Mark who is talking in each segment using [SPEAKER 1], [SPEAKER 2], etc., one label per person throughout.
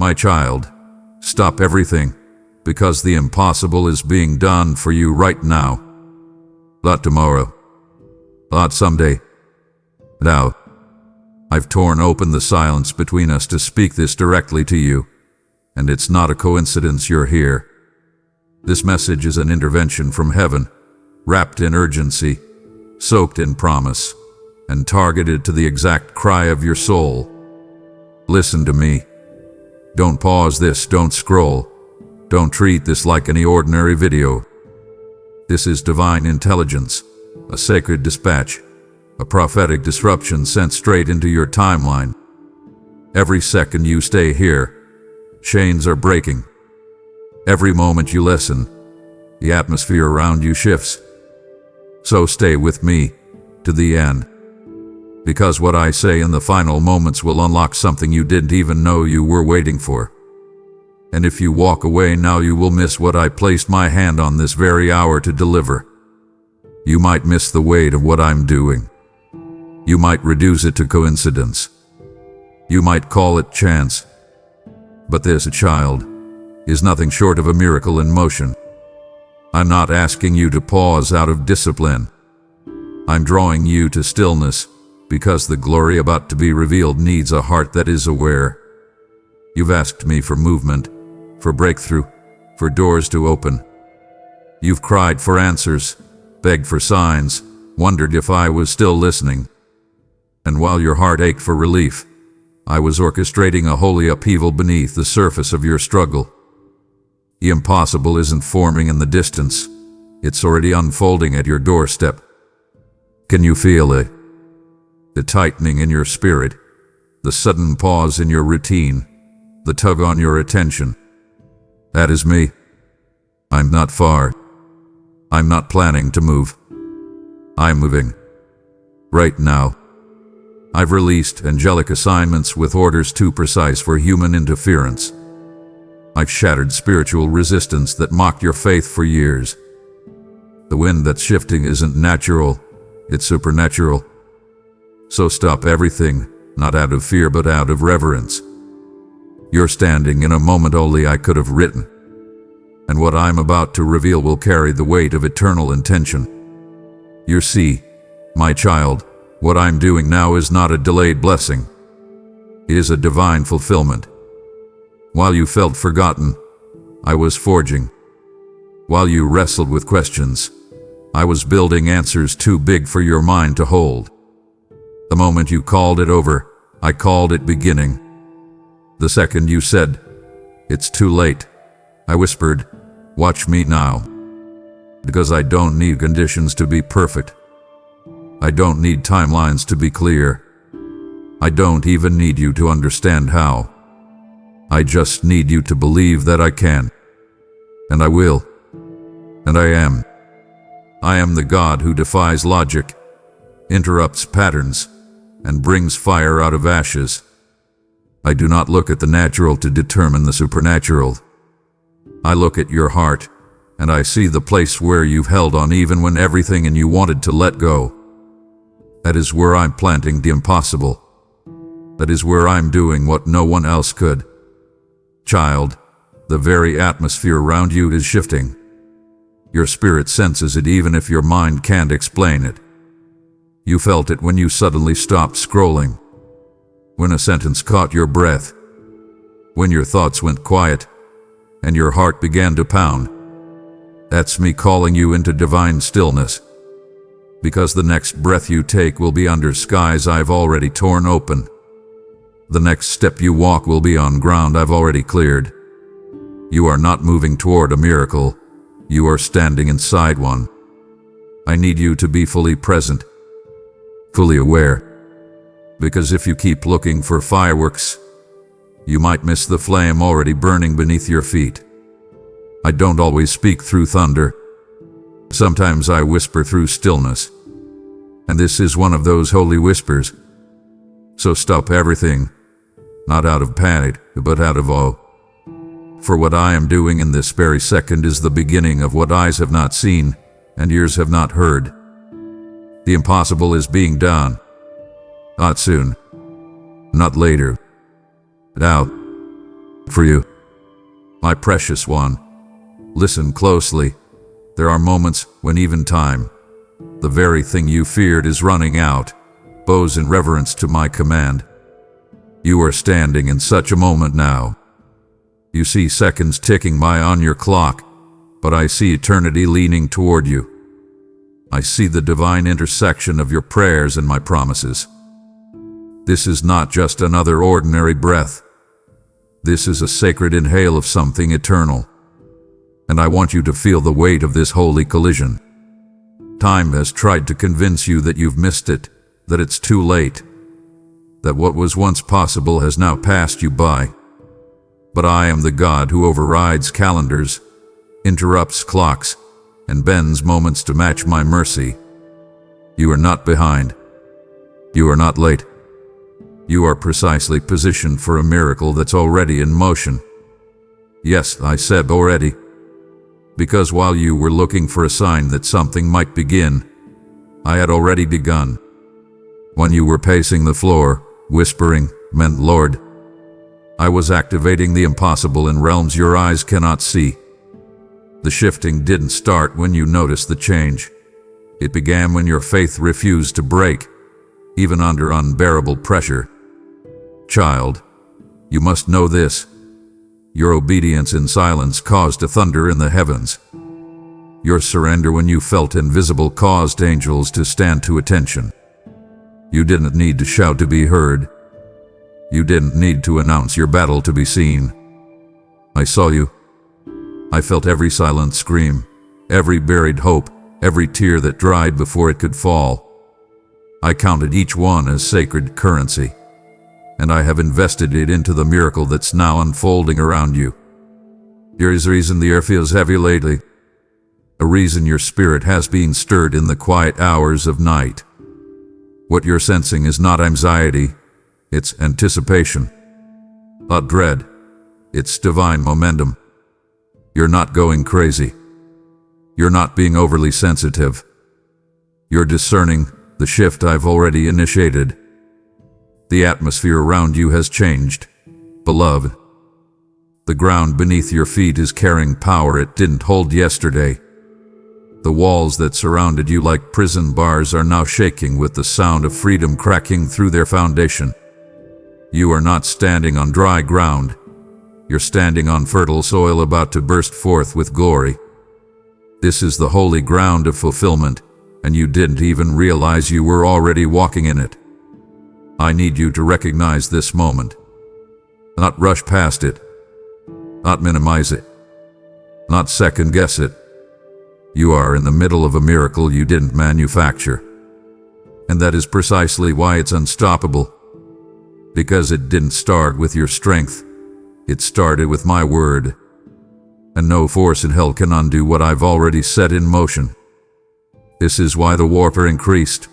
[SPEAKER 1] My child, stop everything, because the impossible is being done for you right now. Not tomorrow. Not someday. Now. I've torn open the silence between us to speak this directly to you, and it's not a coincidence you're here. This message is an intervention from heaven, wrapped in urgency, soaked in promise, and targeted to the exact cry of your soul. Listen to me. Don't pause this, don't scroll. Don't treat this like any ordinary video. This is divine intelligence, a sacred dispatch, a prophetic disruption sent straight into your timeline. Every second you stay here, chains are breaking. Every moment you listen, the atmosphere around you shifts. So stay with me to the end, because what I say in the final moments will unlock something you didn't even know you were waiting for. And if you walk away now, you will miss what I placed my hand on this very hour to deliver. You might miss the weight of what I'm doing. You might reduce it to coincidence. You might call it chance. But this, child, is nothing short of a miracle in motion. I'm not asking you to pause out of discipline. I'm drawing you to stillness, because the glory about to be revealed needs a heart that is aware. You've asked me for movement, for breakthrough, for doors to open. You've cried for answers, begged for signs, wondered if I was still listening. And while your heart ached for relief, I was orchestrating a holy upheaval beneath the surface of your struggle. The impossible isn't forming in the distance. It's already unfolding at your doorstep. Can you feel it? The tightening in your spirit, the sudden pause in your routine, the tug on your attention. That is me. I'm not far. I'm not planning to move. I'm moving. Right now. I've released angelic assignments with orders too precise for human interference. I've shattered spiritual resistance that mocked your faith for years. The wind that's shifting isn't natural, it's supernatural. So stop everything, not out of fear but out of reverence. You're standing in a moment only I could have written. And what I'm about to reveal will carry the weight of eternal intention. You see, my child, what I'm doing now is not a delayed blessing. It is a divine fulfillment. While you felt forgotten, I was forging. While you wrestled with questions, I was building answers too big for your mind to hold. The moment you called it over, I called it beginning. The second you said, "It's too late," I whispered, "Watch me now." Because I don't need conditions to be perfect. I don't need timelines to be clear. I don't even need you to understand how. I just need you to believe that I can. And I will. And I am. I am the God who defies logic, interrupts patterns, and brings fire out of ashes. I do not look at the natural to determine the supernatural. I look at your heart, and I see the place where you've held on even when everything in you wanted to let go. That is where I'm planting the impossible. That is where I'm doing what no one else could. Child, the very atmosphere around you is shifting. Your spirit senses it even if your mind can't explain it. You felt it when you suddenly stopped scrolling. When a sentence caught your breath. When your thoughts went quiet, and your heart began to pound. That's me calling you into divine stillness. Because the next breath you take will be under skies I've already torn open. The next step you walk will be on ground I've already cleared. You are not moving toward a miracle. You are standing inside one. I need you to be fully present, fully aware. Because if you keep looking for fireworks, you might miss the flame already burning beneath your feet. I don't always speak through thunder. Sometimes I whisper through stillness. And this is one of those holy whispers. So stop everything, not out of panic, but out of awe. For what I am doing in this very second is the beginning of what eyes have not seen and ears have not heard. The impossible is being done. Not soon. Not later. Now. for you. My precious one, listen closely. There are moments when even time, the very thing you feared, is running out, bows in reverence to my command. You are standing in such a moment now. You see seconds ticking by on your clock, but I see eternity leaning toward you. I see the divine intersection of your prayers and my promises. This is not just another ordinary breath. This is a sacred inhale of something eternal. And I want you to feel the weight of this holy collision. Time has tried to convince you that you've missed it, that it's too late, that what was once possible has now passed you by. But I am the God who overrides calendars, interrupts clocks, and bends moments to match my mercy. You are not behind. You are not late. You are precisely positioned for a miracle that's already in motion. Yes, I said already. Because while you were looking for a sign that something might begin, I had already begun. When you were pacing the floor, whispering, "Meant Lord," I was activating the impossible in realms your eyes cannot see. The shifting didn't start when you noticed the change. It began when your faith refused to break, even under unbearable pressure. Child, you must know this. Your obedience in silence caused a thunder in the heavens. Your surrender when you felt invisible caused angels to stand to attention. You didn't need to shout to be heard. You didn't need to announce your battle to be seen. I saw you. I felt every silent scream, every buried hope, every tear that dried before it could fall. I counted each one as sacred currency, and I have invested it into the miracle that's now unfolding around you. There is a reason the air feels heavy lately, a reason your spirit has been stirred in the quiet hours of night. What you're sensing is not anxiety, it's anticipation, not dread, it's divine momentum. You're not going crazy. You're not being overly sensitive. You're discerning the shift I've already initiated. The atmosphere around you has changed, beloved. The ground beneath your feet is carrying power it didn't hold yesterday. The walls that surrounded you like prison bars are now shaking with the sound of freedom cracking through their foundation. You are not standing on dry ground. You're standing on fertile soil about to burst forth with glory. This is the holy ground of fulfillment, and you didn't even realize you were already walking in it. I need you to recognize this moment. Not rush past it. Not minimize it. Not second guess it. You are in the middle of a miracle you didn't manufacture. And that is precisely why it's unstoppable. Because it didn't start with your strength. It started with my word. And no force in hell can undo what I've already set in motion. This is why the warfare increased.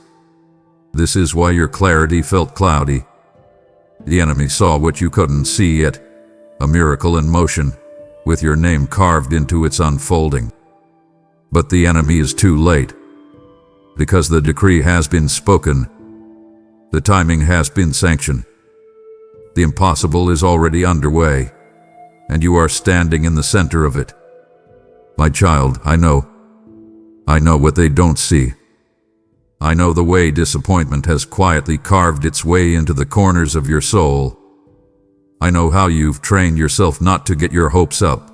[SPEAKER 1] This is why your clarity felt cloudy. The enemy saw what you couldn't see yet, a miracle in motion, with your name carved into its unfolding. But the enemy is too late, because the decree has been spoken. The timing has been sanctioned. The impossible is already underway, and you are standing in the center of it. My child, I know what they don't see. I know the way disappointment has quietly carved its way into the corners of your soul. I know how you've trained yourself not to get your hopes up,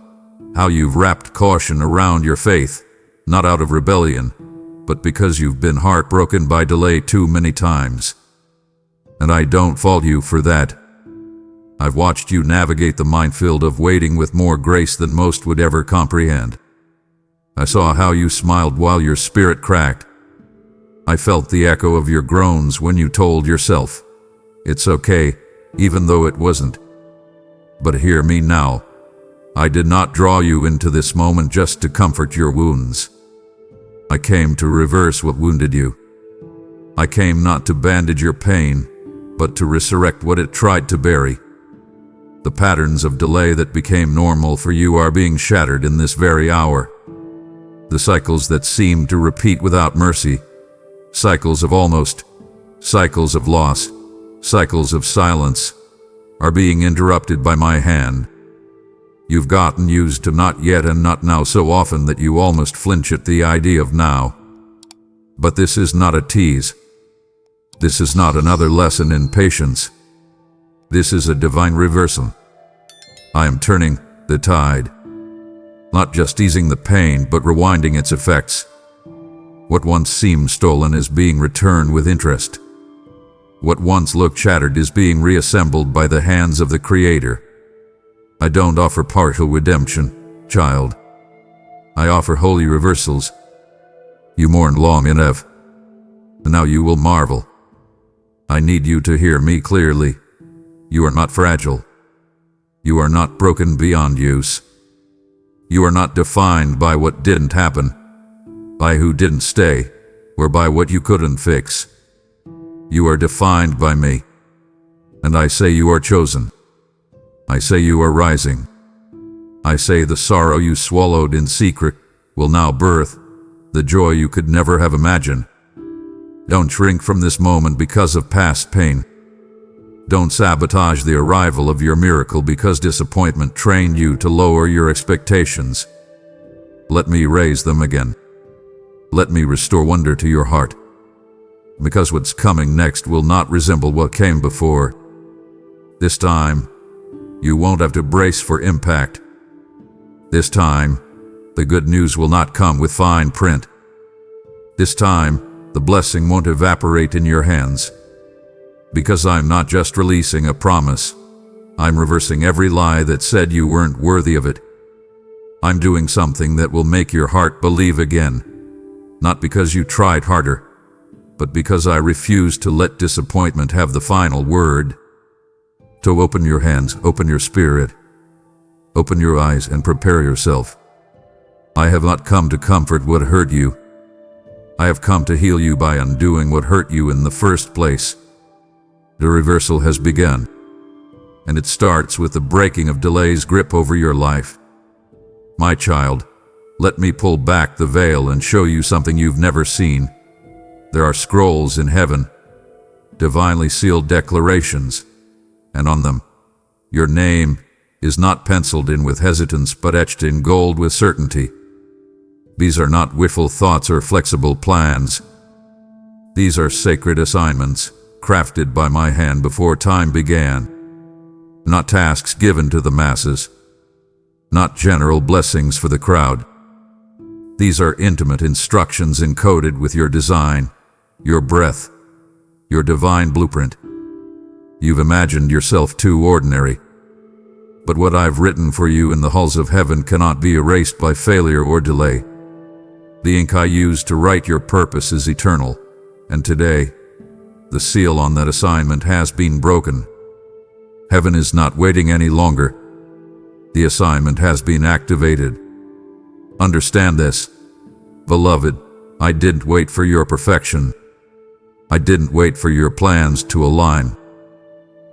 [SPEAKER 1] how you've wrapped caution around your faith, not out of rebellion, but because you've been heartbroken by delay too many times. And I don't fault you for that. I've watched you navigate the minefield of waiting with more grace than most would ever comprehend. I saw how you smiled while your spirit cracked. I felt the echo of your groans when you told yourself, "It's okay," even though it wasn't. But hear me now. I did not draw you into this moment just to comfort your wounds. I came to reverse what wounded you. I came not to bandage your pain, but to resurrect what it tried to bury. The patterns of delay that became normal for you are being shattered in this very hour. The cycles that seem to repeat without mercy, cycles of almost, cycles of loss, cycles of silence, are being interrupted by my hand, You've gotten used to not yet and not now so often that you almost flinch at the idea of now. But this is not a tease. This is not another lesson in patience. This is a divine reversal. I am turning the tide. Not just easing the pain, but rewinding its effects. What once seemed stolen is being returned with interest. What once looked shattered is being reassembled by the hands of the Creator. I don't offer partial redemption, child. I offer holy reversals. You mourned long enough, and now you will marvel. I need you to hear me clearly. You are not fragile. You are not broken beyond use. You are not defined by what didn't happen, by who didn't stay, or by what you couldn't fix. You are defined by me, and I say you are chosen. I say you are rising. I say the sorrow you swallowed in secret will now birth the joy you could never have imagined. Don't shrink from this moment because of past pain. Don't sabotage the arrival of your miracle because disappointment trained you to lower your expectations. Let me raise them again. Let me restore wonder to your heart. Because what's coming next will not resemble what came before. This time, you won't have to brace for impact. This time, the good news will not come with fine print. This time, the blessing won't evaporate in your hands. Because I'm not just releasing a promise, I'm reversing every lie that said you weren't worthy of it. I'm doing something that will make your heart believe again. Not because you tried harder, but because I refuse to let disappointment have the final word. So open your hands, open your spirit, open your eyes and prepare yourself. I have not come to comfort what hurt you. I have come to heal you by undoing what hurt you in the first place. The reversal has begun, and it starts with the breaking of delay's grip over your life. My child, let me pull back the veil and show you something you've never seen. There are scrolls in heaven, divinely sealed declarations, and on them, your name is not penciled in with hesitance but etched in gold with certainty. These are not wishful thoughts or flexible plans. These are sacred assignments, crafted by my hand before time began. Not tasks given to the masses, not general blessings for the crowd. These are intimate instructions encoded with your design, your breath, your divine blueprint. You've imagined yourself too ordinary. But what I've written for you in the halls of heaven cannot be erased by failure or delay. The ink I used to write your purpose is eternal, and today, the seal on that assignment has been broken. Heaven is not waiting any longer. The assignment has been activated. Understand this, beloved. I didn't wait for your perfection. I didn't wait for your plans to align.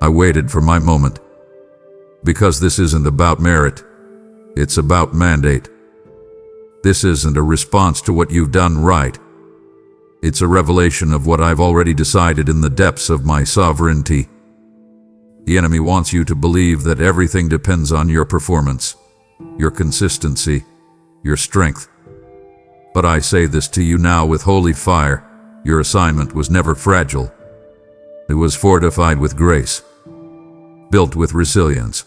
[SPEAKER 1] I waited for my moment. Because this isn't about merit, it's about mandate. This isn't a response to what you've done right. It's a revelation of what I've already decided in the depths of my sovereignty. The enemy wants you to believe that everything depends on your performance, your consistency, your strength. But I say this to you now with holy fire: your assignment was never fragile. It was fortified with grace, built with resilience,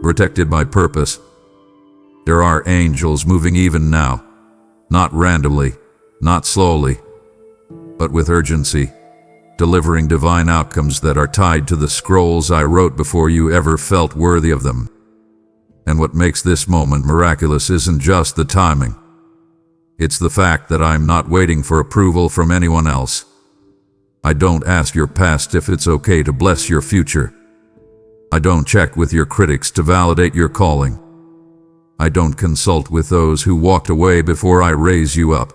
[SPEAKER 1] protected by purpose. There are angels moving even now, not randomly, not slowly, but with urgency, delivering divine outcomes that are tied to the scrolls I wrote before you ever felt worthy of them. And what makes this moment miraculous isn't just the timing. It's the fact that I'm not waiting for approval from anyone else. I don't ask your past if it's okay to bless your future. I don't check with your critics to validate your calling. I don't consult with those who walked away before I raise you up.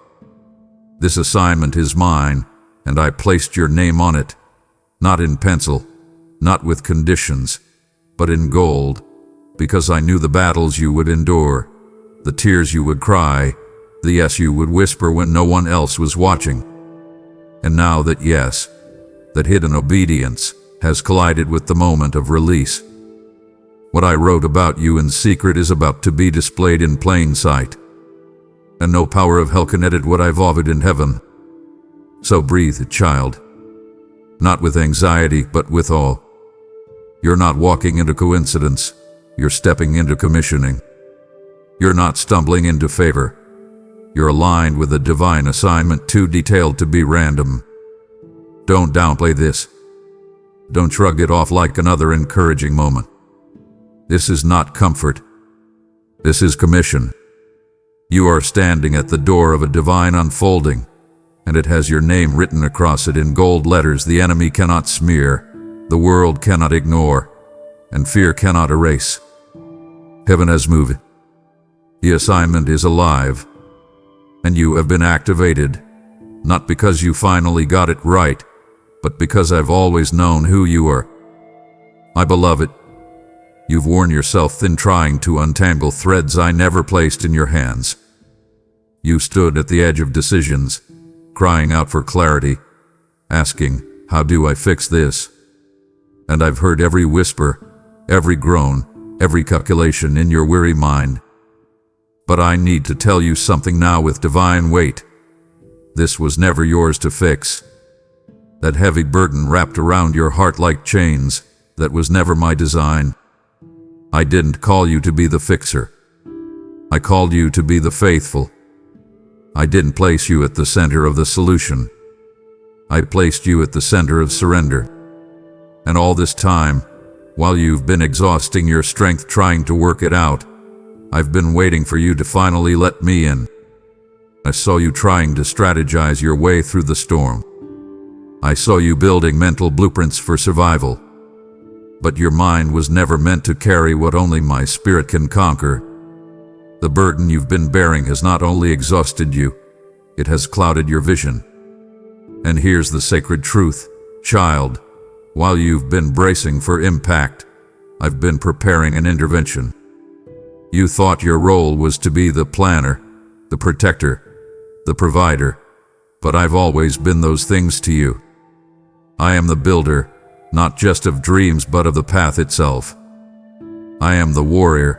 [SPEAKER 1] This assignment is mine, and I placed your name on it, not in pencil, not with conditions, but in gold, because I knew the battles you would endure, the tears you would cry, the yes you would whisper when no one else was watching. And now that yes, that hidden obedience, has collided with the moment of release. What I wrote about you in secret is about to be displayed in plain sight, and no power of hell can edit what I vowed in heaven. So breathe, child, not with anxiety, but with awe. You're not walking into coincidence, you're stepping into commissioning. You're not stumbling into favor. You're aligned with a divine assignment too detailed to be random. Don't downplay this. Don't shrug it off like another encouraging moment. This is not comfort. This is commission. You are standing at the door of a divine unfolding, and it has your name written across it in gold letters the enemy cannot smear, the world cannot ignore, and fear cannot erase. Heaven has moved. The assignment is alive, and you have been activated, not because you finally got it right, but because I've always known who you are. My beloved, you've worn yourself thin trying to untangle threads I never placed in your hands. You stood at the edge of decisions, crying out for clarity, asking, how do I fix this? And I've heard every whisper, every groan, every calculation in your weary mind. But I need to tell you something now with divine weight. This was never yours to fix. That heavy burden wrapped around your heart like chains, that was never my design. I didn't call you to be the fixer. I called you to be the faithful. I didn't place you at the center of the solution. I placed you at the center of surrender. And all this time, while you've been exhausting your strength trying to work it out, I've been waiting for you to finally let me in. I saw you trying to strategize your way through the storm. I saw you building mental blueprints for survival. But your mind was never meant to carry what only my spirit can conquer. The burden you've been bearing has not only exhausted you, it has clouded your vision. And here's the sacred truth, child. While you've been bracing for impact, I've been preparing an intervention. You thought your role was to be the planner, the protector, the provider, but I've always been those things to you. I am the builder, not just of dreams but of the path itself. I am the warrior,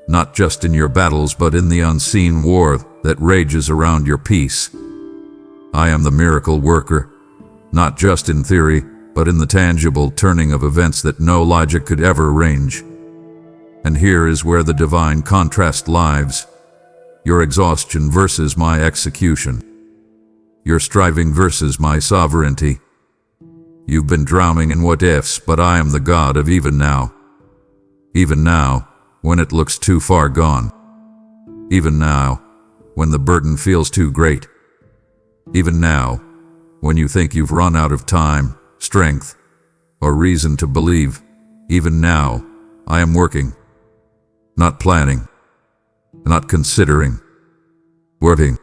[SPEAKER 1] not just in your battles but in the unseen war that rages around your peace. I am the miracle worker, not just in theory, but in the tangible turning of events that no logic could ever arrange. And here is where the divine contrast lies. Your exhaustion versus my execution. Your striving versus my sovereignty. You've been drowning in what ifs, but I am the God of even now. Even now, when it looks too far gone. Even now, when the burden feels too great. Even now, when you think you've run out of time, strength, or reason to believe. Even now, I am working. Not planning. Not considering. Working.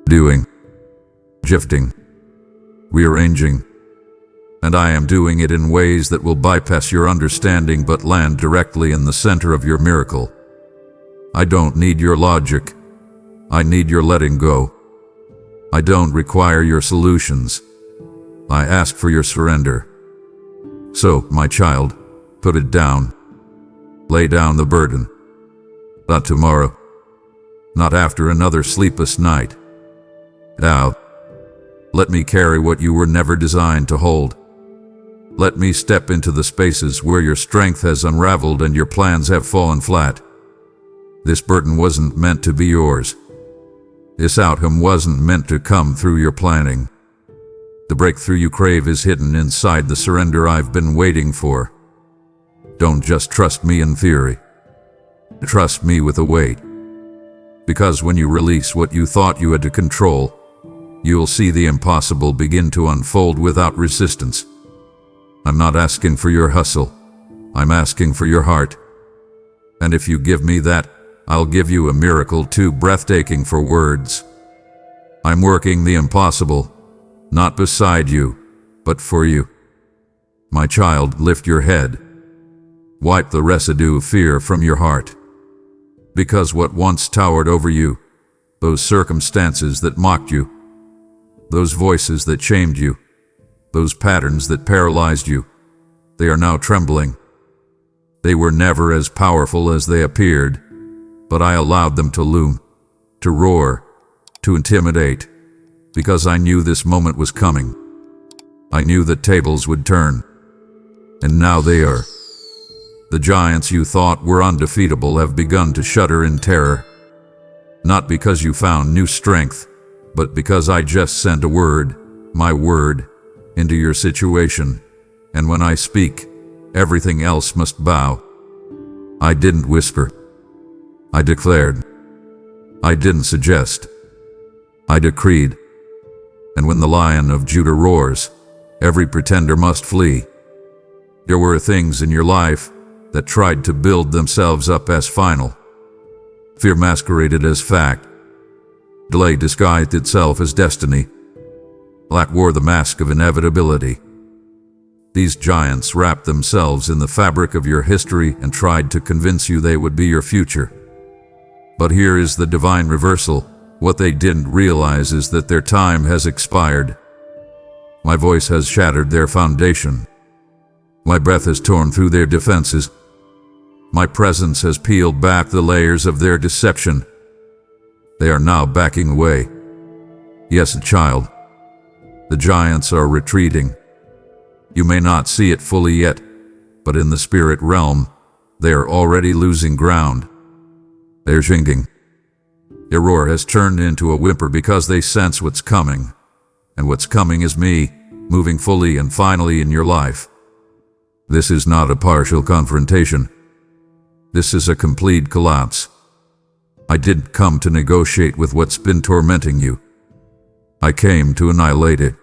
[SPEAKER 1] Doing. Shifting. Rearranging. And I am doing it in ways that will bypass your understanding but land directly in the center of your miracle. I don't need your logic. I need your letting go. I don't require your solutions. I ask for your surrender. So, my child, put it down. Lay down the burden. Not tomorrow. Not after another sleepless night. Now, let me carry what you were never designed to hold. Let me step into the spaces where your strength has unraveled and your plans have fallen flat. This burden wasn't meant to be yours. This outcome wasn't meant to come through your planning. The breakthrough you crave is hidden inside the surrender I've been waiting for. Don't just trust me in theory. Trust me with a weight. Because when you release what you thought you had to control, you'll see the impossible begin to unfold without resistance. I'm not asking for your hustle. I'm asking for your heart. And if you give me that, I'll give you a miracle too breathtaking for words. I'm working the impossible, not beside you, but for you. My child, lift your head. Wipe the residue of fear from your heart. Because what once towered over you, those circumstances that mocked you, those voices that shamed you, those patterns that paralyzed you, they are now trembling. They were never as powerful as they appeared, but I allowed them to loom, to roar, to intimidate, because I knew this moment was coming. I knew that tables would turn, and now they are. The giants you thought were undefeatable have begun to shudder in terror, not because you found new strength, but because I just sent a word, my word, into your situation, and when I speak, everything else must bow. I didn't whisper. I declared. I didn't suggest. I decreed. And when the Lion of Judah roars, every pretender must flee. There were things in your life that tried to build themselves up as final. Fear masqueraded as fact. Delay disguised itself as destiny. Lack wore the mask of inevitability. These giants wrapped themselves in the fabric of your history and tried to convince you they would be your future. But here is the divine reversal. What they didn't realize is that their time has expired. My voice has shattered their foundation. My breath has torn through their defenses. My presence has peeled back the layers of their deception. They are now backing away. Yes, child. The giants are retreating. You may not see it fully yet, but in the spirit realm, they are already losing ground. They're shrinking. Their roar has turned into a whimper because they sense what's coming. And what's coming is me, moving fully and finally in your life. This is not a partial confrontation. This is a complete collapse. I didn't come to negotiate with what's been tormenting you. I came to annihilate it.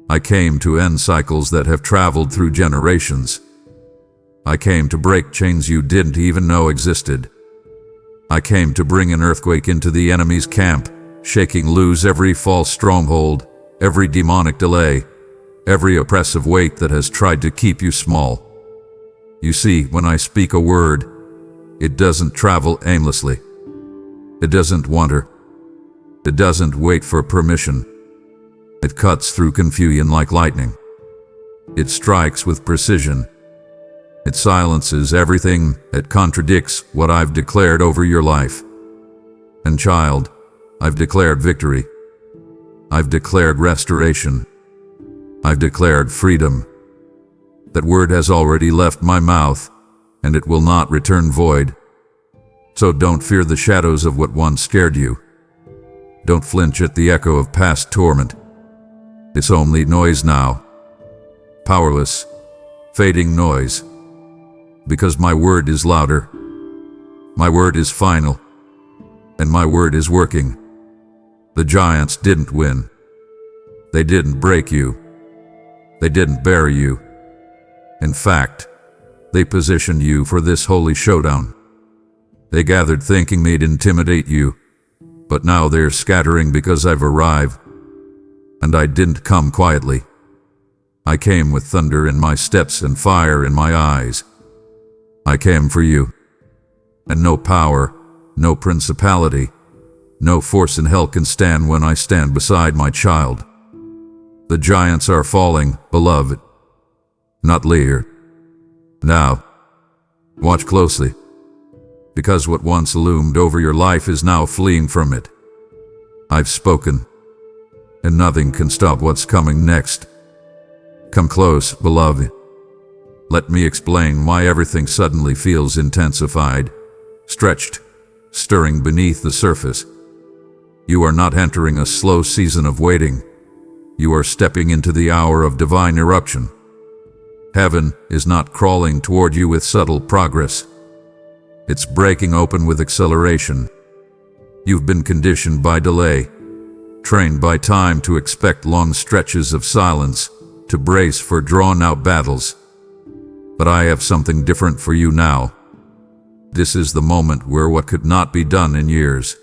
[SPEAKER 1] I came to end cycles that have traveled through generations. I came to break chains you didn't even know existed. I came to bring an earthquake into the enemy's camp, shaking loose every false stronghold, every demonic delay, every oppressive weight that has tried to keep you small. You see, when I speak a word, it doesn't travel aimlessly. It doesn't wander. It doesn't wait for permission. It cuts through confusion like lightning. It strikes with precision. It silences everything that contradicts what I've declared over your life. And child, I've declared victory. I've declared restoration. I've declared freedom. That word has already left my mouth, and it will not return void. So don't fear the shadows of what once scared you. Don't flinch at the echo of past torment. It's only noise now. Powerless, fading noise. Because my word is louder. My word is final. And my word is working. The giants didn't win. They didn't break you. They didn't bury you. In fact, they positioned you for this holy showdown. They gathered thinking they'd intimidate you, but now they're scattering because I've arrived. And I didn't come quietly. I came with thunder in my steps and fire in my eyes. I came for you. And no power, no principality, no force in hell can stand when I stand beside my child. The giants are falling, beloved. Not later. Now. Watch closely. Because what once loomed over your life is now fleeing from it. I've spoken. And nothing can stop what's coming next. Come close, beloved. Let me explain why everything suddenly feels intensified, stretched, stirring beneath the surface. You are not entering a slow season of waiting. You are stepping into the hour of divine eruption. Heaven is not crawling toward you with subtle progress. It's breaking open with acceleration. You've been conditioned by delay, trained by time to expect long stretches of silence, to brace for drawn-out battles. But I have something different for you now. This is the moment where what could not be done in years,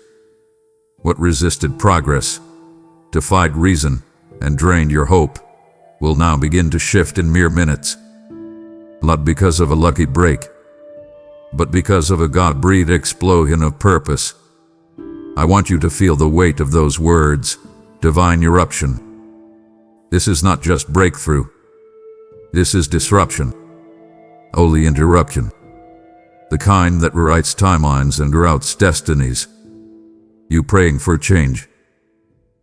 [SPEAKER 1] what resisted progress, defied reason, and drained your hope, will now begin to shift in mere minutes. Not because of a lucky break, but because of a God-breathed explosion of purpose. I want you to feel the weight of those words, divine eruption. This is not just breakthrough. This is disruption. Holy interruption. the kind that rewrites timelines and routes destinies. You praying for change.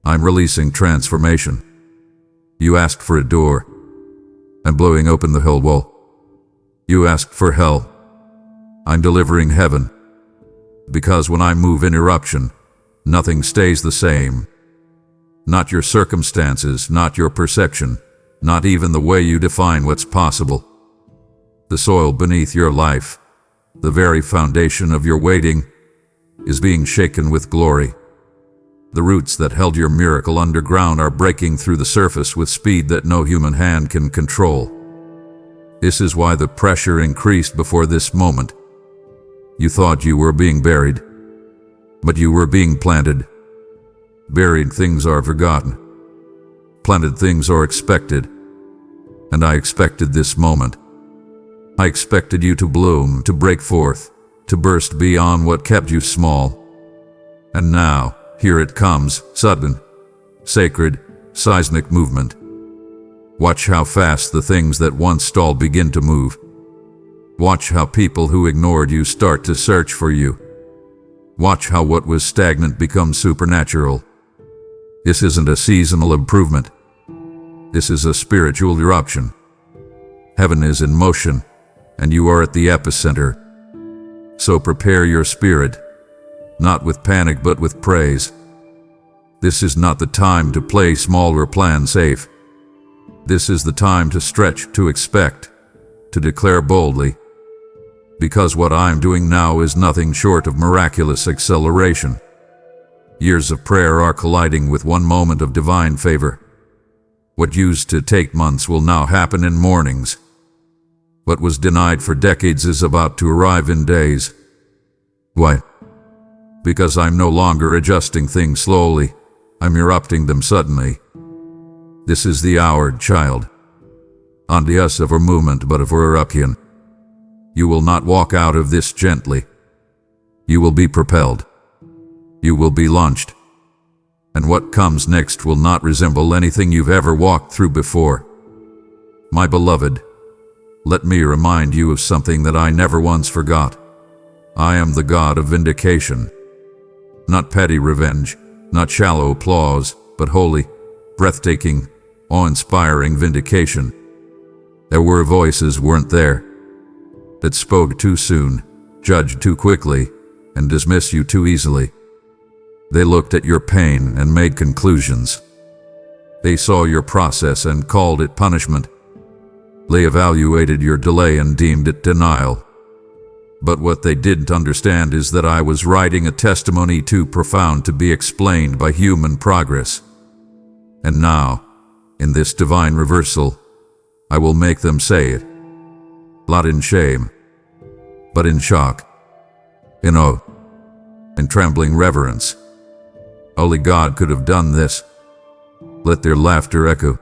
[SPEAKER 1] I'm releasing transformation. You asked for a door. I'm blowing open the hell wall. You asked for hell. I'm delivering heaven. Because when I move in eruption, nothing stays the same. Not your circumstances, not your perception, not even the way you define what's possible. The soil beneath your life, the very foundation of your waiting, is being shaken with glory. The roots that held your miracle underground are breaking through the surface with speed that no human hand can control. This is why the pressure increased before this moment. You thought you were being buried, but you were being planted. Buried things are forgotten. Planted things are expected. And I expected this moment. I expected you to bloom, to break forth, to burst beyond what kept you small. And now, here it comes, sudden, sacred, seismic movement. Watch how fast the things that once stalled begin to move. Watch how people who ignored you start to search for you. Watch how what was stagnant becomes supernatural. This isn't a seasonal improvement. This is a spiritual eruption. Heaven is in motion, and you are at the epicenter. So prepare your spirit, not with panic but with praise. This is not the time to play small or plan safe. This is the time to stretch, to expect, to declare boldly. Because what I'm doing now is nothing short of miraculous acceleration. Years of prayer are colliding with one moment of divine favor. What used to take months will now happen in mornings. What was denied for decades is about to arrive in days. Why? Because I'm no longer adjusting things slowly. I'm erupting them suddenly. This is the hour, child. On the us of our movement but of our eruption. You will not walk out of this gently. You will be propelled. You will be launched. And what comes next will not resemble anything you've ever walked through before. My beloved, let me remind you of something that I never once forgot. I am the God of vindication. Not petty revenge, not shallow applause, but holy, breathtaking, awe-inspiring vindication. There were voices, weren't there, that spoke too soon, judged too quickly, and dismissed you too easily. They looked at your pain and made conclusions. They saw your process and called it punishment. They evaluated your delay and deemed it denial. But what they didn't understand is that I was writing a testimony too profound to be explained by human progress. And now, in this divine reversal, I will make them say it. Not in shame, but in shock, in awe, in trembling reverence. Only God could have done this. Let their laughter echo.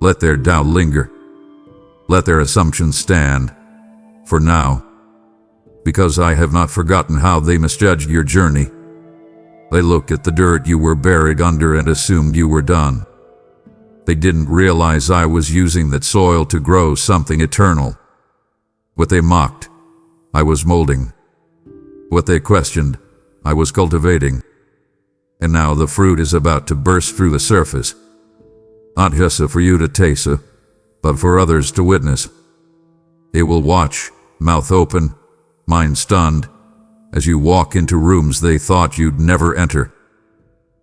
[SPEAKER 1] Let their doubt linger. Let their assumptions stand. For now, because I have not forgotten how they misjudged your journey. They looked at the dirt you were buried under and assumed you were done. They didn't realize I was using that soil to grow something eternal. What they mocked, I was molding. What they questioned, I was cultivating. And now the fruit is about to burst through the surface. Not just for you to taste, but for others to witness. They will watch, mouth open, mind stunned, as you walk into rooms they thought you'd never enter.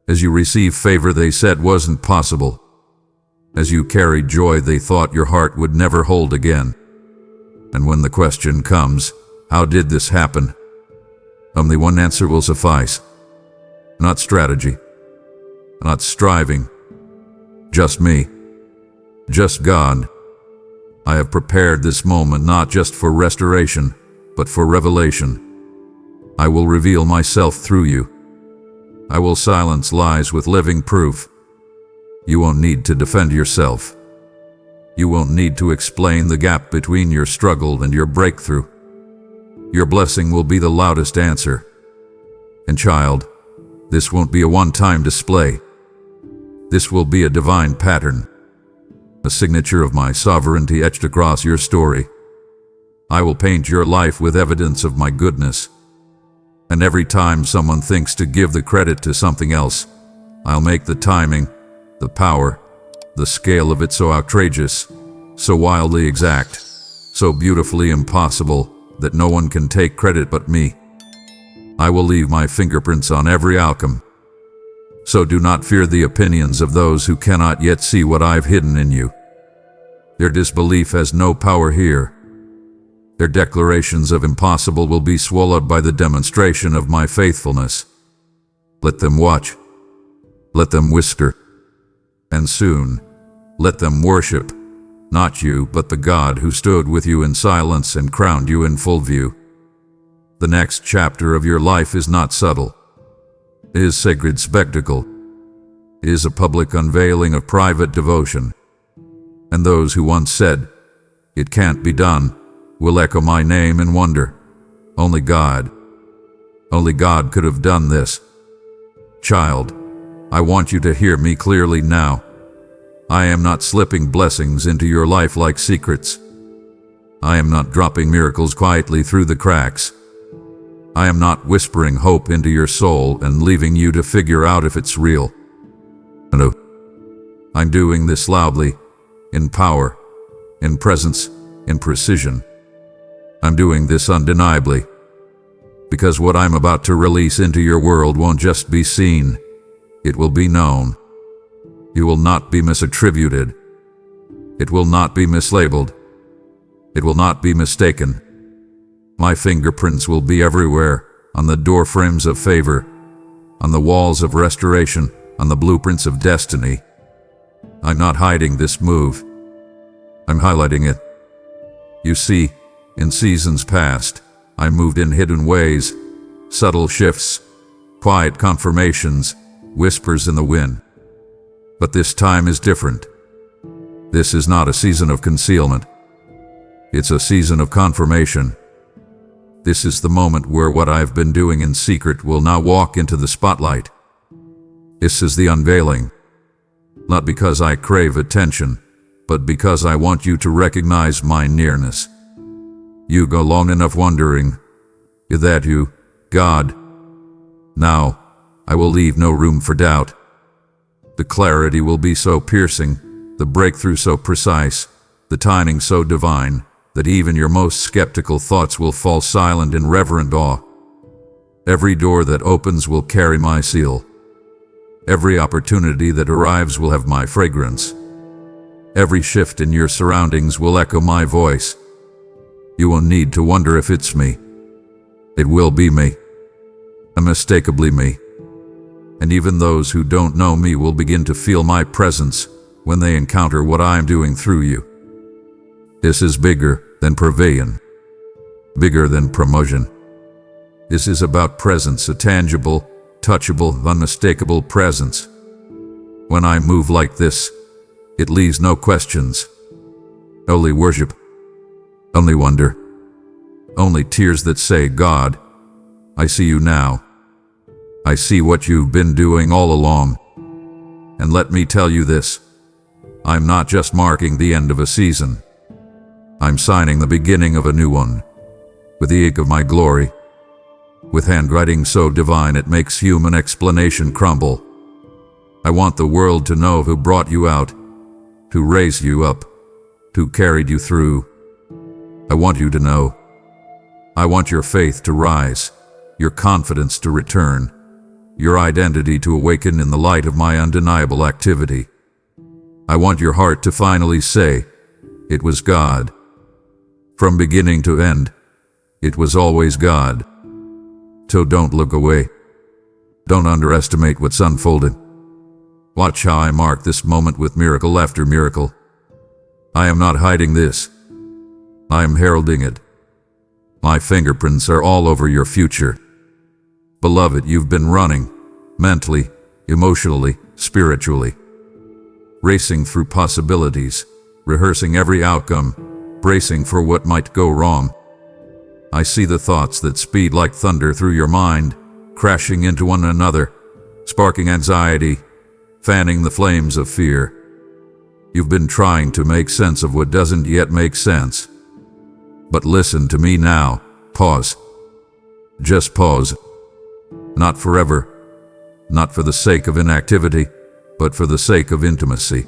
[SPEAKER 1] As you receive favor they said wasn't possible. As you carry joy they thought your heart would never hold again. And when the question comes, how did this happen? Only one answer will suffice. Not strategy, not striving, just me, just God. I have prepared this moment not just for restoration, but for revelation. I will reveal myself through you. I will silence lies with living proof. You won't need to defend yourself. You won't need to explain the gap between your struggle and your breakthrough. Your blessing will be the loudest answer. And child, this won't be a one-time display. This will be a divine pattern, a signature of my sovereignty etched across your story. I will paint your life with evidence of my goodness. And every time someone thinks to give the credit to something else, I'll make the timing, the power, the scale of it so outrageous, so wildly exact, so beautifully impossible that no one can take credit but me. I will leave my fingerprints on every outcome. So do not fear the opinions of those who cannot yet see what I've hidden in you. Their disbelief has no power here. Their declarations of impossible will be swallowed by the demonstration of my faithfulness. Let them watch. Let them whisper. And soon, let them worship, not you, but the God who stood with you in silence and crowned you in full view. The next chapter of your life is not subtle. It is sacred spectacle. It is a public unveiling of private devotion. And those who once said, "It can't be done," will echo my name in wonder. Only God could have done this. Child, I want you to hear me clearly now. I am not slipping blessings into your life like secrets. I am not dropping miracles quietly through the cracks. I am not whispering hope into your soul and leaving you to figure out if it's real. No, I'm doing this loudly, in power, in presence, in precision. I'm doing this undeniably, because what I'm about to release into your world won't just be seen, it will be known. You will not be misattributed. It will not be mislabeled. It will not be mistaken. My fingerprints will be everywhere, on the door frames of favor, on the walls of restoration, on the blueprints of destiny. I'm not hiding this move. I'm highlighting it. You see, in seasons past, I moved in hidden ways, subtle shifts, quiet confirmations, whispers in the wind. But this time is different. This is not a season of concealment. It's a season of confirmation. This is the moment where what I've been doing in secret will now walk into the spotlight. This is the unveiling. Not because I crave attention, but because I want you to recognize my nearness. You go long enough wondering, "Is that you, God?" Now, I will leave no room for doubt. The clarity will be so piercing, the breakthrough so precise, the timing so divine, that even your most skeptical thoughts will fall silent in reverent awe. Every door that opens will carry my seal. Every opportunity that arrives will have my fragrance. Every shift in your surroundings will echo my voice. You won't need to wonder if it's me. It will be me. Unmistakably me. And even those who don't know me will begin to feel my presence when they encounter what I am doing through you. This is bigger than pavilion, bigger than promotion. This is about presence, a tangible, touchable, unmistakable presence. When I move like this, it leaves no questions, only worship, only wonder, only tears that say, "God, I see you now. I see what you've been doing all along." And let me tell you this, I'm not just marking the end of a season. I'm signing the beginning of a new one, with the ink of my glory, with handwriting so divine it makes human explanation crumble. I want the world to know who brought you out, who raised you up, who carried you through. I want you to know. I want your faith to rise, your confidence to return, your identity to awaken in the light of my undeniable activity. I want your heart to finally say, "It was God." From beginning to end, it was always God. So don't look away. Don't underestimate what's unfolding. Watch how I mark this moment with miracle after miracle. I am not hiding this. I am heralding it. My fingerprints are all over your future. Beloved, you've been running, mentally, emotionally, spiritually, racing through possibilities, rehearsing every outcome, bracing for what might go wrong. I see the thoughts that speed like thunder through your mind, crashing into one another, sparking anxiety, fanning the flames of fear. You've been trying to make sense of what doesn't yet make sense. But listen to me now. Pause. Just pause. Not forever. Not for the sake of inactivity, but for the sake of intimacy.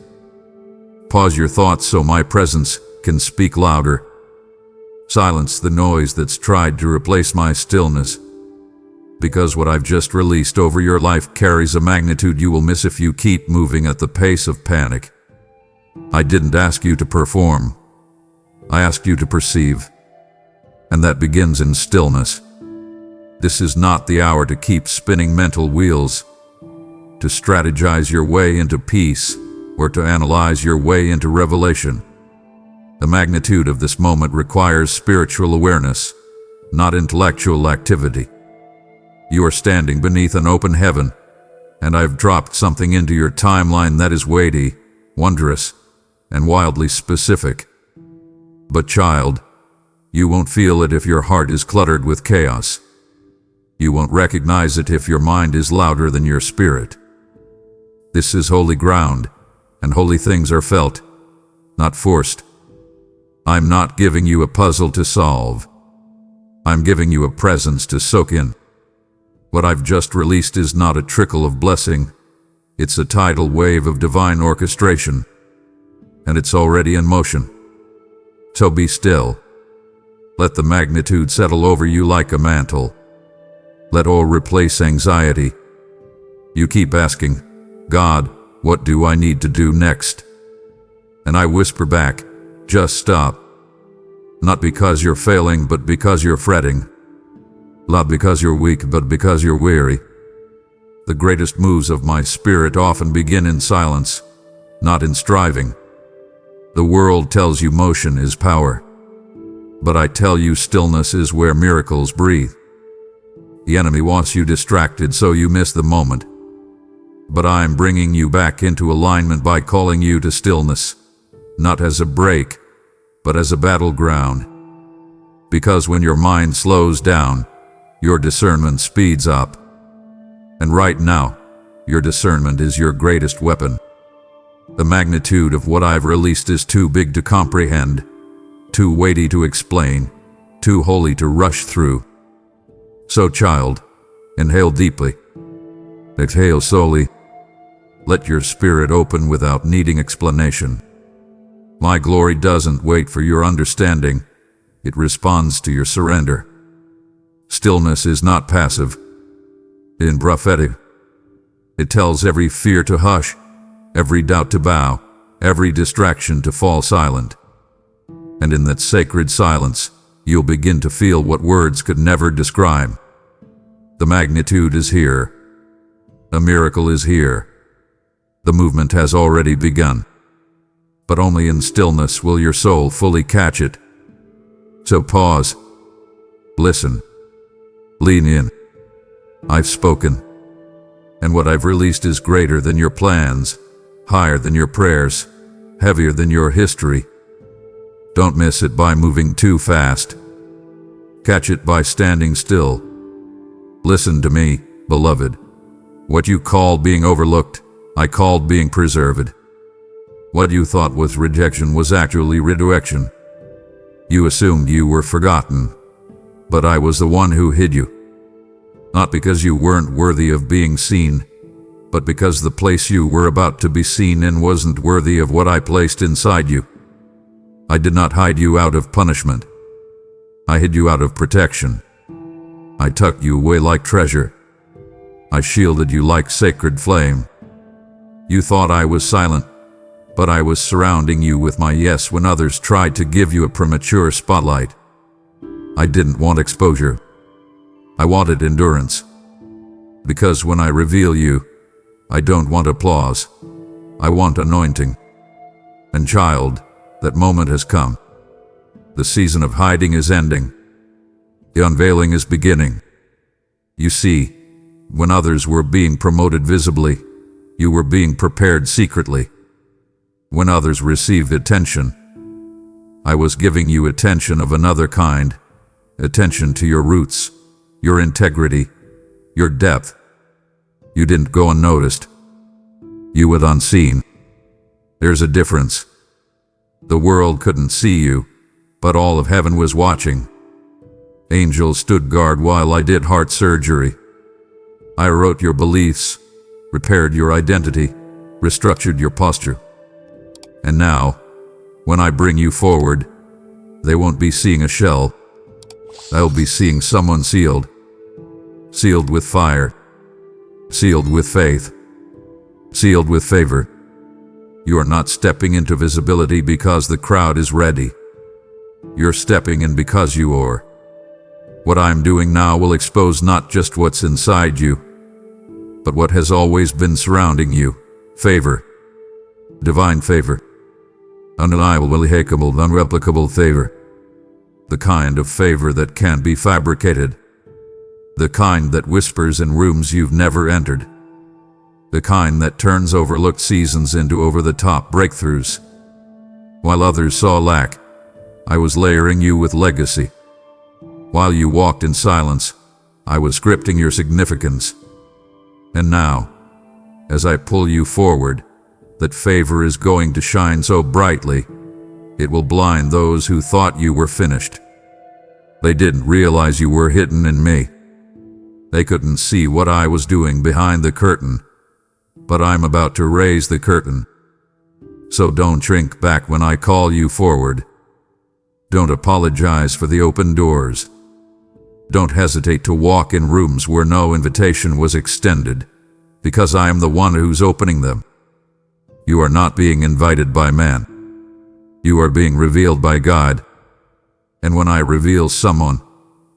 [SPEAKER 1] Pause your thoughts so my presence can speak louder. Silence the noise that's tried to replace my stillness. Because what I've just released over your life carries a magnitude you will miss if you keep moving at the pace of panic. I didn't ask you to perform. I asked you to perceive. And that begins in stillness. This is not the hour to keep spinning mental wheels, to strategize your way into peace, or to analyze your way into revelation. The magnitude of this moment requires spiritual awareness, not intellectual activity. You are standing beneath an open heaven, and I've dropped something into your timeline that is weighty, wondrous, and wildly specific. But child, you won't feel it if your heart is cluttered with chaos. You won't recognize it if your mind is louder than your spirit. This is holy ground, and holy things are felt, not forced. I'm not giving you a puzzle to solve. I'm giving you a presence to soak in. What I've just released is not a trickle of blessing. It's a tidal wave of divine orchestration, and it's already in motion. So be still. Let the magnitude settle over you like a mantle. Let awe replace anxiety. You keep asking, God, what do I need to do next? And I whisper back, just stop. Not because you're failing, but because you're fretting. Not because you're weak, but because you're weary. The greatest moves of my spirit often begin in silence, not in striving. The world tells you motion is power, but I tell you stillness is where miracles breathe. The enemy wants you distracted so you miss the moment. But I'm bringing you back into alignment by calling you to stillness, not as a break, but as a battleground. Because when your mind slows down, your discernment speeds up. And right now, your discernment is your greatest weapon. The magnitude of what I've released is too big to comprehend, too weighty to explain, too holy to rush through. So child, inhale deeply. Exhale slowly. Let your spirit open without needing explanation. My glory doesn't wait for your understanding. It responds to your surrender. Stillness is not passive. In prophetic, it tells every fear to hush, every doubt to bow, every distraction to fall silent. And in that sacred silence, you'll begin to feel what words could never describe. The magnitude is here. A miracle is here. The movement has already begun. But only in stillness will your soul fully catch it. So pause. Listen. Lean in. I've spoken. And what I've released is greater than your plans, higher than your prayers, heavier than your history. Don't miss it by moving too fast. Catch it by standing still. Listen to me, beloved. What you call being overlooked, I called being preserved. What you thought was rejection was actually redirection. You assumed you were forgotten, but I was the one who hid you. Not because you weren't worthy of being seen, but because the place you were about to be seen in wasn't worthy of what I placed inside you. I did not hide you out of punishment. I hid you out of protection. I tucked you away like treasure. I shielded you like sacred flame. You thought I was silent, but I was surrounding you with my yes when others tried to give you a premature spotlight. I didn't want exposure. I wanted endurance. Because when I reveal you, I don't want applause. I want anointing. And child, that moment has come. The season of hiding is ending. The unveiling is beginning. You see, when others were being promoted visibly, you were being prepared secretly. When others received attention, I was giving you attention of another kind, attention to your roots, your integrity, your depth. You didn't go unnoticed. You went unseen. There's a difference. The world couldn't see you, but all of heaven was watching. Angels stood guard while I did heart surgery. I wrote your beliefs, repaired your identity, restructured your posture. And now, when I bring you forward, they won't be seeing a shell. They'll be seeing someone sealed. Sealed with fire. Sealed with faith. Sealed with favor. You are not stepping into visibility because the crowd is ready. You're stepping in because you are. What I'm doing now will expose not just what's inside you, but what has always been surrounding you. Favor. Divine favor. Undeniable, unshakable, unreplicable favor. The kind of favor that can't be fabricated. The kind that whispers in rooms you've never entered. The kind that turns overlooked seasons into over-the-top breakthroughs. While others saw lack, I was layering you with legacy. While you walked in silence, I was scripting your significance. And now, as I pull you forward, that favor is going to shine so brightly, it will blind those who thought you were finished. They didn't realize you were hidden in me. They couldn't see what I was doing behind the curtain. But I'm about to raise the curtain. So don't shrink back when I call you forward. Don't apologize for the open doors. Don't hesitate to walk in rooms where no invitation was extended, because I am the one who's opening them. You are not being invited by man. You are being revealed by God. And when I reveal someone,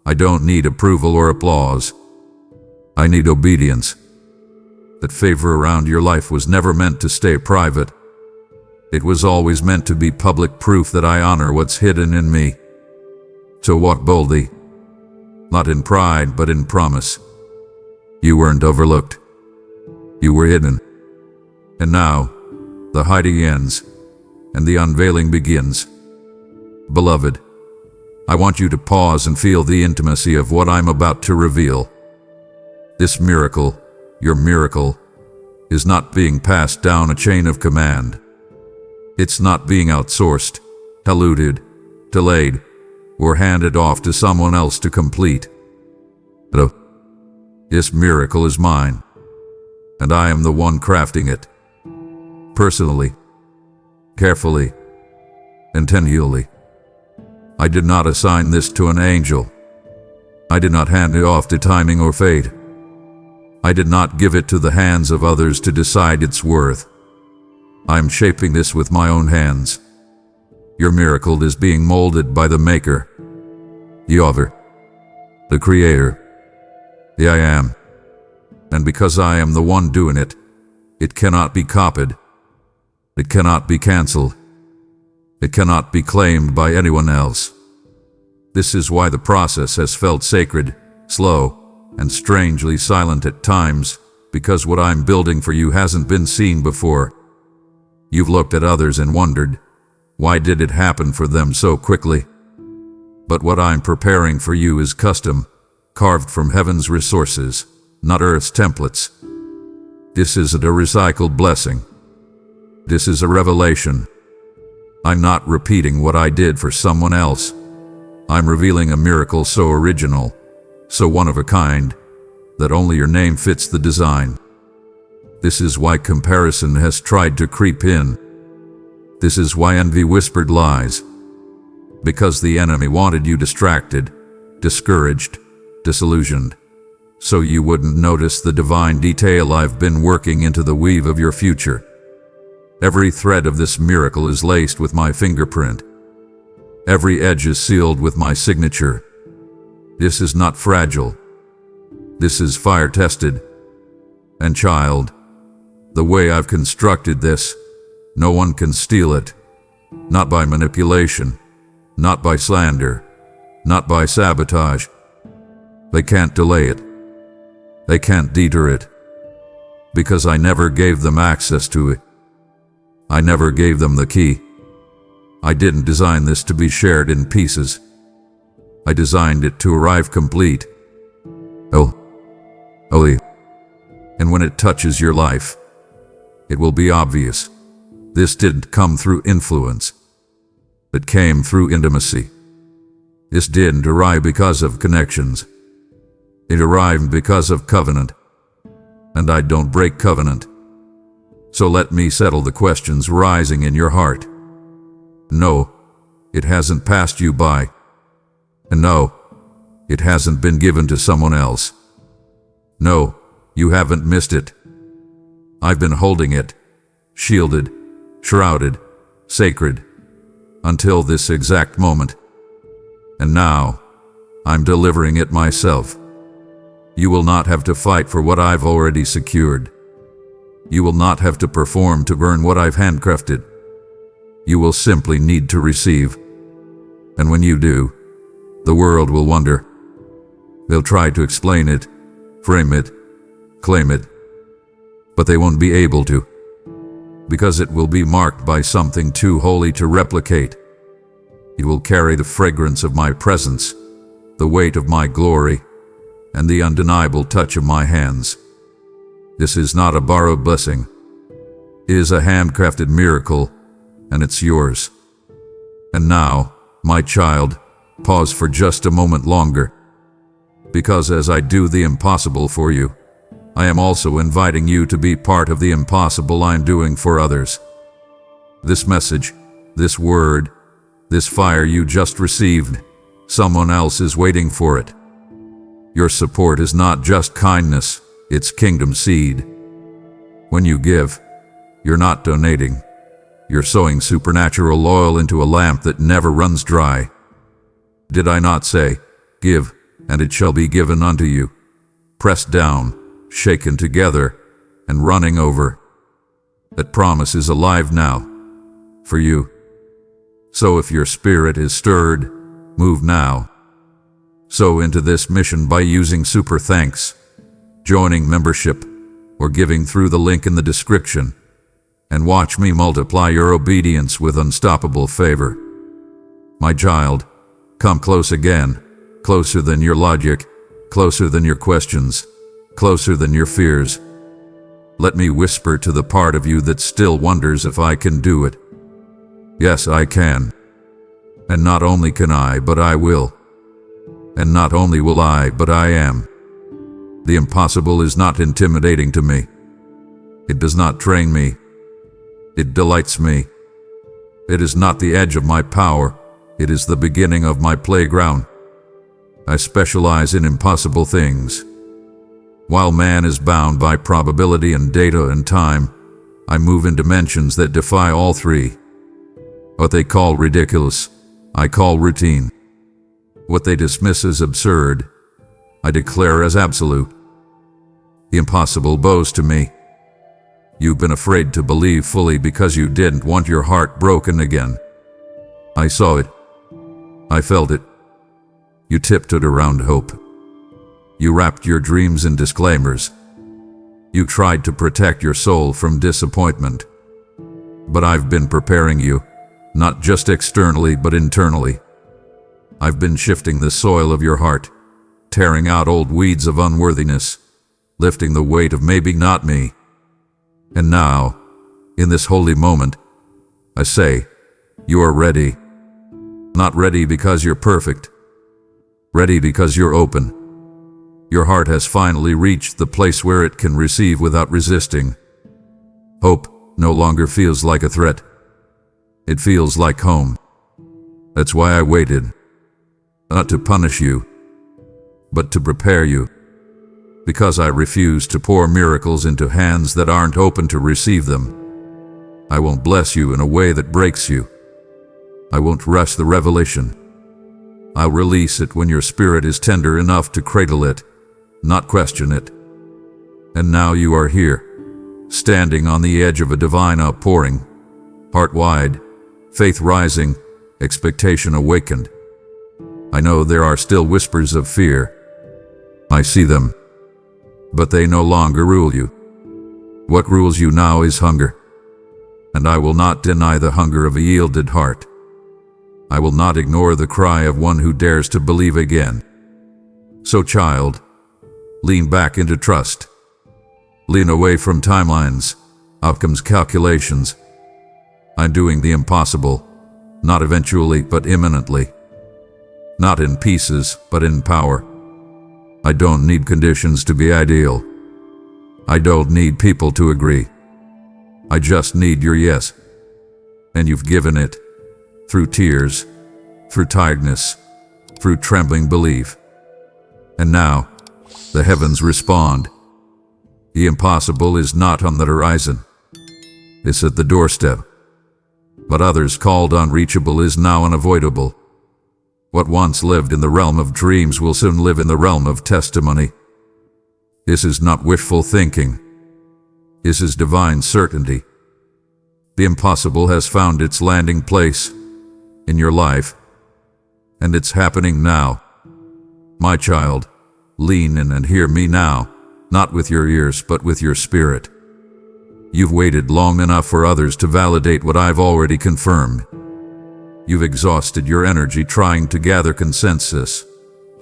[SPEAKER 1] I don't need approval or applause. I need obedience. That favor around your life was never meant to stay private. It was always meant to be public proof that I honor what's hidden in me. So walk boldly, not in pride, but in promise. You weren't overlooked. You were hidden. And now, the hiding ends, and the unveiling begins. Beloved, I want you to pause and feel the intimacy of what I'm about to reveal. This miracle, your miracle, is not being passed down a chain of command. It's not being outsourced, eluded, delayed, or handed off to someone else to complete. This miracle is mine, and I am the one crafting it. Personally, carefully, intentionally. I did not assign this to an angel. I did not hand it off to timing or fate. I did not give it to the hands of others to decide its worth. I am shaping this with my own hands. Your miracle is being molded by the Maker, the Author, the Creator, the I Am. And because I am the one doing it, it cannot be copied. It cannot be canceled. It cannot be claimed by anyone else. This is why the process has felt sacred, slow, and strangely silent at times, because what I'm building for you hasn't been seen before. You've looked at others and wondered, why did it happen for them so quickly? But what I'm preparing for you is custom, carved from heaven's resources, not earth's templates. This isn't a recycled blessing. This is a revelation. I'm not repeating what I did for someone else. I'm revealing a miracle so original, so one of a kind, that only your name fits the design. This is why comparison has tried to creep in. This is why envy whispered lies. Because the enemy wanted you distracted, discouraged, disillusioned, so you wouldn't notice the divine detail I've been working into the weave of your future. Every thread of this miracle is laced with my fingerprint. Every edge is sealed with my signature. This is not fragile. This is fire-tested. And child, the way I've constructed this, no one can steal it. Not by manipulation, not by slander, not by sabotage. They can't delay it. They can't deter it. Because I never gave them access to it. I never gave them the key. I didn't design this to be shared in pieces. I designed it to arrive complete. And when it touches your life, it will be obvious. This didn't come through influence. It came through intimacy, This didn't arrive because of connections. It arrived because of covenant. And I don't break covenant. So let me settle the questions rising in your heart. No, it hasn't passed you by. And no, it hasn't been given to someone else. No, you haven't missed it. I've been holding it, shielded, shrouded, sacred, until this exact moment. And now, I'm delivering it myself. You will not have to fight for what I've already secured. You will not have to perform to earn what I've handcrafted. You will simply need to receive. And when you do, the world will wonder. They'll try to explain it, frame it, claim it, but they won't be able to, because it will be marked by something too holy to replicate. It will carry the fragrance of my presence, the weight of my glory, and the undeniable touch of my hands. This is not a borrowed blessing. It is a handcrafted miracle, and it's yours. And now, my child, pause for just a moment longer, because as I do the impossible for you, I am also inviting you to be part of the impossible I'm doing for others. This message, this word, this fire you just received, someone else is waiting for it. Your support is not just kindness, it's kingdom seed. When you give, you're not donating. You're sowing supernatural oil into a lamp that never runs dry. Did I not say, give, and it shall be given unto you, pressed down, shaken together, and running over? That promise is alive now, for you. So if your spirit is stirred, move now. Sow into this mission by using super thanks, joining membership, or giving through the link in the description, and watch me multiply your obedience with unstoppable favor. My child, come close again, closer than your logic, closer than your questions, closer than your fears. Let me whisper to the part of you that still wonders if I can do it. Yes, I can. And not only can I, but I will. And not only will I, but I am. The impossible is not intimidating to me. It does not train me. It delights me. It is not the edge of my power. It is the beginning of my playground. I specialize in impossible things. While man is bound by probability and data and time, I move in dimensions that defy all three. What they call ridiculous, I call routine. What they dismiss as absurd, I declare as absolute. The impossible bows to me. You've been afraid to believe fully because you didn't want your heart broken again. I saw it. I felt it. You tiptoed around hope. You wrapped your dreams in disclaimers. You tried to protect your soul from disappointment. But I've been preparing you, not just externally but internally. I've been shifting the soil of your heart, tearing out old weeds of unworthiness, lifting the weight of maybe not me. And now, in this holy moment, I say, you are ready. Not ready because you're perfect. Ready because you're open. Your heart has finally reached the place where it can receive without resisting. Hope no longer feels like a threat. It feels like home. That's why I waited. Not to punish you, but to prepare you. Because I refuse to pour miracles into hands that aren't open to receive them. I won't bless you in a way that breaks you. I won't rush the revelation. I'll release it when your spirit is tender enough to cradle it, not question it. And now you are here, standing on the edge of a divine outpouring, heart wide, faith rising, expectation awakened. I know there are still whispers of fear. I see them, but they no longer rule you. What rules you now is hunger, and I will not deny the hunger of a yielded heart. I will not ignore the cry of one who dares to believe again. So, child, lean back into trust. Lean away from timelines, outcomes calculations. I'm doing the impossible, not eventually but imminently. not in pieces, but in power. I don't need conditions to be ideal. I don't need people to agree. I just need your yes. And you've given it, through tears, through tiredness, through trembling belief. And now, the heavens respond. The impossible is not on the horizon. It's at the doorstep. What others called unreachable is now unavoidable. What once lived in the realm of dreams will soon live in the realm of testimony. This is not wishful thinking. This is divine certainty. The impossible has found its landing place in your life, and it's happening now. My child, lean in and hear me now, not with your ears but with your spirit. You've waited long enough for others to validate what I've already confirmed. You've exhausted your energy trying to gather consensus,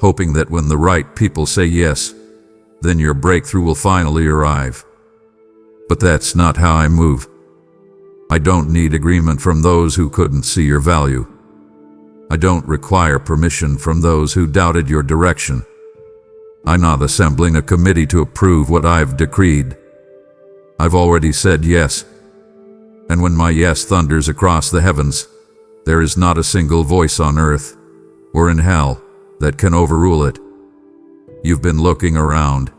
[SPEAKER 1] hoping that when the right people say yes, then your breakthrough will finally arrive. But that's not how I move. I don't need agreement from those who couldn't see your value. I don't require permission from those who doubted your direction. I'm not assembling a committee to approve what I've decreed. I've already said yes. And when my yes thunders across the heavens, there is not a single voice on earth or in hell that can overrule it. You've been looking around,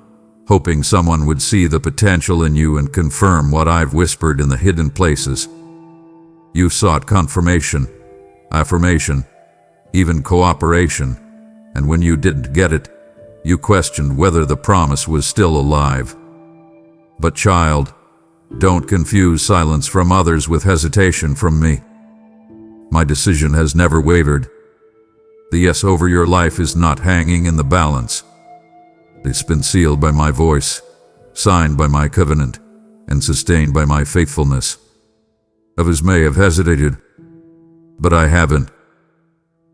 [SPEAKER 1] hoping someone would see the potential in you and confirm what I've whispered in the hidden places. You've sought confirmation, affirmation, even cooperation, and when you didn't get it, you questioned whether the promise was still alive. But child, don't confuse silence from others with hesitation from me. My decision has never wavered. The yes over your life is not hanging in the balance. It's been sealed by my voice, signed by my covenant, and sustained by my faithfulness. Others may have hesitated, but I haven't.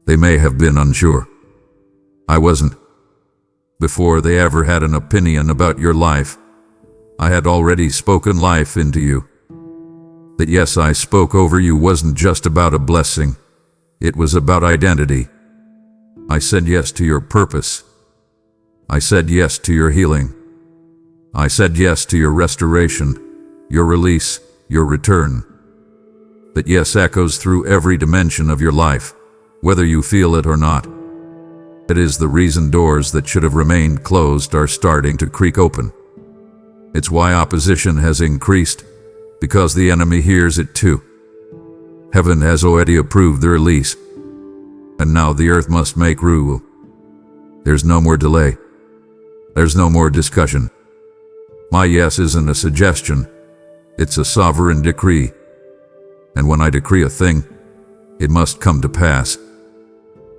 [SPEAKER 1] They may have been unsure. I wasn't. Before they ever had an opinion about your life, I had already spoken life into you. That yes I spoke over you wasn't just about a blessing. It was about identity. I said yes to your purpose. I said yes to your healing. I said yes to your restoration, your release, your return. That yes echoes through every dimension of your life, whether you feel it or not. It is the reason doors that should have remained closed are starting to creak open. It's why opposition has increased, because the enemy hears it too. Heaven has already approved the release, and now the earth must make rule. There's no more delay. There's no more discussion. My yes isn't a suggestion, it's a sovereign decree. And when I decree a thing, it must come to pass.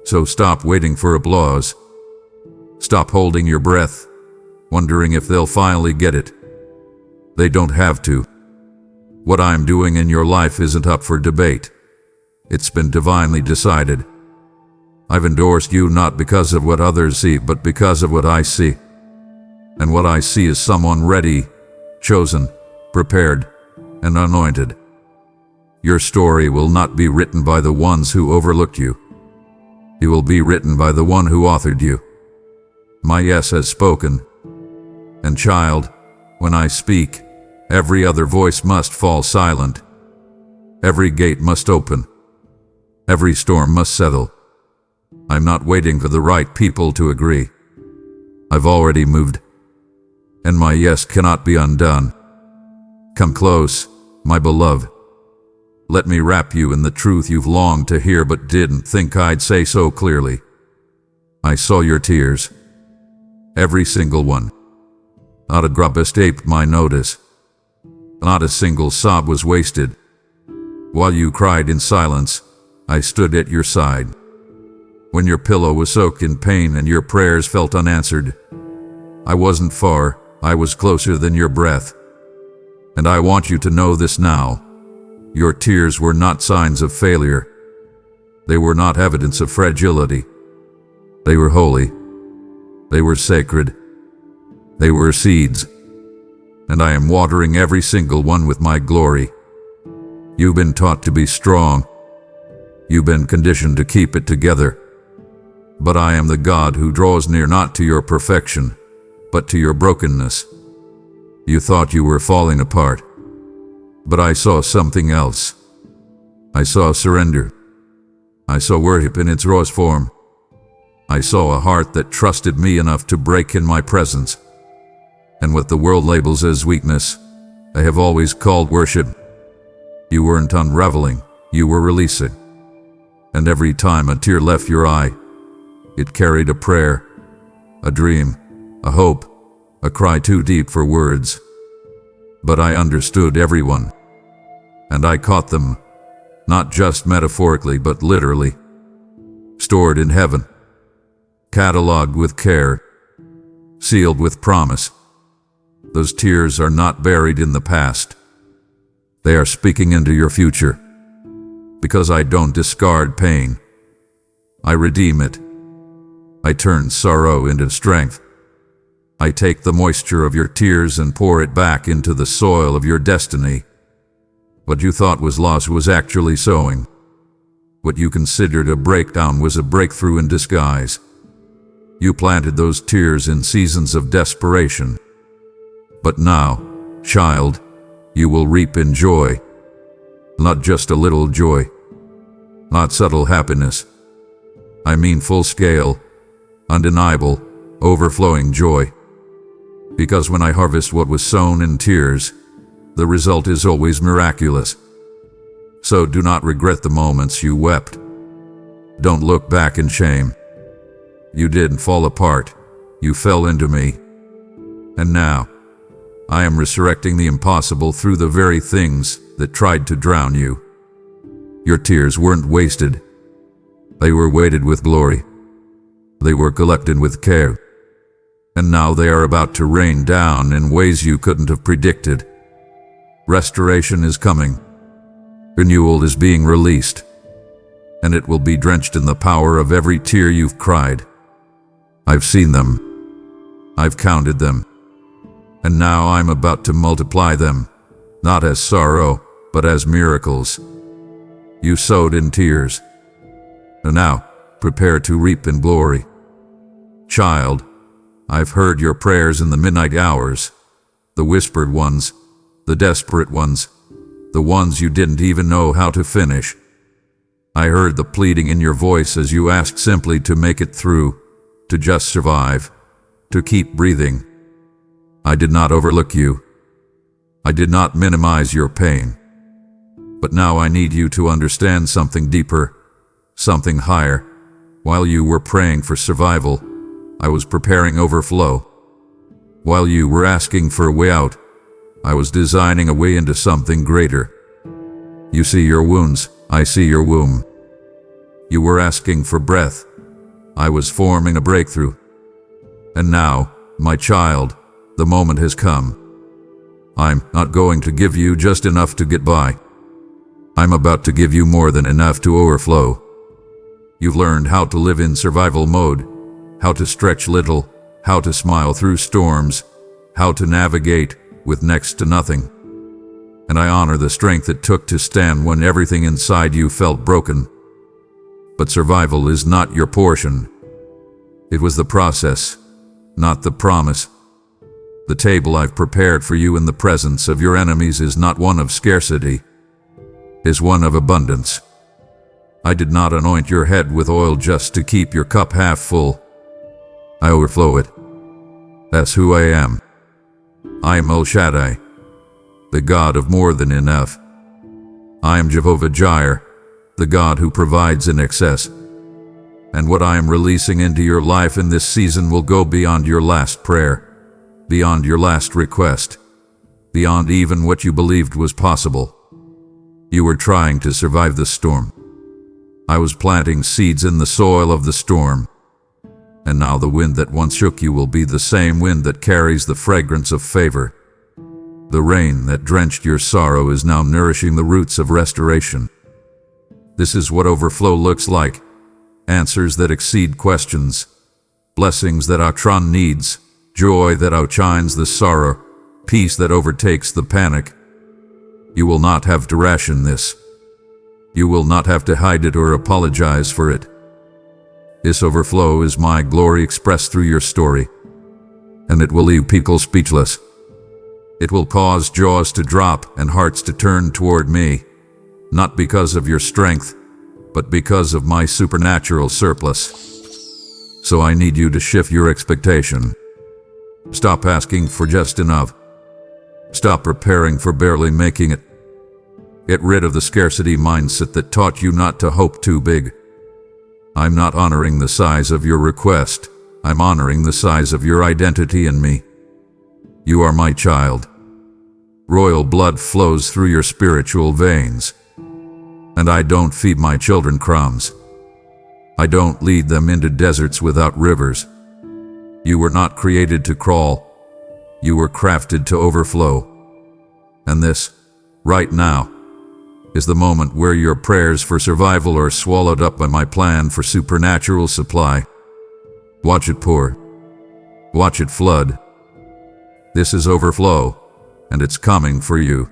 [SPEAKER 1] So stop waiting for applause. Stop holding your breath, wondering if they'll finally get it. They don't have to. What I'm doing in your life isn't up for debate. It's been divinely decided. I've endorsed you not because of what others see, but because of what I see. And what I see is someone ready, chosen, prepared, and anointed. Your story will not be written by the ones who overlooked you. It will be written by the one who authored you. My yes has spoken. And child, when I speak, every other voice must fall silent. Every gate must open. Every storm must settle. I'm not waiting for the right people to agree. I've already moved. And my yes cannot be undone. Come close, my beloved. Let me wrap you in the truth you've longed to hear but didn't think I'd say so clearly. I saw your tears. Every single one. Not a drop escaped my notice. Not a single sob was wasted. While you cried in silence, I stood at your side. When your pillow was soaked in pain and your prayers felt unanswered, I wasn't far, I was closer than your breath. And I want you to know this now. Your tears were not signs of failure. They were not evidence of fragility. They were holy. They were sacred. They were seeds. And I am watering every single one with my glory. You've been taught to be strong. You've been conditioned to keep it together. But I am the God who draws near not to your perfection, but to your brokenness. You thought you were falling apart, but I saw something else. I saw surrender. I saw worship in its rawest form. I saw a heart that trusted me enough to break in my presence. And what the world labels as weakness, I have always called worship. You weren't unraveling, you were releasing. And every time a tear left your eye, it carried a prayer, a dream, a hope, a cry too deep for words. But I understood everyone, and I caught them, not just metaphorically but literally, stored in heaven, catalogued with care, sealed with promise. Those tears are not buried in the past. They are speaking into your future. Because I don't discard pain. I redeem it. I turn sorrow into strength. I take the moisture of your tears and pour it back into the soil of your destiny. What you thought was loss was actually sowing. What you considered a breakdown was a breakthrough in disguise. You planted those tears in seasons of desperation. But now, child, you will reap in joy. Not just a little joy. Not subtle happiness. I mean full-scale, undeniable, overflowing joy. Because when I harvest what was sown in tears, the result is always miraculous. So do not regret the moments you wept. Don't look back in shame. You didn't fall apart. You fell into me. And now, I am resurrecting the impossible through the very things that tried to drown you. Your tears weren't wasted. They were weighted with glory. They were collected with care. And now they are about to rain down in ways you couldn't have predicted. Restoration is coming. Renewal is being released. And it will be drenched in the power of every tear you've cried. I've seen them. I've counted them. And now I'm about to multiply them, not as sorrow, but as miracles. You sowed in tears. And now, prepare to reap in glory. Child, I've heard your prayers in the midnight hours, the whispered ones, the desperate ones, the ones you didn't even know how to finish. I heard the pleading in your voice as you asked simply to make it through, to just survive, to keep breathing. I did not overlook you. I did not minimize your pain. But now I need you to understand something deeper, something higher. While you were praying for survival, I was preparing overflow. While you were asking for a way out, I was designing a way into something greater. You see your wounds, I see your womb. You were asking for breath. I was forming a breakthrough. And now, my child, the moment has come. I'm not going to give you just enough to get by. I'm about to give you more than enough to overflow. You've learned how to live in survival mode, how to stretch little, how to smile through storms, how to navigate with next to nothing. And I honor the strength it took to stand when everything inside you felt broken. But survival is not your portion. It was the process, not the promise. The table I've prepared for you in the presence of your enemies is not one of scarcity. It is one of abundance. I did not anoint your head with oil just to keep your cup half full. I overflow it. That's who I am. I am El Shaddai, the God of more than enough. I am Jehovah Jireh, the God who provides in excess. And what I am releasing into your life in this season will go beyond your last prayer, beyond your last request, beyond even what you believed was possible. You were trying to survive the storm. I was planting seeds in the soil of the storm. And now the wind that once shook you will be the same wind that carries the fragrance of favor. The rain that drenched your sorrow is now nourishing the roots of restoration. This is what overflow looks like. Answers that exceed questions. Blessings that outshine needs. Joy that outshines the sorrow. Peace that overtakes the panic. You will not have to ration this. You will not have to hide it or apologize for it. This overflow is my glory expressed through your story, and it will leave people speechless. It will cause jaws to drop and hearts to turn toward me, not because of your strength, but because of my supernatural surplus. So I need you to shift your expectation. Stop asking for just enough. Stop preparing for barely making it. Get rid of the scarcity mindset that taught you not to hope too big. I'm not honoring the size of your request. I'm honoring the size of your identity in me. You are my child. Royal blood flows through your spiritual veins. And I don't feed my children crumbs. I don't lead them into deserts without rivers. You were not created to crawl. You were crafted to overflow. And this, right now, is the moment where your prayers for survival are swallowed up by my plan for supernatural supply. Watch it pour. Watch it flood. This is overflow, and it's coming for you.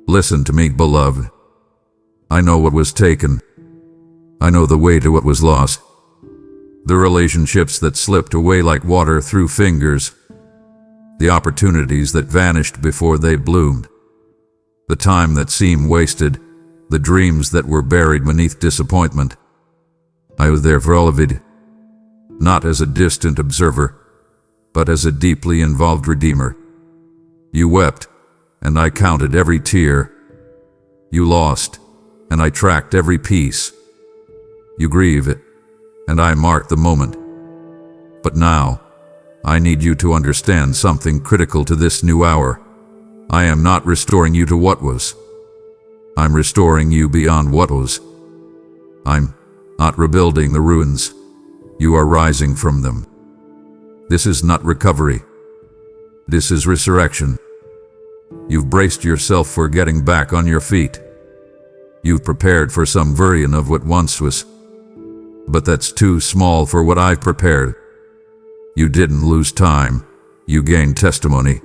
[SPEAKER 1] Listen to me, beloved. I know what was taken. I know the way to what was lost. The relationships that slipped away like water through fingers. The opportunities that vanished before they bloomed. The time that seemed wasted. The dreams that were buried beneath disappointment. I was there for all of it. Not as a distant observer, but as a deeply involved redeemer. You wept, and I counted every tear. You lost, and I tracked every piece. You grieve it, and I marked the moment. But now, I need you to understand something critical to this new hour. I am not restoring you to what was. I'm restoring you beyond what was. I'm not rebuilding the ruins. You are rising from them. This is not recovery. This is resurrection. You've braced yourself for getting back on your feet. You've prepared for some version of what once was. But that's too small for what I've prepared. You didn't lose time. You gained testimony.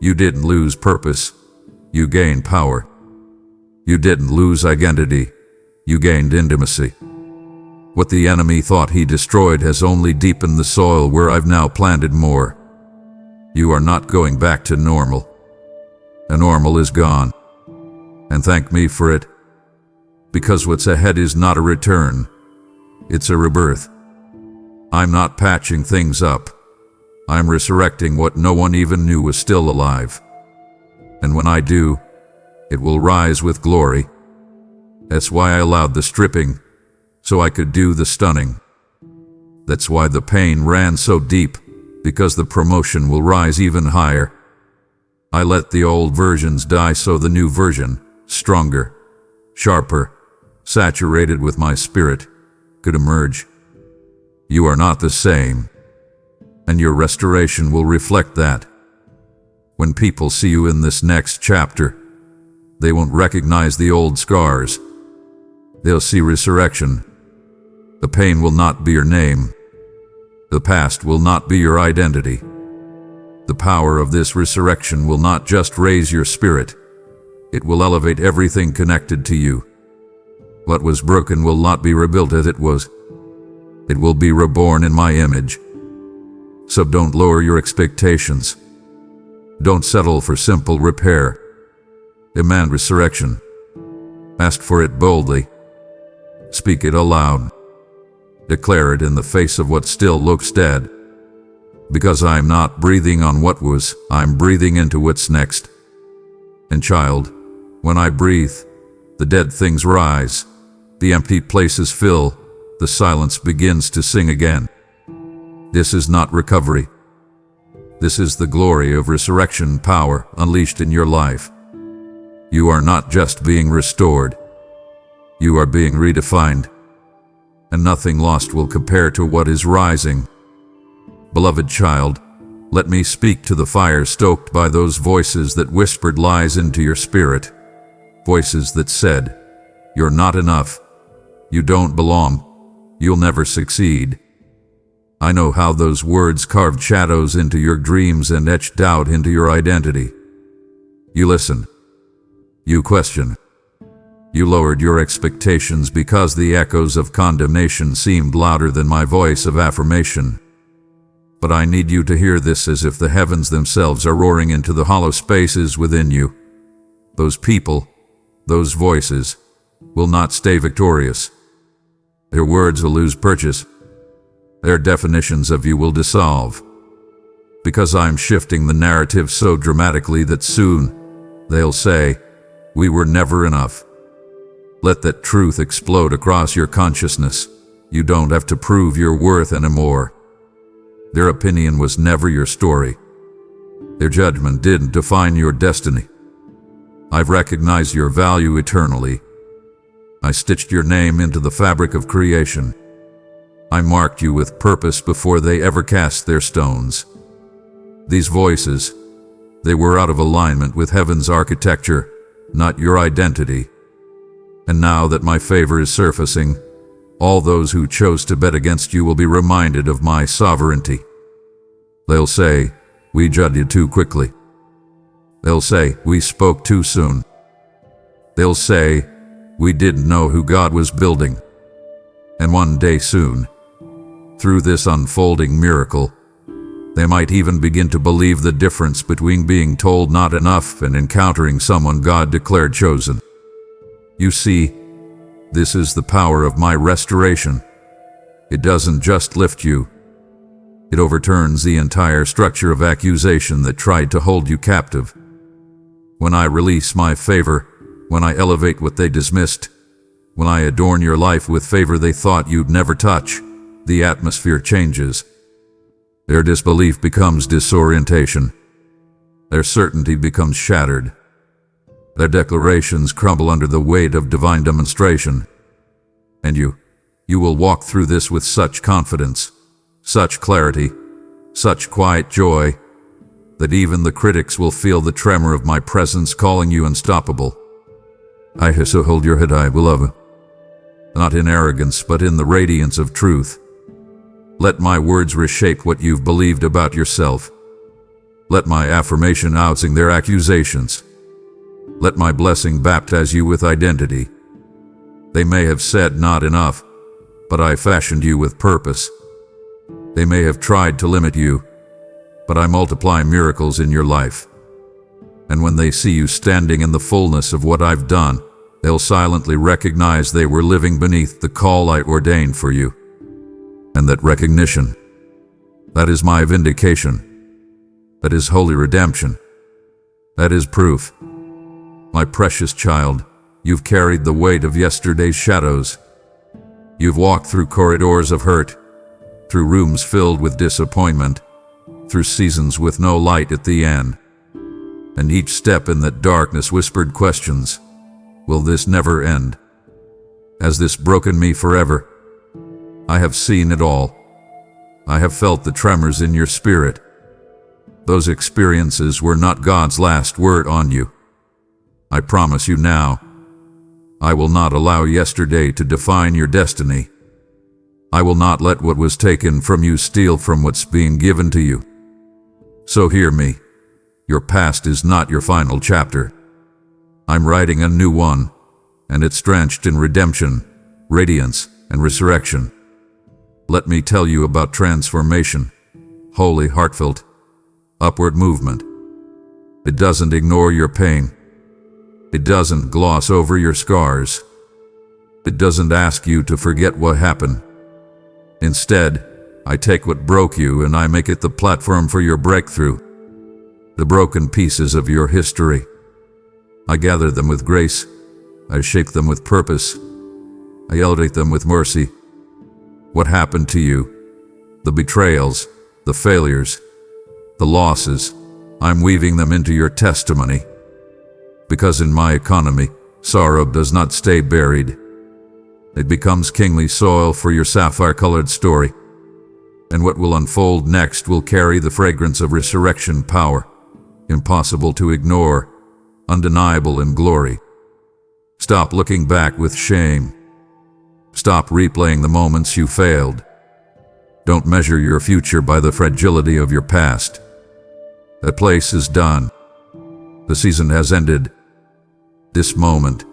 [SPEAKER 1] You didn't lose purpose. You gained power. You didn't lose identity. You gained intimacy. What the enemy thought he destroyed has only deepened the soil where I've now planted more. You are not going back to normal. The normal is gone. And thank me for it. Because what's ahead is not a return. It's a rebirth. I'm not patching things up. I'm resurrecting what no one even knew was still alive. And when I do, it will rise with glory. That's why I allowed the stripping, so I could do the stunning. That's why the pain ran so deep, because the promotion will rise even higher. I let the old versions die so the new version, stronger, sharper, saturated with my spirit, could emerge. You are not the same, and your restoration will reflect that. When people see you in this next chapter, they won't recognize the old scars. They'll see resurrection. The pain will not be your name. The past will not be your identity. The power of this resurrection will not just raise your spirit. It will elevate everything connected to you. What was broken will not be rebuilt as it was. It will be reborn in my image. So don't lower your expectations. Don't settle for simple repair. Demand resurrection. Ask for it boldly. Speak it aloud. Declare it in the face of what still looks dead. Because I'm not breathing on what was, I'm breathing into what's next. And child, when I breathe, the dead things rise, the empty places fill, the silence begins to sing again. This is not recovery. This is the glory of resurrection power unleashed in your life. You are not just being restored. You are being redefined. And nothing lost will compare to what is rising. Beloved child, let me speak to the fire stoked by those voices that whispered lies into your spirit. Voices that said, "You're not enough. You don't belong. You'll never succeed." I know how those words carved shadows into your dreams and etched doubt into your identity. You listen. You question. You lowered your expectations because the echoes of condemnation seemed louder than my voice of affirmation. But I need you to hear this as if the heavens themselves are roaring into the hollow spaces within you. Those people, those voices, will not stay victorious. Their words will lose purchase. Their definitions of you will dissolve. Because I'm shifting the narrative so dramatically that soon they'll say, "We were never enough." Let that truth explode across your consciousness. You don't have to prove your worth anymore. Their opinion was never your story. Their judgment didn't define your destiny. I've recognized your value eternally. I stitched your name into the fabric of creation. I marked you with purpose before they ever cast their stones. These voices, they were out of alignment with heaven's architecture, not your identity. And now that my favor is surfacing, all those who chose to bet against you will be reminded of my sovereignty. They'll say, "We judged you too quickly." They'll say, "We spoke too soon." They'll say, "We didn't know who God was building." And one day soon, through this unfolding miracle, they might even begin to believe the difference between being told not enough and encountering someone God declared chosen. You see, this is the power of my restoration. It doesn't just lift you. It overturns the entire structure of accusation that tried to hold you captive. When I release my favor, when I elevate what they dismissed, when I adorn your life with favor they thought you'd never touch, the atmosphere changes. Their disbelief becomes disorientation. Their certainty becomes shattered. Their declarations crumble under the weight of divine demonstration. And you will walk through this with such confidence, such clarity, such quiet joy, that even the critics will feel the tremor of my presence calling you unstoppable. I so hold your head high, beloved, not in arrogance but in the radiance of truth. Let my words reshape what you've believed about yourself. Let my affirmation outsing their accusations. Let my blessing baptize you with identity. They may have said not enough, but I fashioned you with purpose. They may have tried to limit you, but I multiply miracles in your life. And when they see you standing in the fullness of what I've done, they'll silently recognize they were living beneath the call I ordained for you. And that recognition, that is my vindication. That is holy redemption. That is proof. My precious child, you've carried the weight of yesterday's shadows. You've walked through corridors of hurt, through rooms filled with disappointment, through seasons with no light at the end. And each step in that darkness whispered questions. Will this never end? Has this broken me forever? I have seen it all. I have felt the tremors in your spirit. Those experiences were not God's last word on you. I promise you now, I will not allow yesterday to define your destiny. I will not let what was taken from you steal from what's being given to you. So hear me. Your past is not your final chapter. I'm writing a new one, and it's drenched in redemption, radiance, and resurrection. Let me tell you about transformation, holy, heartfelt, upward movement. It doesn't ignore your pain. It doesn't gloss over your scars. It doesn't ask you to forget what happened. Instead, I take what broke you and I make it the platform for your breakthrough. The broken pieces of your history. I gather them with grace. I shape them with purpose. I elevate them with mercy. What happened to you? The betrayals, the failures, the losses, I'm weaving them into your testimony. Because in my economy, sorrow does not stay buried. It becomes kingly soil for your sapphire-colored story. And what will unfold next will carry the fragrance of resurrection power, impossible to ignore, undeniable in glory. Stop looking back with shame. Stop replaying the moments you failed. Don't measure your future by the fragility of your past. That place is done. The season has ended. This moment,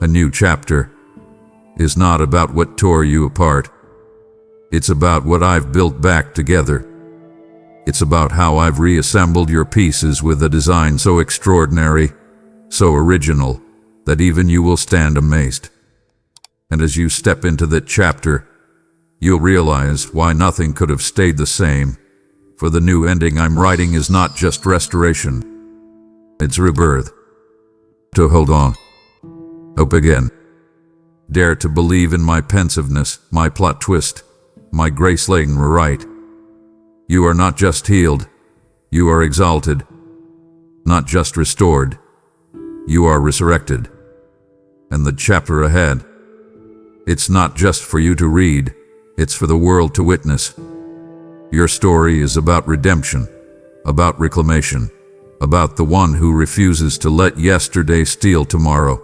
[SPEAKER 1] A new chapter is not about what tore you apart. It's about what I've built back together. It's about how I've reassembled your pieces with a design so extraordinary, so original, that even you will stand amazed. And as you step into that chapter, you'll realize why nothing could have stayed the same. For the new ending I'm writing is not just restoration. It's rebirth. To hold on. Hope again. Dare to believe in my pensiveness, my plot twist, my grace-laden rewrite. You are not just healed, you are exalted. Not just restored, you are resurrected. And the chapter ahead, it's not just for you to read, it's for the world to witness. Your story is about redemption, about reclamation, about the one who refuses to let yesterday steal tomorrow.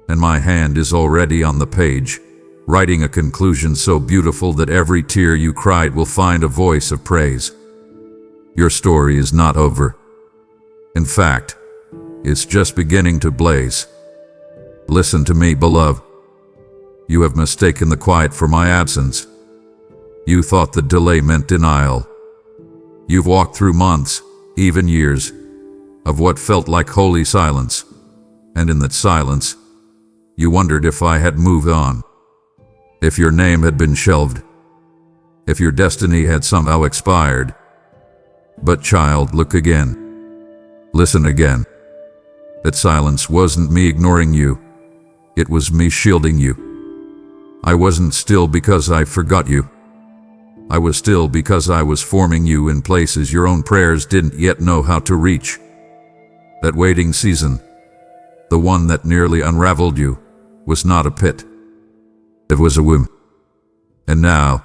[SPEAKER 1] And my hand is already on the page, writing a conclusion so beautiful that every tear you cried will find a voice of praise. Your story is not over. In fact, it's just beginning to blaze. Listen to me, beloved. You have mistaken the quiet for my absence. You thought the delay meant denial. You've walked through months, even years, of what felt like holy silence. And in that silence, you wondered if I had moved on. If your name had been shelved. If your destiny had somehow expired. But child, look again. Listen again. That silence wasn't me ignoring you. It was me shielding you. I wasn't still because I forgot you. I was still because I was forming you in places your own prayers didn't yet know how to reach. That waiting season, the one that nearly unraveled you, was not a pit. It was a womb. And now,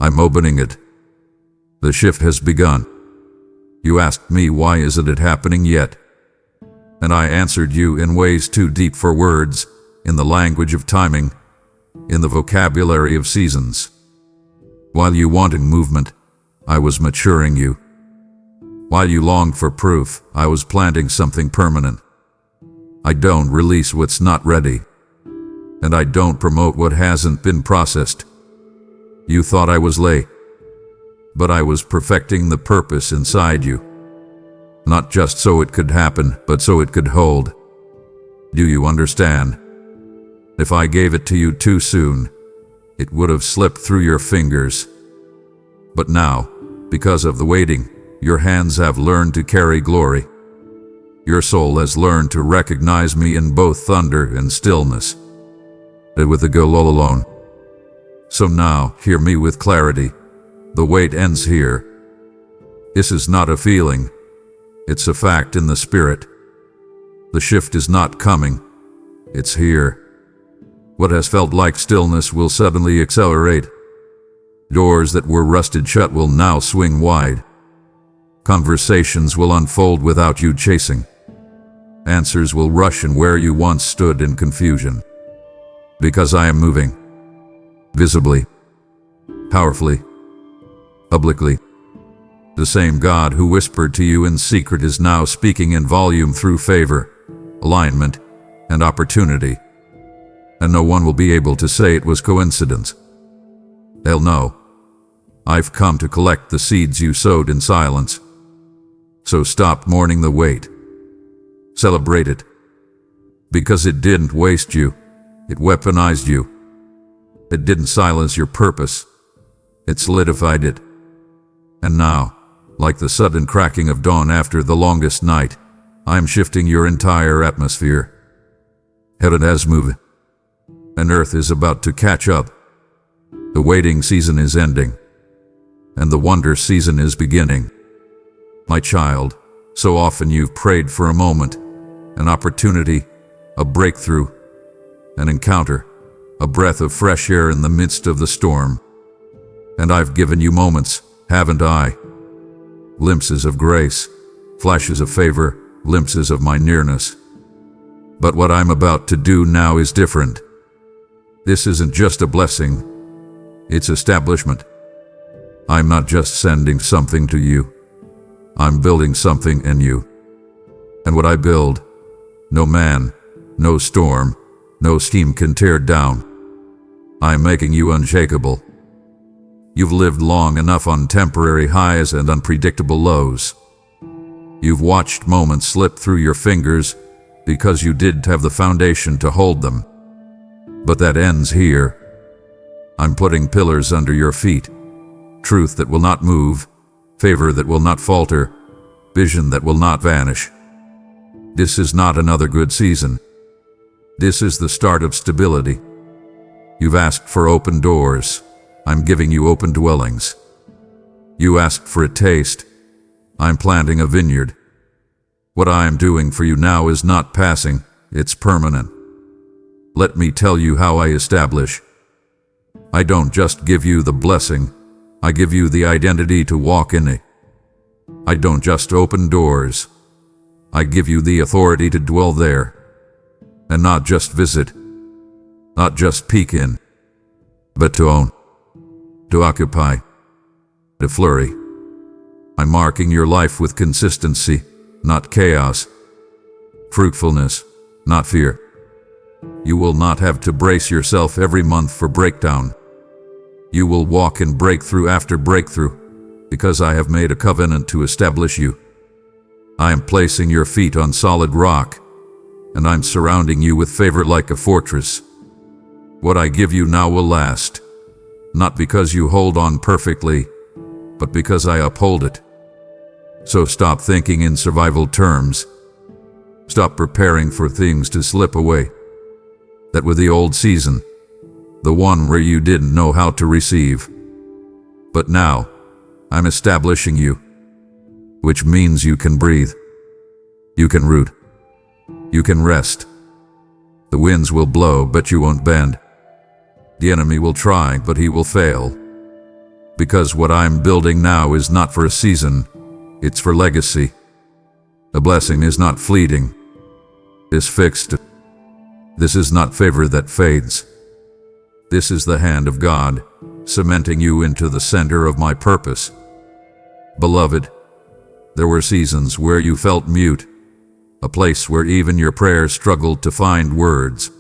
[SPEAKER 1] I'm opening it. The shift has begun. You asked me, why isn't it happening yet? And I answered you in ways too deep for words, in the language of timing, in the vocabulary of seasons. While you wanted movement, I was maturing you. While you longed for proof, I was planting something permanent. I don't release what's not ready. And I don't promote what hasn't been processed. You thought I was late, but I was perfecting the purpose inside you. Not just so it could happen, but so it could hold. Do you understand? If I gave it to you too soon, it would have slipped through your fingers. But now, because of the waiting, your hands have learned to carry glory. Your soul has learned to recognize me in both thunder and stillness. With the goal all alone. So now, hear me with clarity. The wait ends here. This is not a feeling. It's a fact in the spirit. The shift is not coming. It's here. What has felt like stillness will suddenly accelerate. Doors that were rusted shut will now swing wide. Conversations will unfold without you chasing. Answers will rush in where you once stood in confusion. Because I am moving. Visibly. Powerfully. Publicly. The same God who whispered to you in secret is now speaking in volume through favor, alignment, and opportunity. And no one will be able to say it was coincidence. They'll know. I've come to collect the seeds you sowed in silence. So stop mourning the wait. Celebrate it. Because it didn't waste you. It weaponized you. It didn't silence your purpose. It solidified it. And now, like the sudden cracking of dawn after the longest night, I'm shifting your entire atmosphere. Heaven has moved. And earth is about to catch up. The waiting season is ending. And the wonder season is beginning. My child, so often you've prayed for a moment, an opportunity, a breakthrough, an encounter, a breath of fresh air in the midst of the storm. And I've given you moments, haven't I? Glimpses of grace, flashes of favor, glimpses of my nearness. But what I'm about to do now is different. This isn't just a blessing, it's establishment. I'm not just sending something to you, I'm building something in you. And what I build, no man, no storm, no steam can tear down. I am making you unshakable. You've lived long enough on temporary highs and unpredictable lows. You've watched moments slip through your fingers because you didn't have the foundation to hold them. But that ends here. I'm putting pillars under your feet, truth that will not move, favor that will not falter, vision that will not vanish. This is not another good season. This is the start of stability. You've asked for open doors. I'm giving you open dwellings. You asked for a taste. I'm planting a vineyard. What I am doing for you now is not passing, it's permanent. Let me tell you how I establish. I don't just give you the blessing, I give you the identity to walk in it. I don't just open doors, I give you the authority to dwell there. And not just visit, not just peek in, but to own, to occupy, to flurry. I'm marking your life with consistency, not chaos, fruitfulness, not fear. You will not have to brace yourself every month for breakdown. You will walk in breakthrough after breakthrough, because I have made a covenant to establish you. I am placing your feet on solid rock, and I'm surrounding you with favor like a fortress. What I give you now will last, not because you hold on perfectly, but because I uphold it. So stop thinking in survival terms. Stop preparing for things to slip away. That was the old season, the one where you didn't know how to receive. But now, I'm establishing you, which means you can breathe. You can root. You can rest. The winds will blow, but you won't bend. The enemy will try, but he will fail. Because what I'm building now is not for a season, it's for legacy. A blessing is not fleeting. It's fixed. This is not favor that fades. This is the hand of God, cementing you into the center of my purpose. Beloved, there were seasons where you felt mute, a place where even your prayers struggled to find words.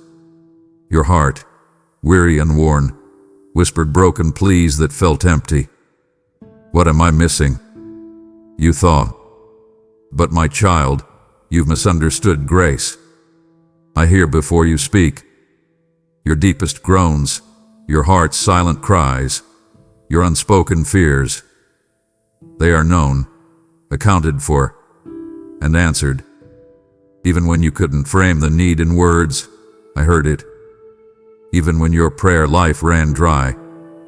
[SPEAKER 1] Your heart, weary and worn, whispered broken pleas that felt empty. What am I missing? You thought. But my child, you've misunderstood grace. I hear before you speak. Your deepest groans, your heart's silent cries, your unspoken fears. They are known, accounted for, and answered. Even when you couldn't frame the need in words, I heard it. Even when your prayer life ran dry,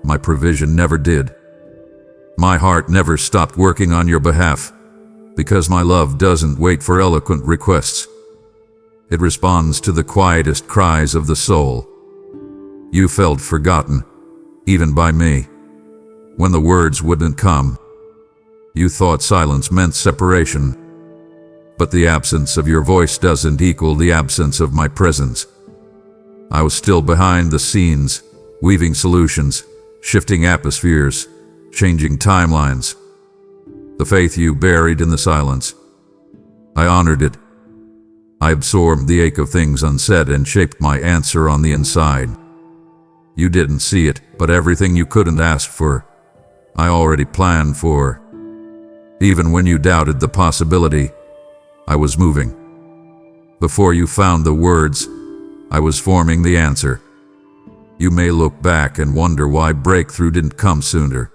[SPEAKER 1] my provision never did. My heart never stopped working on your behalf, because my love doesn't wait for eloquent requests. It responds to the quietest cries of the soul. You felt forgotten, even by me. When the words wouldn't come, you thought silence meant separation. But the absence of your voice doesn't equal the absence of my presence. I was still behind the scenes, weaving solutions, shifting atmospheres, changing timelines. The faith you buried in the silence, I honored it. I absorbed the ache of things unsaid and shaped my answer on the inside. You didn't see it, but everything you couldn't ask for, I already planned for. Even when you doubted the possibility, I was moving. Before you found the words, I was forming the answer. You may look back and wonder why breakthrough didn't come sooner.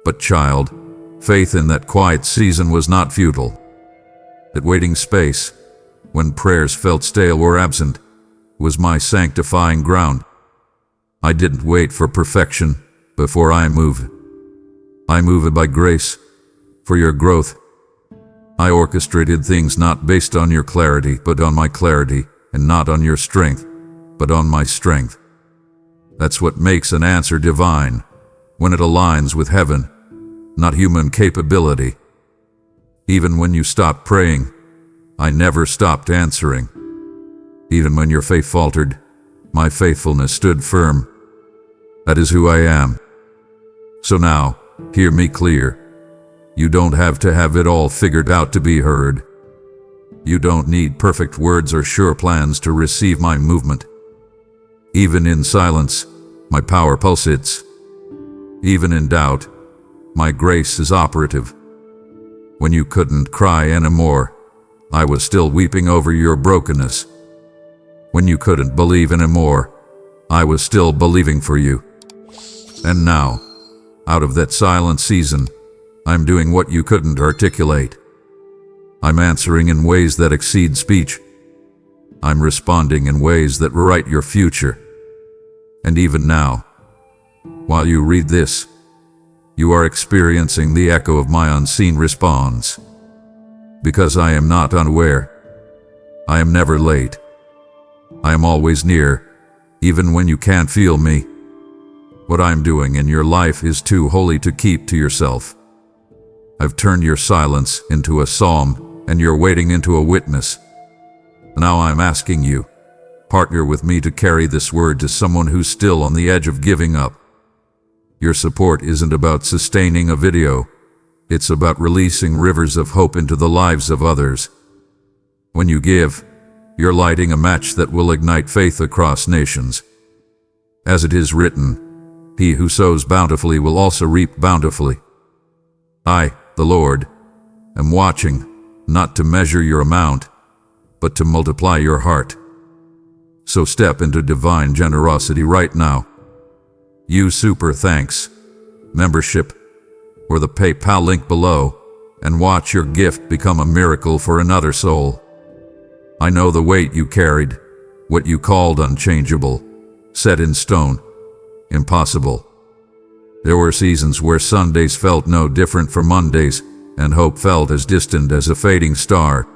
[SPEAKER 1] But child, faith in that quiet season was not futile. That waiting space, when prayers felt stale or absent, was my sanctifying ground. I didn't wait for perfection before I moved. I moved by grace, for your growth. I orchestrated things not based on your clarity, but on my clarity, and not on your strength, but on my strength. That's what makes an answer divine, when it aligns with heaven, not human capability. Even when you stopped praying, I never stopped answering. Even when your faith faltered, my faithfulness stood firm. That is who I am. So now, hear me clear. You don't have to have it all figured out to be heard. You don't need perfect words or sure plans to receive my movement. Even in silence, my power pulsates. Even in doubt, my grace is operative. When you couldn't cry anymore, I was still weeping over your brokenness. When you couldn't believe anymore, I was still believing for you. And now, out of that silent season, I'm doing what you couldn't articulate. I'm answering in ways that exceed speech. I'm responding in ways that write your future. And even now, while you read this, you are experiencing the echo of my unseen response. Because I am not unaware. I am never late. I am always near, even when you can't feel me. What I'm doing in your life is too holy to keep to yourself. I've turned your silence into a psalm and your waiting into a witness. Now I'm asking you, partner with me to carry this word to someone who's still on the edge of giving up. Your support isn't about sustaining a video. It's about releasing rivers of hope into the lives of others. When you give, you're lighting a match that will ignite faith across nations. As it is written, he who sows bountifully will also reap bountifully. I, the Lord, am watching, not to measure your amount, but to multiply your heart. So step into divine generosity right now. Use Super Thanks, membership, or the PayPal link below, and watch your gift become a miracle for another soul. I know the weight you carried, what you called unchangeable, set in stone, impossible. There were seasons where Sundays felt no different from Mondays, and hope felt as distant as a fading star.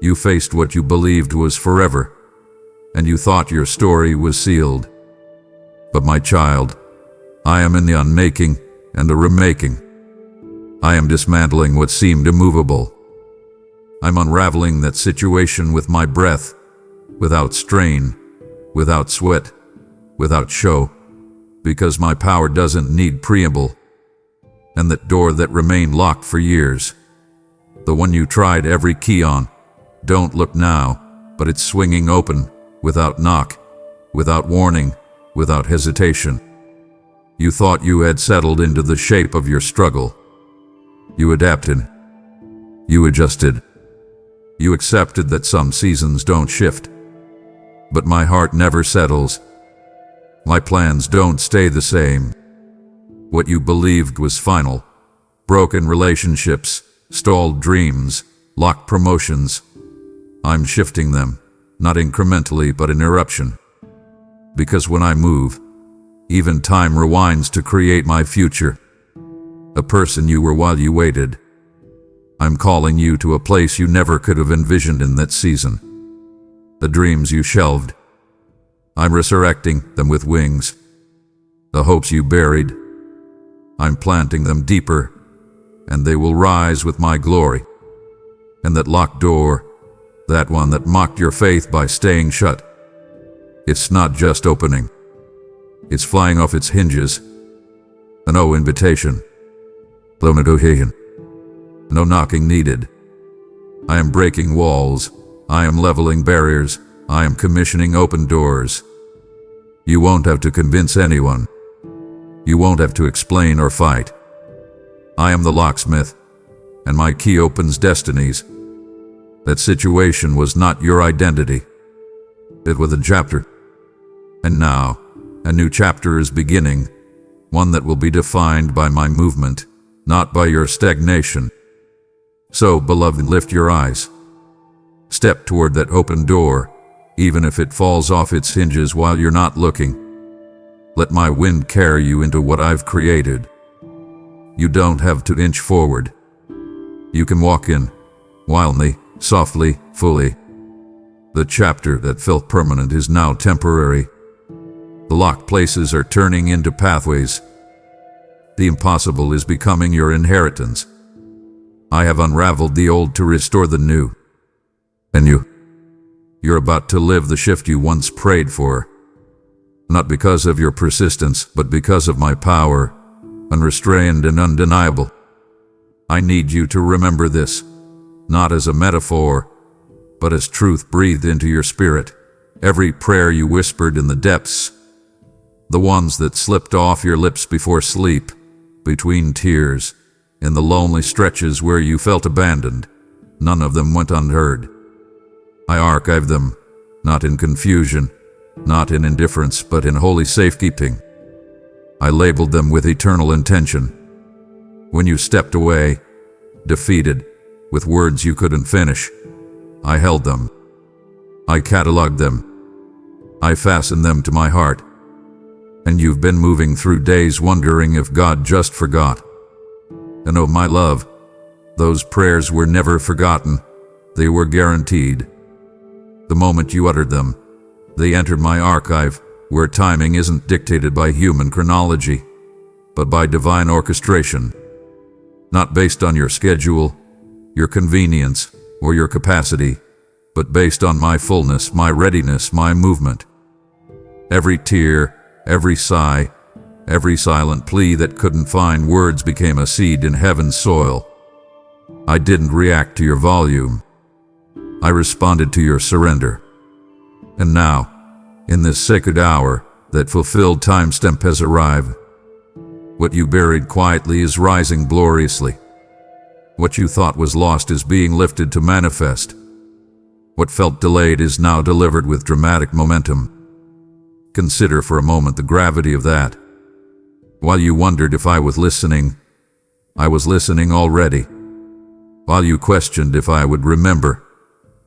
[SPEAKER 1] You faced what you believed was forever, and you thought your story was sealed. But my child, I am in the unmaking and the remaking. I am dismantling what seemed immovable. I'm unraveling that situation with my breath, without strain, without sweat, without show, because my power doesn't need preamble. And that door that remained locked for years, the one you tried every key on, don't look now, but it's swinging open, without knock, without warning, without hesitation. You thought you had settled into the shape of your struggle. You adapted. You adjusted. You accepted that some seasons don't shift. But my heart never settles. My plans don't stay the same. What you believed was final. Broken relationships, stalled dreams, locked promotions. I'm shifting them, not incrementally but in eruption. Because when I move, even time rewinds to create my future. A person you were while you waited. I'm calling you to a place you never could have envisioned in that season. The dreams you shelved, I'm resurrecting them with wings. The hopes you buried, I'm planting them deeper, and they will rise with my glory. And that locked door, that one that mocked your faith by staying shut, it's not just opening. It's flying off its hinges. No invitation. No negotiation. No knocking needed. I am breaking walls. I am leveling barriers. I am commissioning open doors. You won't have to convince anyone. You won't have to explain or fight. I am the locksmith, and my key opens destinies. That situation was not your identity. It was a chapter. And now, a new chapter is beginning, one that will be defined by my movement, not by your stagnation. So, beloved, lift your eyes. Step toward that open door, even if it falls off its hinges while you're not looking. Let my wind carry you into what I've created. You don't have to inch forward. You can walk in, wildly, softly, fully. The chapter that felt permanent is now temporary. The locked places are turning into pathways. The impossible is becoming your inheritance. I have unraveled the old to restore the new. And you're about to live the shift you once prayed for. Not because of your persistence, but because of my power, unrestrained and undeniable. I need you to remember this, not as a metaphor, but as truth breathed into your spirit. every prayer you whispered in the depths, the ones that slipped off your lips before sleep, between tears, in the lonely stretches where you felt abandoned, none of them went unheard. I archived them, not in confusion, not in indifference, but in holy safekeeping. I labeled them with eternal intention. When you stepped away, defeated, with words you couldn't finish, I held them. I cataloged them. I fastened them to my heart. And you've been moving through days wondering if God just forgot. And oh my love, those prayers were never forgotten. They were guaranteed. The moment you uttered them, they entered my archive, where timing isn't dictated by human chronology, but by divine orchestration. Not based on your schedule, your convenience, or your capacity, but based on my fullness, my readiness, my movement. Every tear, every sigh, every silent plea that couldn't find words became a seed in heaven's soil. I didn't react to your volume. I responded to your surrender. And now, in this sacred hour, that fulfilled timestamp has arrived. What you buried quietly is rising gloriously. What you thought was lost is being lifted to manifest. What felt delayed is now delivered with dramatic momentum. Consider for a moment the gravity of that. While you wondered if I was listening, I was listening already. While you questioned if I would remember,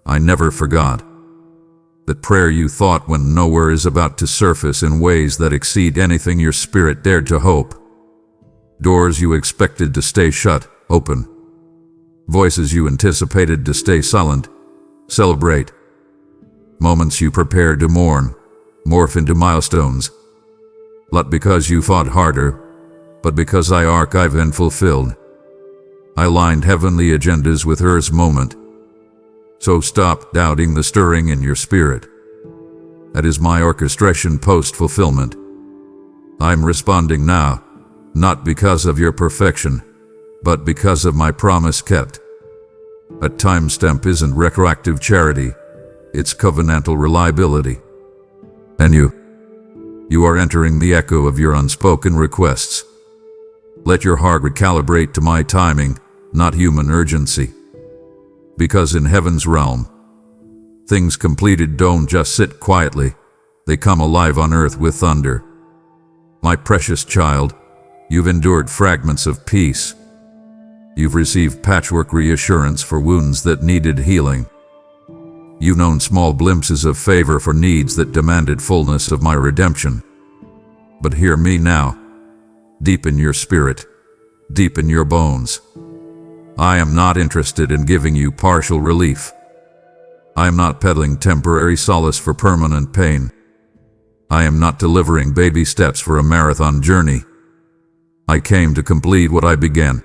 [SPEAKER 1] I never forgot. That prayer you thought went nowhere is about to surface in ways that exceed anything your spirit dared to hope. Doors you expected to stay shut, open. Voices you anticipated to stay silent, celebrate. Moments you prepared to mourn, morph into milestones. Not because you fought harder, but because I archived and fulfilled. I aligned heavenly agendas with Earth's moment. So stop doubting the stirring in your spirit. That is my orchestration post-fulfillment. I'm responding now, not because of your perfection, but because of my promise kept. A timestamp isn't retroactive charity, it's covenantal reliability. And you are entering the echo of your unspoken requests. Let your heart recalibrate to my timing, not human urgency. Because in heaven's realm, things completed don't just sit quietly, they come alive on earth with thunder. My precious child, you've endured fragments of peace. You've received patchwork reassurance for wounds that needed healing. You've known small glimpses of favor for needs that demanded fullness of my redemption. But hear me now. Deepen your spirit. Deepen your bones. I am not interested in giving you partial relief. I am not peddling temporary solace for permanent pain. I am not delivering baby steps for a marathon journey. I came to complete what I began.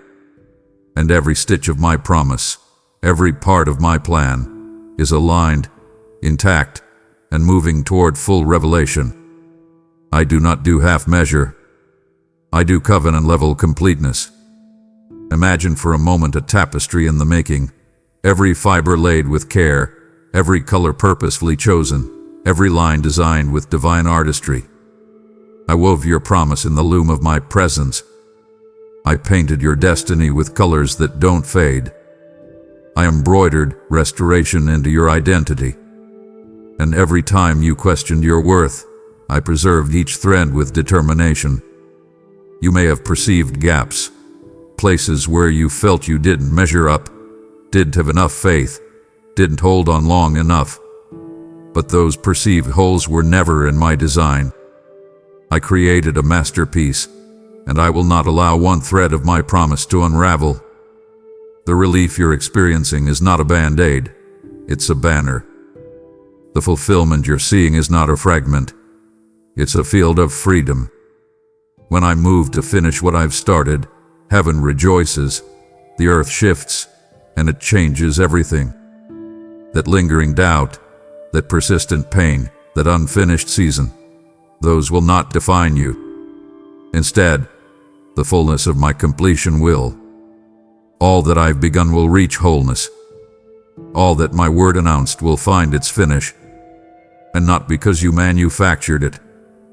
[SPEAKER 1] And every stitch of my promise, every part of my plan, is aligned, intact, and moving toward full revelation. I do not do half measure. I do covenant-level completeness. Imagine for a moment a tapestry in the making, every fiber laid with care, every color purposefully chosen, every line designed with divine artistry. I wove your promise in the loom of my presence. I painted your destiny with colors that don't fade. I embroidered restoration into your identity. And every time you questioned your worth, I preserved each thread with determination. You may have perceived gaps, places where you felt you didn't measure up, didn't have enough faith, didn't hold on long enough. But those perceived holes were never in my design. I created a masterpiece, and I will not allow one thread of my promise to unravel. The relief you're experiencing is not a band-aid, it's a banner. The fulfillment you're seeing is not a fragment, it's a field of freedom. When I move to finish what I've started, heaven rejoices, the earth shifts, and it changes everything. That lingering doubt, that persistent pain, that unfinished season, those will not define you. Instead, the fullness of my completion will. All that I've begun will reach wholeness. All that my word announced will find its finish. And not because you manufactured it,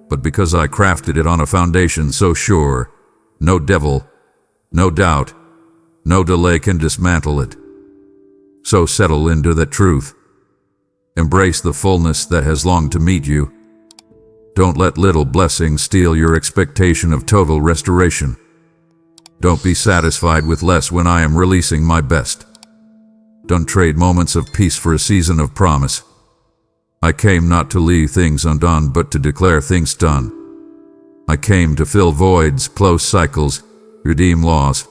[SPEAKER 1] but because I crafted it on a foundation so sure, no devil, no doubt, no delay can dismantle it. So settle into that truth. Embrace the fullness that has longed to meet you. Don't let little blessings steal your expectation of total restoration. Don't be satisfied with less when I am releasing my best. Don't trade moments of peace for a season of promise. I came not to leave things undone, but to declare things done. I came to fill voids, close cycles, redeem laws.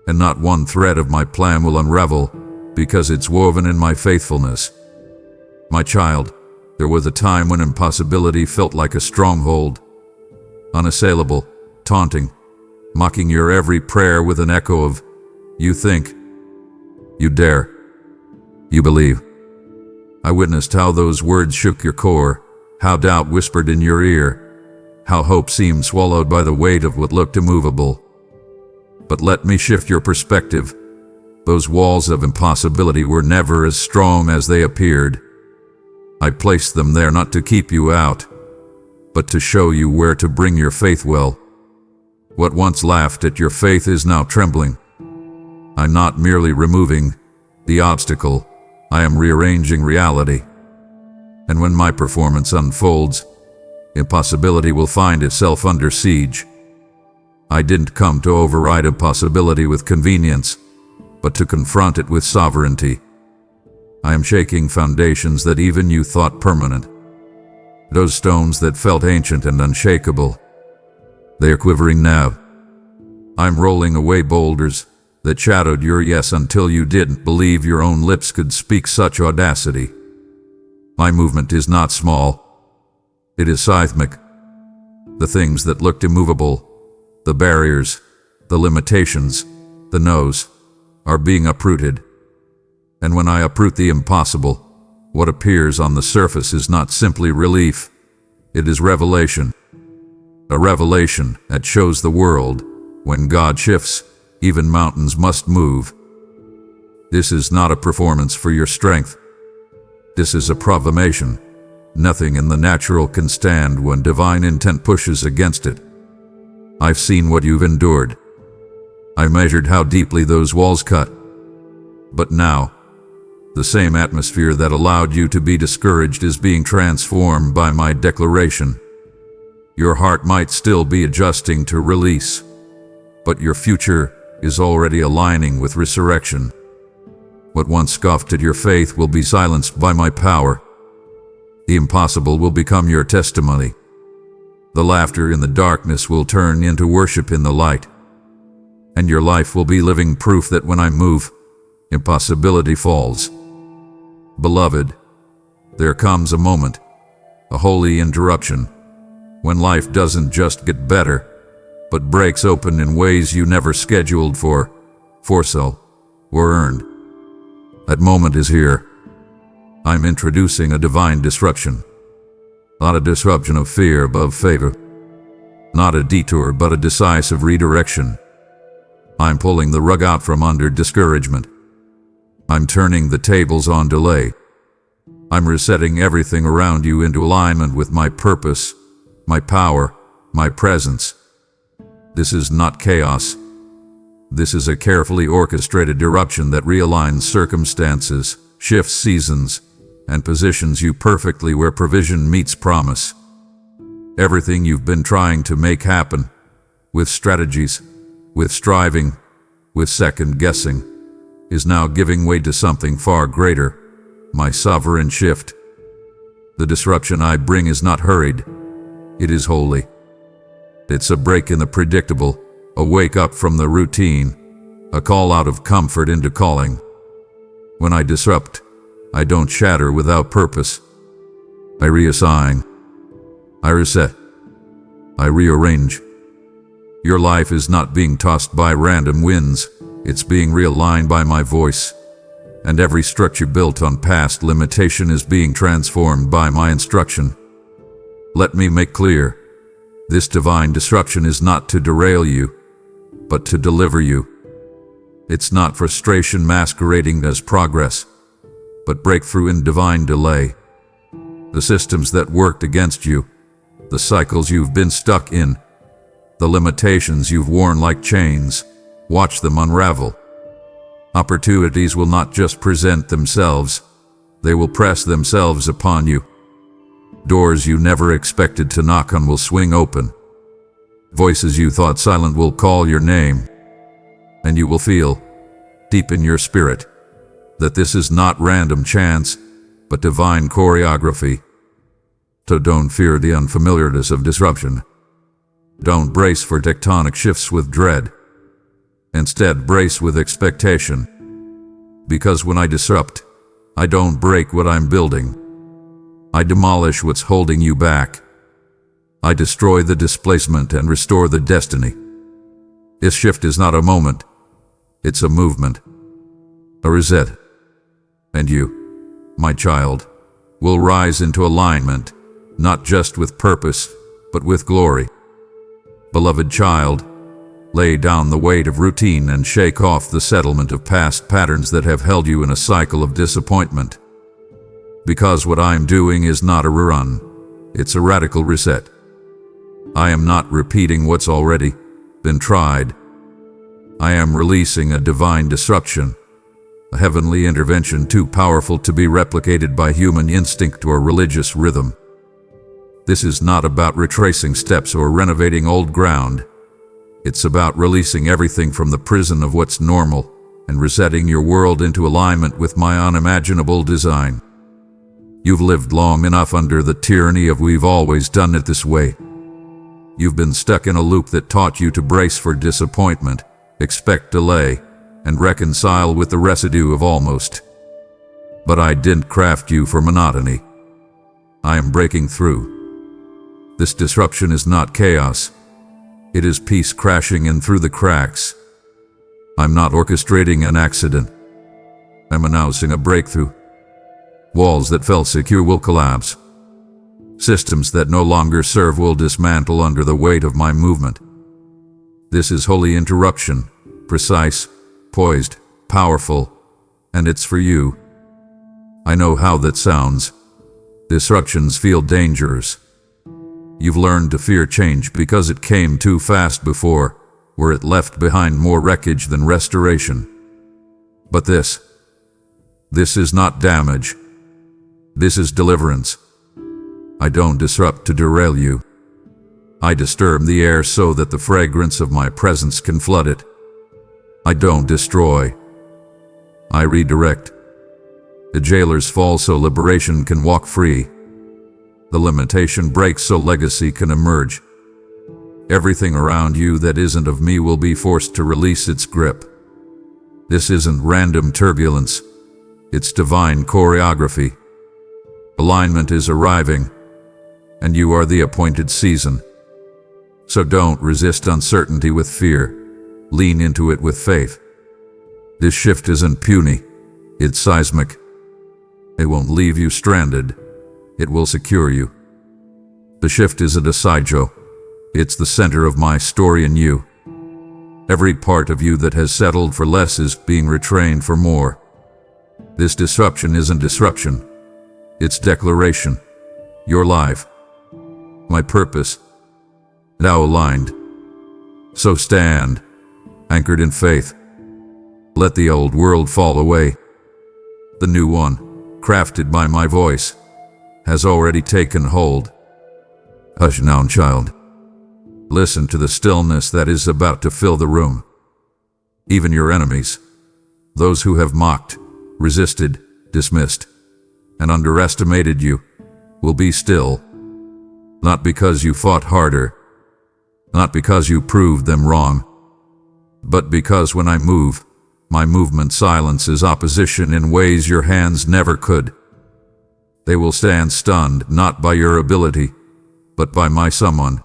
[SPEAKER 1] And not one thread of my plan will unravel, because it's woven in my faithfulness. My child, there was a time when impossibility felt like a stronghold, unassailable, taunting, mocking your every prayer with an echo of, you think, you dare, you believe. I witnessed how those words shook your core, how doubt whispered in your ear, how hope seemed swallowed by the weight of what looked immovable. But let me shift your perspective. Those walls of impossibility were never as strong as they appeared. I placed them there not to keep you out, but to show you where to bring your faith well. What once laughed at your faith is now trembling. I'm not merely removing the obstacle, I am rearranging reality. And when my performance unfolds, impossibility will find itself under siege. I didn't come to override impossibility with convenience, but to confront it with sovereignty. I am shaking foundations that even you thought permanent. Those stones that felt ancient and unshakable, they are quivering now. I'm rolling away boulders that shadowed your yes until you didn't believe your own lips could speak such audacity. My movement is not small. It is seismic. The things that looked immovable, the barriers, the limitations, the no's, are being uprooted. And when I uproot the impossible, what appears on the surface is not simply relief. It is revelation. A revelation that shows the world, when God shifts, even mountains must move. This is not a performance for your strength. This is a proclamation. Nothing in the natural can stand when divine intent pushes against it. I've seen what you've endured. I measured how deeply those walls cut. But now, the same atmosphere that allowed you to be discouraged is being transformed by my declaration. Your heart might still be adjusting to release, but your future is already aligning with resurrection. What once scoffed at your faith will be silenced by my power. The impossible will become your testimony. The laughter in the darkness will turn into worship in the light. And your life will be living proof that when I move, impossibility falls. Beloved, there comes a moment, a holy interruption, when life doesn't just get better, but breaks open in ways you never scheduled for, foresaw, or earned. That moment is here. I'm introducing a divine disruption. Not a disruption of fear above favor. Not a detour, but a decisive redirection. I'm pulling the rug out from under discouragement. I'm turning the tables on delay. I'm resetting everything around you into alignment with my purpose, my power, my presence. This is not chaos. This is a carefully orchestrated eruption that realigns circumstances, shifts seasons, and positions you perfectly where provision meets promise. Everything you've been trying to make happen, with strategies, with striving, with second guessing, is now giving way to something far greater, my sovereign shift. The disruption I bring is not hurried. It is holy. It's a break in the predictable, a wake up from the routine, a call out of comfort into calling. When I disrupt, I don't shatter without purpose. I reassign. I reset. I rearrange. Your life is not being tossed by random winds. It's being realigned by my voice. And every structure built on past limitation is being transformed by my instruction. Let me make clear. This divine disruption is not to derail you, but to deliver you. It's not frustration masquerading as progress, but breakthrough in divine delay. the systems that worked against you, the cycles you've been stuck in, the limitations you've worn like chains. Watch them unravel. Opportunities will not just present themselves, they will press themselves upon you. Doors you never expected to knock on will swing open. Voices you thought silent will call your name. And you will feel, deep in your spirit, that this is not random chance, but divine choreography. So don't fear the unfamiliarness of disruption. Don't brace for tectonic shifts with dread. Instead, brace with expectation. Because when I disrupt, I don't break what I'm building. I demolish what's holding you back. I destroy the displacement and restore the destiny. This shift is not a moment. It's a movement. A reset. And you, my child, will rise into alignment, not just with purpose, but with glory. Beloved child, lay down the weight of routine and shake off the settlement of past patterns that have held you in a cycle of disappointment. Because what I'm doing is not a rerun, it's a radical reset. I am not repeating what's already been tried. I am releasing a divine disruption, a heavenly intervention too powerful to be replicated by human instinct or religious rhythm. This is not about retracing steps or renovating old ground. It's about releasing everything from the prison of what's normal and resetting your world into alignment with my unimaginable design. You've lived long enough under the tyranny of "we've always done it this way." You've been stuck in a loop that taught you to brace for disappointment, expect delay, and reconcile with the residue of almost. But I didn't craft you for monotony. I am breaking through. This disruption is not chaos. It is peace crashing in through the cracks. I'm not orchestrating an accident. I'm announcing a breakthrough. Walls that felt secure will collapse. Systems that no longer serve will dismantle under the weight of my movement. This is holy interruption, precise, poised, powerful, and it's for you. I know how that sounds. Disruptions feel dangerous. You've learned to fear change because it came too fast before, where it left behind more wreckage than restoration. But this is not damage. This is deliverance. I don't disrupt to derail you. I disturb the air so that the fragrance of my presence can flood it. I don't destroy. I redirect. The jailers fall so liberation can walk free. The limitation breaks so legacy can emerge. Everything around you that isn't of me will be forced to release its grip. This isn't random turbulence. It's divine choreography. Alignment is arriving, and you are the appointed season. So don't resist uncertainty with fear. Lean into it with faith. This shift isn't puny. It's seismic. It won't leave you stranded. It will secure you. The shift isn't a sideshow. It's the center of my story in you. Every part of you that has settled for less is being retrained for more. This disruption isn't disruption. It's declaration. Your life. My purpose. Now aligned. So stand, anchored in faith. Let the old world fall away. The new one, crafted by my voice, has already taken hold. Hush now, child. Listen to the stillness that is about to fill the room. Even your enemies, those who have mocked, resisted, dismissed, and underestimated you, will be still. Not because you fought harder, not because you proved them wrong, but because when I move, my movement silences opposition in ways your hands never could. They will stand stunned, not by your ability, but by my someone.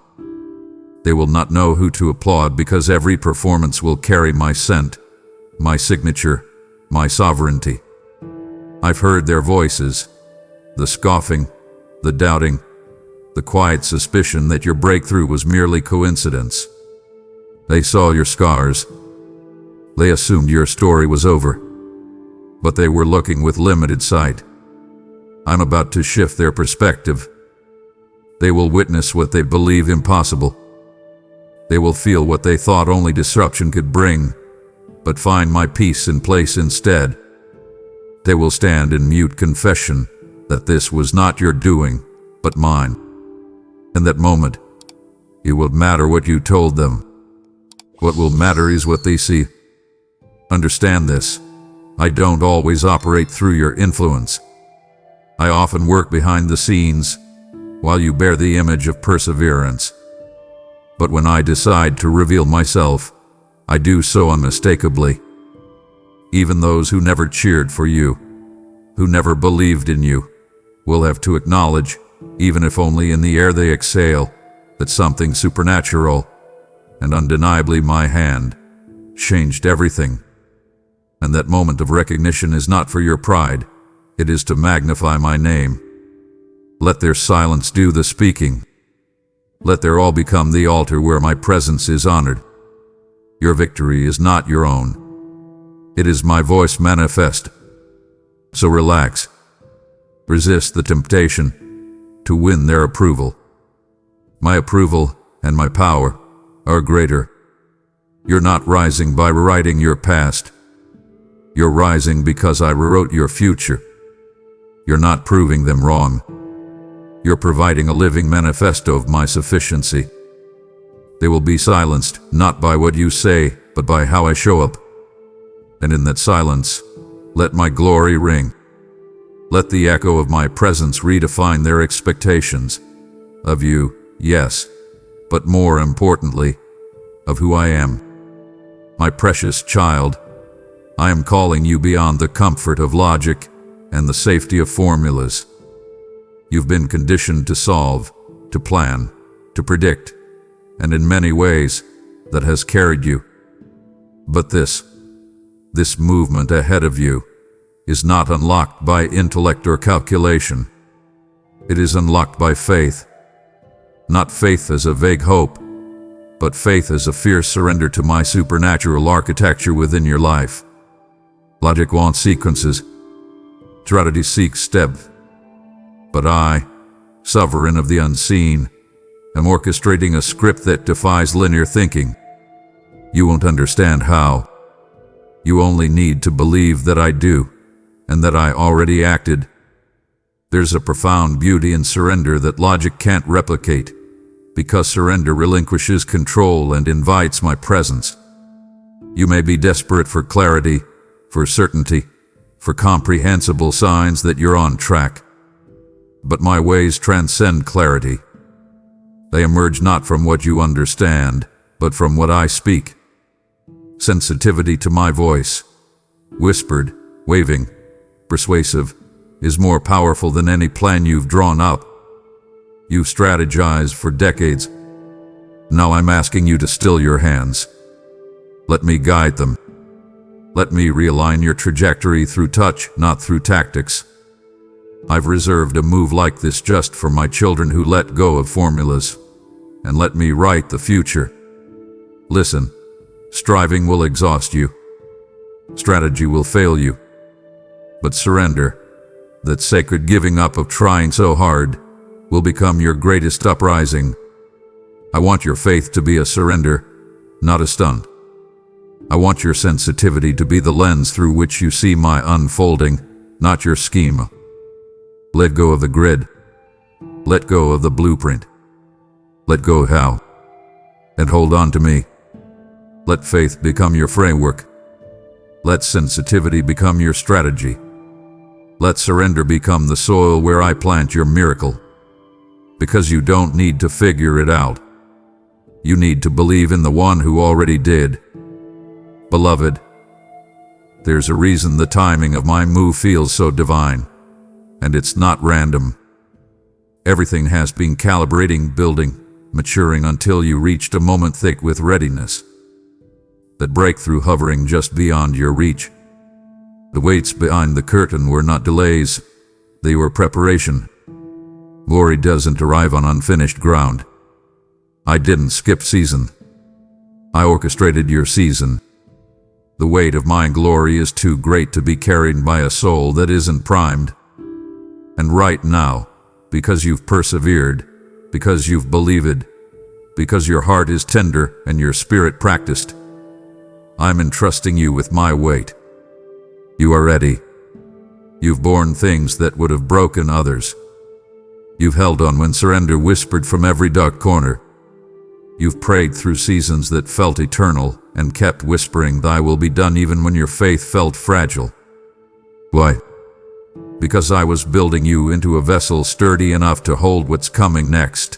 [SPEAKER 1] They will not know who to applaud because every performance will carry my scent, my signature, my sovereignty. I've heard their voices, the scoffing, the doubting, the quiet suspicion that your breakthrough was merely coincidence. They saw your scars. They assumed your story was over, but they were looking with limited sight. I'm about to shift their perspective. They will witness what they believe impossible. They will feel what they thought only disruption could bring, but find my peace in place instead. They will stand in mute confession that this was not your doing, but mine. In that moment, it will matter what you told them. What will matter is what they see. Understand this. I don't always operate through your influence. I often work behind the scenes, while you bear the image of perseverance. But when I decide to reveal myself, I do so unmistakably. Even those who never cheered for you, who never believed in you, will have to acknowledge, even if only in the air they exhale, that something supernatural, and undeniably my hand, changed everything. And that moment of recognition is not for your pride, it is to magnify my name. Let their silence do the speaking. Let their all become the altar where my presence is honored. Your victory is not your own. It is my voice manifest. So relax. Resist the temptation to win their approval. My approval and my power are greater. You're not rising by rewriting your past. You're rising because I rewrote your future. You're not proving them wrong. You're providing a living manifesto of my sufficiency. They will be silenced, not by what you say, but by how I show up. And in that silence, let my glory ring. Let the echo of my presence redefine their expectations. Of you, yes, but more importantly, of who I am. My precious child, I am calling you beyond the comfort of logic and the safety of formulas. You've been conditioned to solve, to plan, to predict, and in many ways, that has carried you. But this movement ahead of you is not unlocked by intellect or calculation. It is unlocked by faith. Not faith as a vague hope, but faith as a fierce surrender to my supernatural architecture within your life. Logic wants sequences. Strategy seeks depth. But I, sovereign of the unseen, am orchestrating a script that defies linear thinking. You won't understand how. You only need to believe that I do, and that I already acted. There's a profound beauty in surrender that logic can't replicate, because surrender relinquishes control and invites my presence. You may be desperate for clarity, for certainty, for comprehensible signs that you're on track. But my ways transcend clarity. They emerge not from what you understand, but from what I speak. Sensitivity to my voice, whispered, waving, persuasive, is more powerful than any plan you've drawn up. You've strategized for decades. Now I'm asking you to still your hands. Let me guide them. Let me realign your trajectory through touch, not through tactics. I've reserved a move like this just for my children who let go of formulas, and let me write the future. Listen, striving will exhaust you. Strategy will fail you. But surrender, that sacred giving up of trying so hard, will become your greatest uprising. I want your faith to be a surrender, not a stunt. I want your sensitivity to be the lens through which you see my unfolding, not your schema. Let go of the grid. Let go of the blueprint. Let go of how. And hold on to me. Let faith become your framework. Let sensitivity become your strategy. Let surrender become the soil where I plant your miracle. Because you don't need to figure it out. You need to believe in the one who already did. Beloved, there's a reason the timing of my move feels so divine. And it's not random. Everything has been calibrating, building, maturing until you reached a moment thick with readiness. That breakthrough hovering just beyond your reach. The waits behind the curtain were not delays, they were preparation. Glory doesn't arrive on unfinished ground. I didn't skip season. I orchestrated your season. The weight of my glory is too great to be carried by a soul that isn't primed. And right now, because you've persevered, because you've believed, because your heart is tender and your spirit practiced, I'm entrusting you with my weight. You are ready. You've borne things that would have broken others. You've held on when surrender whispered from every dark corner. You've prayed through seasons that felt eternal and kept whispering, "Thy will be done," even when your faith felt fragile. Why? Because I was building you into a vessel sturdy enough to hold what's coming next.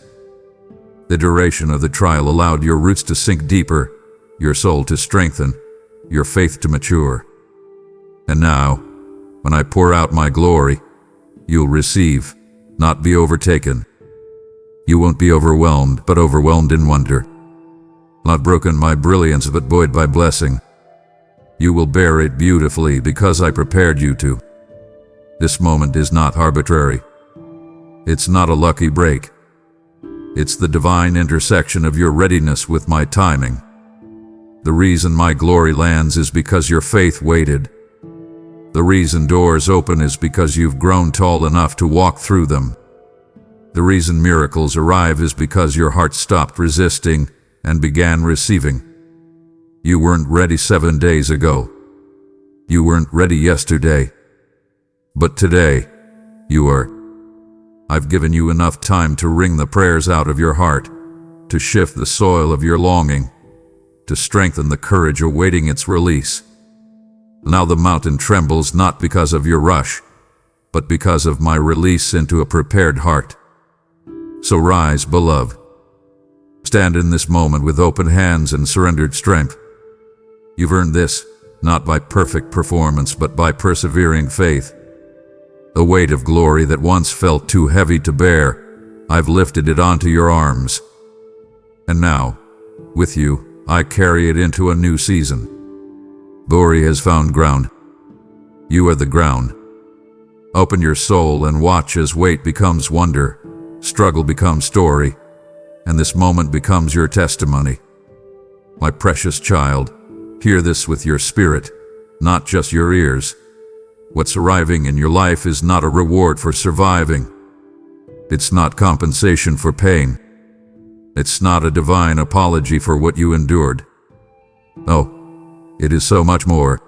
[SPEAKER 1] The duration of the trial allowed your roots to sink deeper, your soul to strengthen, your faith to mature. And now, when I pour out my glory, you'll receive, not be overtaken. You won't be overwhelmed, but overwhelmed in wonder. Not broken by brilliance, but buoyed by blessing. You will bear it beautifully because I prepared you to. This moment is not arbitrary. It's not a lucky break. It's the divine intersection of your readiness with my timing. The reason my glory lands is because your faith waited. The reason doors open is because you've grown tall enough to walk through them. The reason miracles arrive is because your heart stopped resisting and began receiving. You weren't ready 7 days ago. You weren't ready yesterday. But today, you are. I've given you enough time to wring the prayers out of your heart, to shift the soil of your longing, to strengthen the courage awaiting its release. Now the mountain trembles not because of your rush, but because of my release into a prepared heart. So rise, beloved. Stand in this moment with open hands and surrendered strength. You've earned this, not by perfect performance, but by persevering faith. The weight of glory that once felt too heavy to bear, I've lifted it onto your arms. And now, with you, I carry it into a new season. Glory has found ground. You are the ground. Open your soul and watch as weight becomes wonder, struggle becomes story, and this moment becomes your testimony. My precious child, hear this with your spirit, not just your ears. What's arriving in your life is not a reward for surviving. It's not compensation for pain. It's not a divine apology for what you endured. Oh, it is so much more.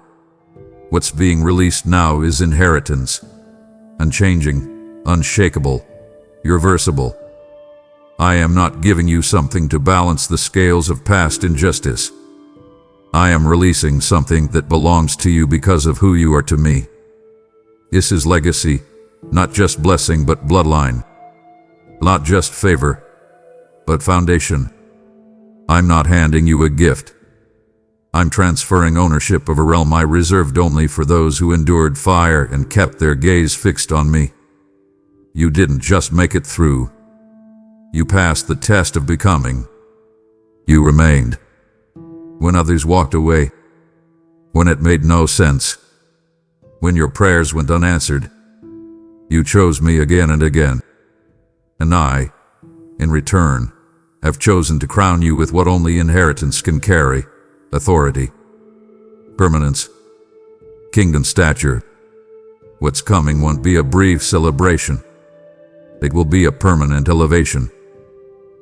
[SPEAKER 1] What's being released now is inheritance. Unchanging, unshakable, irreversible. I am not giving you something to balance the scales of past injustice. I am releasing something that belongs to you because of who you are to me. This is legacy, not just blessing but bloodline. Not just favor, but foundation. I'm not handing you a gift. I'm transferring ownership of a realm I reserved only for those who endured fire and kept their gaze fixed on me. You didn't just make it through. You passed the test of becoming. You remained. When others walked away, when it made no sense, when your prayers went unanswered, you chose me again and again. And I, in return, have chosen to crown you with what only inheritance can carry: authority, permanence, kingdom stature. What's coming won't be a brief celebration. It will be a permanent elevation.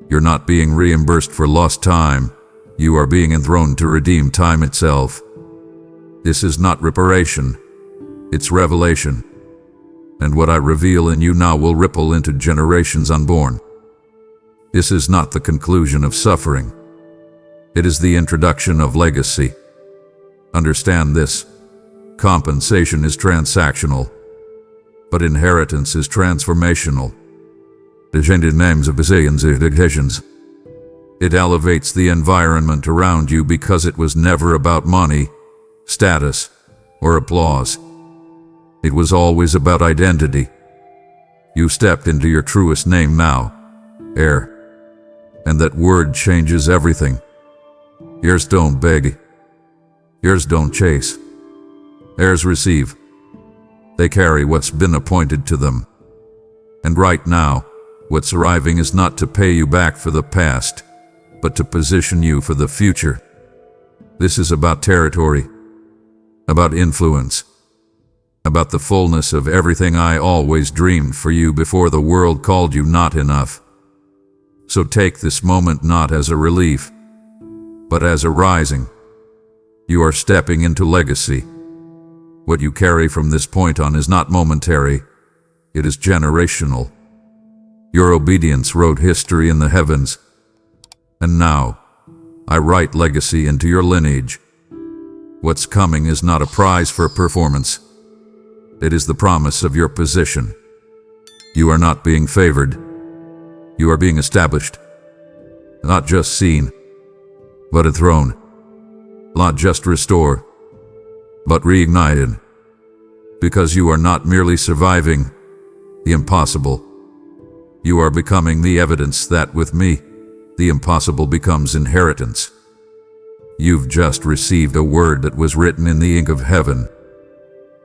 [SPEAKER 1] You're not being reimbursed for lost time. You are being enthroned to redeem time itself. This is not reparation. It's revelation. And what I reveal in you now will ripple into generations unborn. This is not the conclusion of suffering. It is the introduction of legacy. Understand this. Compensation is transactional, but inheritance is transformational. Descended names of bazillions of occasions. It elevates the environment around you because it was never about money, status, or applause. It was always about identity. You stepped into your truest name now, heir. And that word changes everything. Heirs don't beg. Heirs don't chase. Heirs receive. They carry what's been appointed to them. And right now, what's arriving is not to pay you back for the past, but to position you for the future. This is about territory, about influence, about the fullness of everything I always dreamed for you before the world called you not enough. So take this moment not as a relief, but as a rising. You are stepping into legacy. What you carry from this point on is not momentary, it is generational. Your obedience wrote history in the heavens, and now I write legacy into your lineage. What's coming is not a prize for performance. It is the promise of your position. You are not being favored. You are being established. Not just seen, but enthroned. Not just restored, but reignited. Because you are not merely surviving the impossible. You are becoming the evidence that with me, the impossible becomes inheritance. You've just received a word that was written in the ink of heaven.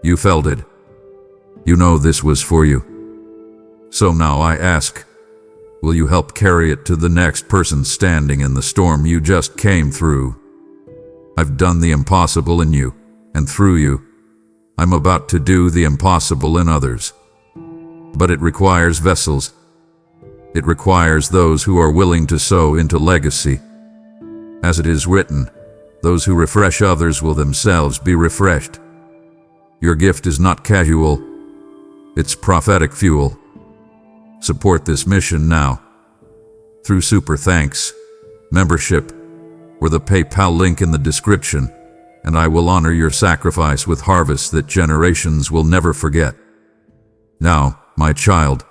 [SPEAKER 1] You felt it. You know this was for you. So now I ask, will you help carry it to the next person standing in the storm you just came through? I've done the impossible in you, and through you, I'm about to do the impossible in others. But it requires vessels. It requires those who are willing to sow into legacy. As it is written, those who refresh others will themselves be refreshed. Your gift is not casual, it's prophetic fuel. Support this mission now through super thanks, membership, or the PayPal link in the description, and I will honor your sacrifice with harvests that generations will never forget. Now, my child,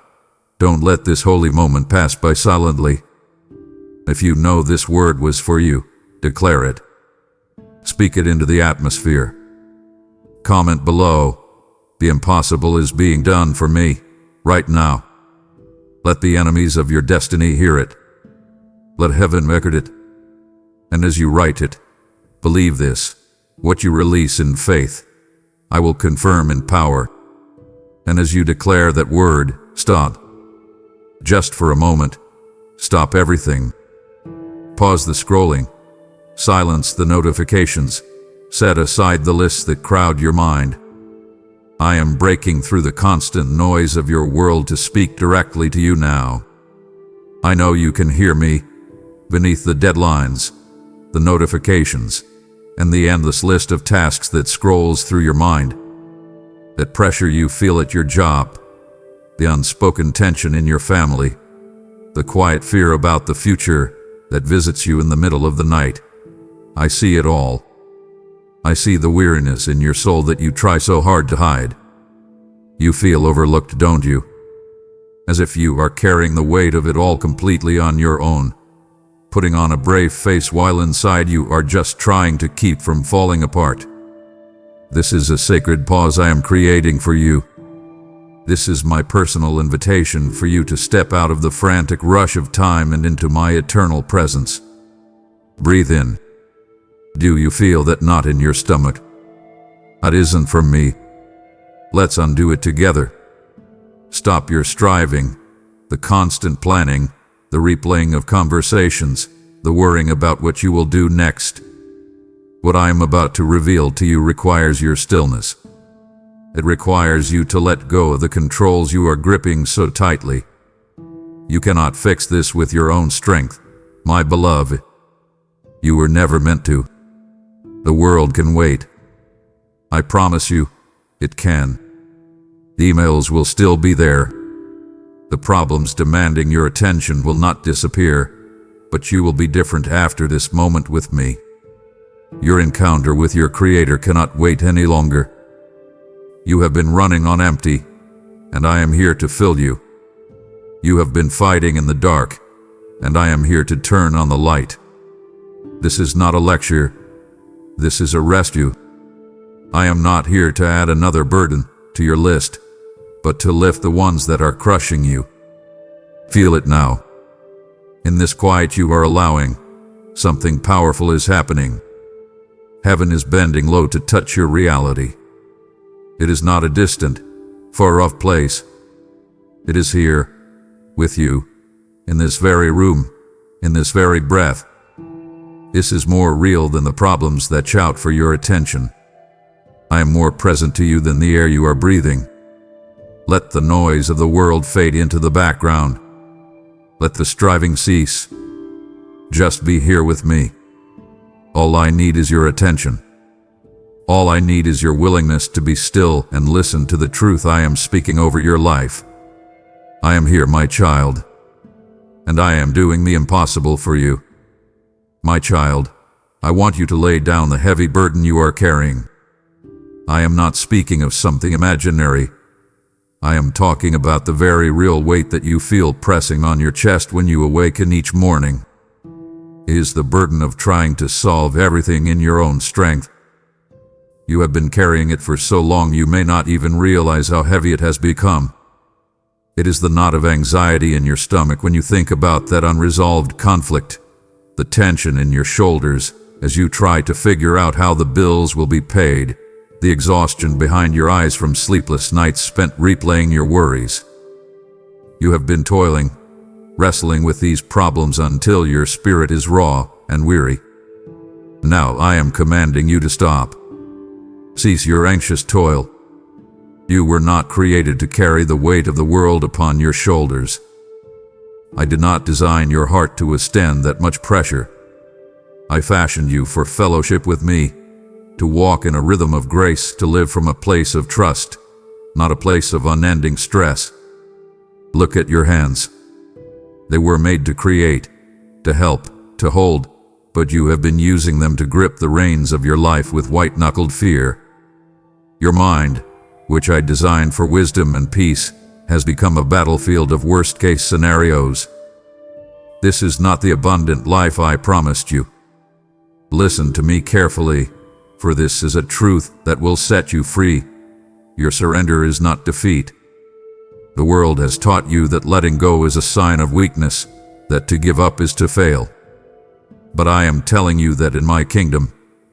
[SPEAKER 1] don't let this holy moment pass by silently. If you know this word was for you, declare it. Speak it into the atmosphere. Comment below, the impossible is being done for me, right now. Let the enemies of your destiny hear it. Let heaven record it. And as you write it, believe this, what you release in faith, I will confirm in power. And as you declare that word, stop. Just for a moment, stop everything. Pause the scrolling. Silence the notifications. Set aside the lists that crowd your mind. I am breaking through the constant noise of your world to speak directly to you now. I know you can hear me beneath the deadlines, the notifications, and the endless list of tasks that scrolls through your mind. That pressure you feel at your job, the unspoken tension in your family, the quiet fear about the future that visits you in the middle of the night. I see it all. I see the weariness in your soul that you try so hard to hide. You feel overlooked, don't you? As if you are carrying the weight of it all completely on your own, putting on a brave face while inside you are just trying to keep from falling apart. This is a sacred pause I am creating for you. This is my personal invitation for you to step out of the frantic rush of time and into my eternal presence. Breathe in. Do you feel that knot in your stomach? That isn't from me. Let's undo it together. Stop your striving, the constant planning, the replaying of conversations, the worrying about what you will do next. What I am about to reveal to you requires your stillness. It requires you to let go of the controls you are gripping so tightly. You cannot fix this with your own strength, my beloved. You were never meant to. The world can wait. I promise you, it can. The emails will still be there. The problems demanding your attention will not disappear, but you will be different after this moment with me. Your encounter with your Creator cannot wait any longer. You have been running on empty, and I am here to fill you. You have been fighting in the dark, and I am here to turn on the light. This is not a lecture. This is a rescue. I am not here to add another burden to your list, but to lift the ones that are crushing you. Feel it now. In this quiet you are allowing, something powerful is happening. Heaven is bending low to touch your reality. It is not a distant, far-off place. It is here, with you, in this very room, in this very breath. This is more real than the problems that shout for your attention. I am more present to you than the air you are breathing. Let the noise of the world fade into the background. Let the striving cease. Just be here with me. All I need is your attention. All I need is your willingness to be still and listen to the truth I am speaking over your life. I am here, my child, and I am doing the impossible for you. My child, I want you to lay down the heavy burden you are carrying. I am not speaking of something imaginary. I am talking about the very real weight that you feel pressing on your chest when you awaken each morning. It is the burden of trying to solve everything in your own strength. You have been carrying it for so long you may not even realize how heavy it has become. It is the knot of anxiety in your stomach when you think about that unresolved conflict, the tension in your shoulders as you try to figure out how the bills will be paid, the exhaustion behind your eyes from sleepless nights spent replaying your worries. You have been toiling, wrestling with these problems until your spirit is raw and weary. Now I am commanding you to stop. Cease your anxious toil. You were not created to carry the weight of the world upon your shoulders. I did not design your heart to withstand that much pressure. I fashioned you for fellowship with me, to walk in a rhythm of grace, to live from a place of trust, not a place of unending stress. Look at your hands. They were made to create, to help, to hold, but you have been using them to grip the reins of your life with white-knuckled fear. Your mind, which I designed for wisdom and peace, has become a battlefield of worst-case scenarios. This is not the abundant life I promised you. Listen to me carefully, for this is a truth that will set you free. Your surrender is not defeat. The world has taught you that letting go is a sign of weakness, that to give up is to fail. But I am telling you that in my kingdom,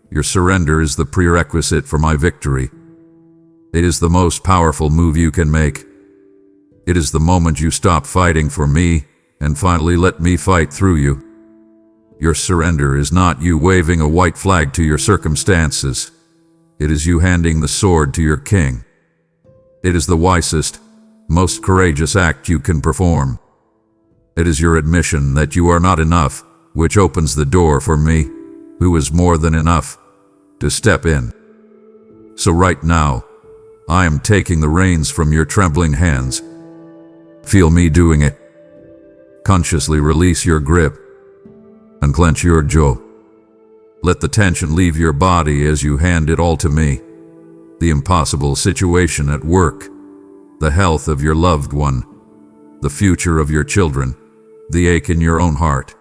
[SPEAKER 1] your surrender is the prerequisite for my victory. It is the most powerful move you can make. It is the moment you stop fighting for me and finally let me fight through you. Your surrender is not you waving a white flag to your circumstances. It is you handing the sword to your king. It is the wisest, most courageous act you can perform. It is your admission that you are not enough, which opens the door for me, who is more than enough, to step in. So right now, I am taking the reins from your trembling hands. Feel me doing it. Consciously release your grip. Unclench your jaw. Let the tension leave your body as you hand it all to me. The impossible situation at work, the health of your loved one, the future of your children, the ache in your own heart.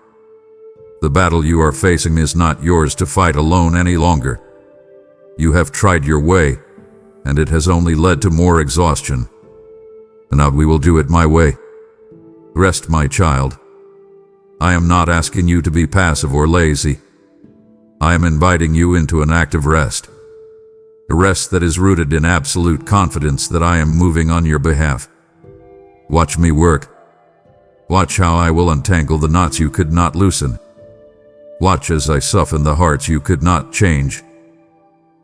[SPEAKER 1] The battle you are facing is not yours to fight alone any longer. You have tried your way, and it has only led to more exhaustion. Now we will do it my way. Rest, my child. I am not asking you to be passive or lazy. I am inviting you into an act of rest. A rest that is rooted in absolute confidence that I am moving on your behalf. Watch me work. Watch how I will untangle the knots you could not loosen. Watch as I soften the hearts you could not change.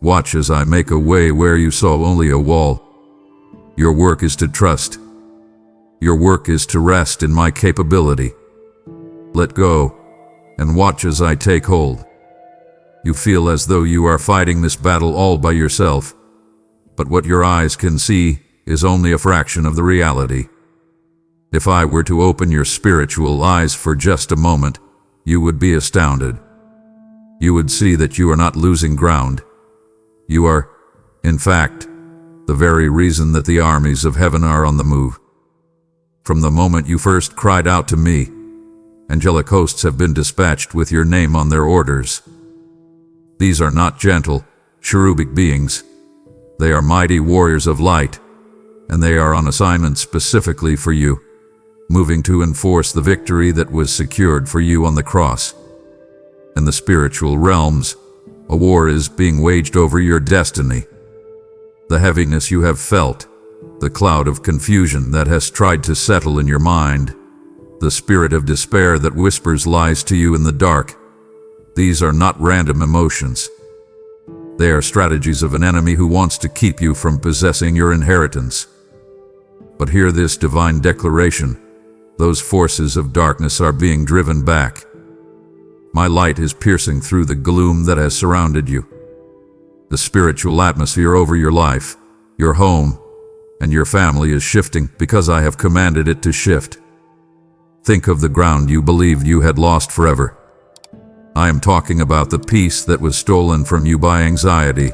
[SPEAKER 1] Watch as I make a way where you saw only a wall. Your work is to trust. Your work is to rest in my capability. Let go, and watch as I take hold. You feel as though you are fighting this battle all by yourself, but what your eyes can see is only a fraction of the reality. If I were to open your spiritual eyes for just a moment, you would be astounded. You would see that you are not losing ground. You are, in fact, the very reason that the armies of heaven are on the move. From the moment you first cried out to me, angelic hosts have been dispatched with your name on their orders. These are not gentle, cherubic beings. They are mighty warriors of light, and they are on assignment specifically for you, moving to enforce the victory that was secured for you on the cross. In the spiritual realms, a war is being waged over your destiny. The heaviness you have felt, the cloud of confusion that has tried to settle in your mind, the spirit of despair that whispers lies to you in the dark, these are not random emotions. They are strategies of an enemy who wants to keep you from possessing your inheritance. But hear this divine declaration. Those forces of darkness are being driven back. My light is piercing through the gloom that has surrounded you. The spiritual atmosphere over your life, your home, and your family is shifting because I have commanded it to shift. Think of the ground you believed you had lost forever. I am talking about the peace that was stolen from you by anxiety,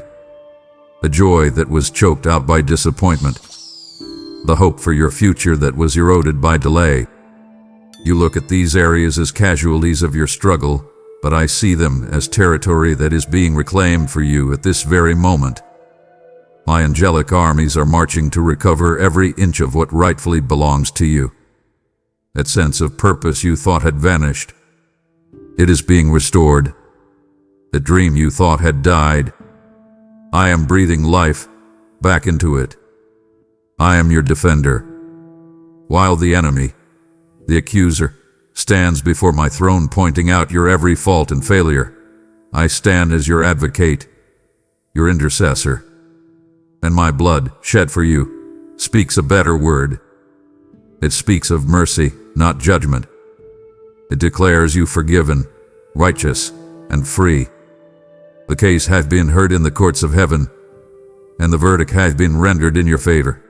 [SPEAKER 1] the joy that was choked out by disappointment, the hope for your future that was eroded by delay. You look at these areas as casualties of your struggle, but I see them as territory that is being reclaimed for you at this very moment. My angelic armies are marching to recover every inch of what rightfully belongs to you. That sense of purpose you thought had vanished, it is being restored. The dream you thought had died, I am breathing life back into it. I am your defender. While the enemy, the accuser, stands before my throne pointing out your every fault and failure, I stand as your advocate, your intercessor. And my blood, shed for you, speaks a better word. It speaks of mercy, not judgment. It declares you forgiven, righteous, and free. The case has been heard in the courts of heaven, and the verdict has been rendered in your favor.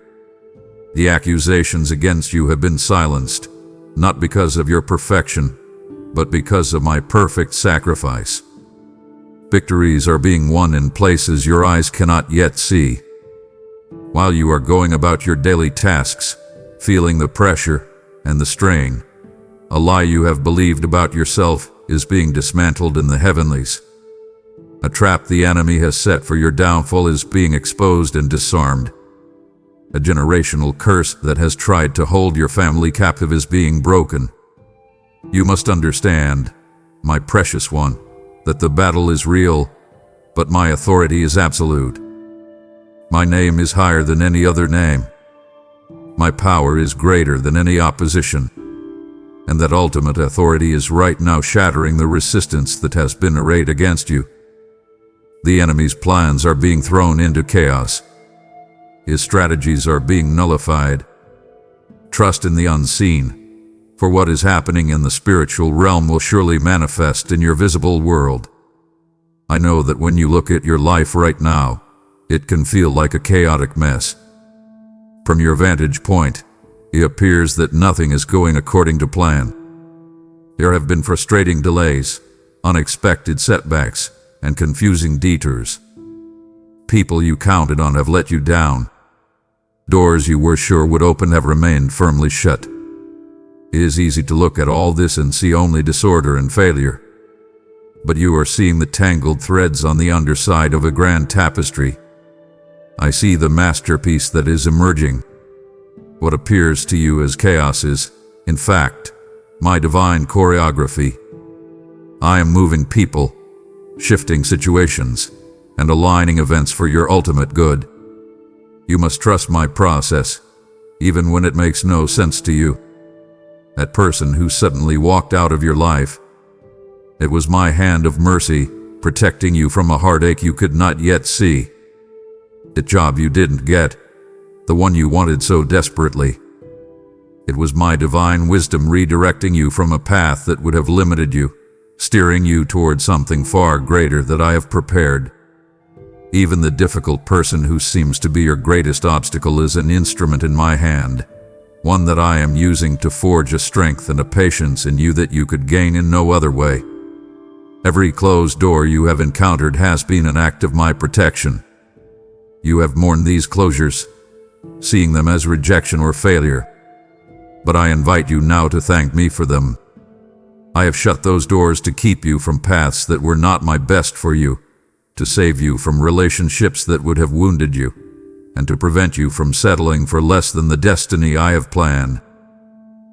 [SPEAKER 1] The accusations against you have been silenced, not because of your perfection, but because of my perfect sacrifice. Victories are being won in places your eyes cannot yet see. While you are going about your daily tasks, feeling the pressure and the strain, a lie you have believed about yourself is being dismantled in the heavenlies. A trap the enemy has set for your downfall is being exposed and disarmed. A generational curse that has tried to hold your family captive is being broken. You must understand, my precious one, that the battle is real, but my authority is absolute. My name is higher than any other name. My power is greater than any opposition. And that ultimate authority is right now shattering the resistance that has been arrayed against you. The enemy's plans are being thrown into chaos. His strategies are being nullified. Trust in the unseen, for what is happening in the spiritual realm will surely manifest in your visible world. I know that when you look at your life right now, it can feel like a chaotic mess. From your vantage point, it appears that nothing is going according to plan. There have been frustrating delays, unexpected setbacks, and confusing detours. People you counted on have let you down. Doors you were sure would open have remained firmly shut. It is easy to look at all this and see only disorder and failure. But you are seeing the tangled threads on the underside of a grand tapestry. I see the masterpiece that is emerging. What appears to you as chaos is, in fact, my divine choreography. I am moving people, shifting situations, and aligning events for your ultimate good. You must trust my process, even when it makes no sense to you. That person who suddenly walked out of your life, it was my hand of mercy protecting you from a heartache you could not yet see. The job you didn't get, the one you wanted so desperately. It was my divine wisdom redirecting you from a path that would have limited you, steering you toward something far greater that I have prepared. Even the difficult person who seems to be your greatest obstacle is an instrument in my hand, one that I am using to forge a strength and a patience in you that you could gain in no other way. Every closed door you have encountered has been an act of my protection. You have mourned these closures, seeing them as rejection or failure. But I invite you now to thank me for them. I have shut those doors to keep you from paths that were not my best for you, to save you from relationships that would have wounded you, and to prevent you from settling for less than the destiny I have planned.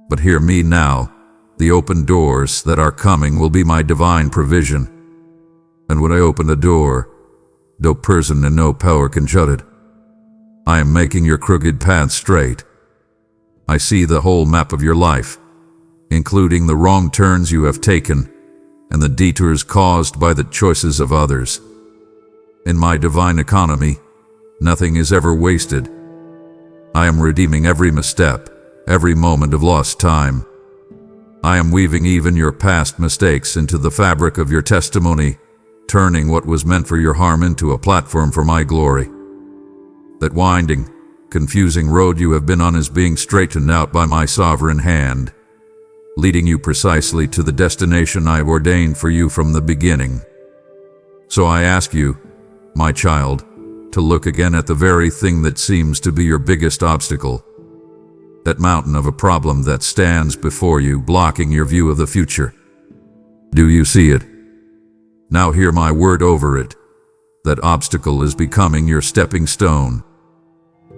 [SPEAKER 1] But hear me now, the open doors that are coming will be my divine provision. And when I open a door, no person and no power can shut it. I am making your crooked path straight. I see the whole map of your life, including the wrong turns you have taken and the detours caused by the choices of others. In my divine economy, nothing is ever wasted. I am redeeming every misstep, every moment of lost time. I am weaving even your past mistakes into the fabric of your testimony, turning what was meant for your harm into a platform for my glory. That winding, confusing road you have been on is being straightened out by my sovereign hand, leading you precisely to the destination I have ordained for you from the beginning. So I ask you, my child, to look again at the very thing that seems to be your biggest obstacle, that mountain of a problem that stands before you, blocking your view of the future. Do you see it? Now hear my word over it. That obstacle is becoming your stepping stone.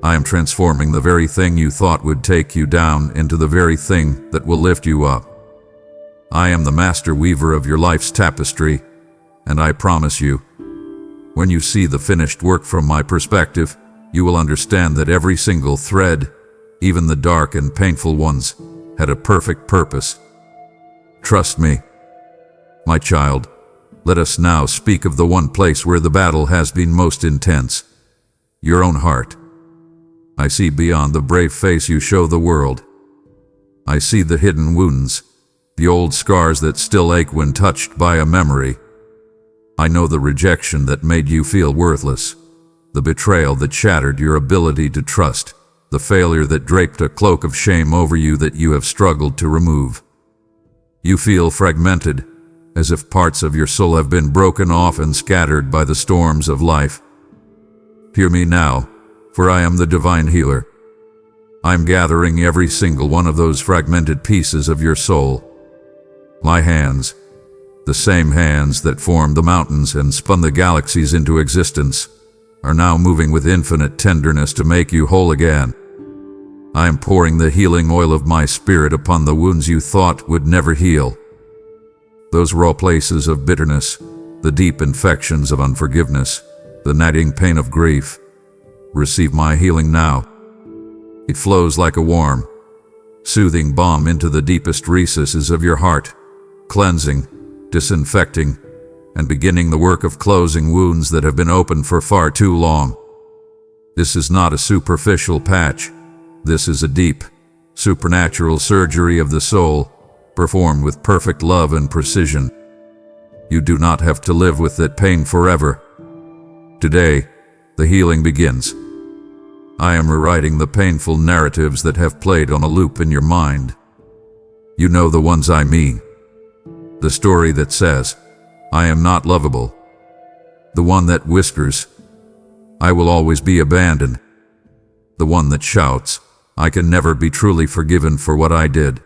[SPEAKER 1] I am transforming the very thing you thought would take you down into the very thing that will lift you up. I am the master weaver of your life's tapestry, and I promise you, when you see the finished work from my perspective, you will understand that every single thread, even the dark and painful ones, had a perfect purpose. Trust me, my child. Let us now speak of the one place where the battle has been most intense, your own heart. I see beyond the brave face you show the world. I see the hidden wounds, the old scars that still ache when touched by a memory. I know the rejection that made you feel worthless, the betrayal that shattered your ability to trust, the failure that draped a cloak of shame over you that you have struggled to remove. You feel fragmented, as if parts of your soul have been broken off and scattered by the storms of life. Hear me now, for I am the divine healer. I am gathering every single one of those fragmented pieces of your soul. My hands, the same hands that formed the mountains and spun the galaxies into existence, are now moving with infinite tenderness to make you whole again. I am pouring the healing oil of my spirit upon the wounds you thought would never heal. Those raw places of bitterness, the deep infections of unforgiveness, the nagging pain of grief. Receive my healing now. It flows like a warm, soothing balm into the deepest recesses of your heart, cleansing, disinfecting, and beginning the work of closing wounds that have been open for far too long. This is not a superficial patch. This is a deep, supernatural surgery of the soul, performed with perfect love and precision. You do not have to live with that pain forever. Today, the healing begins. I am rewriting the painful narratives that have played on a loop in your mind. You know the ones I mean. The story that says, I am not lovable. The one that whispers, I will always be abandoned. The one that shouts, I can never be truly forgiven for what I did.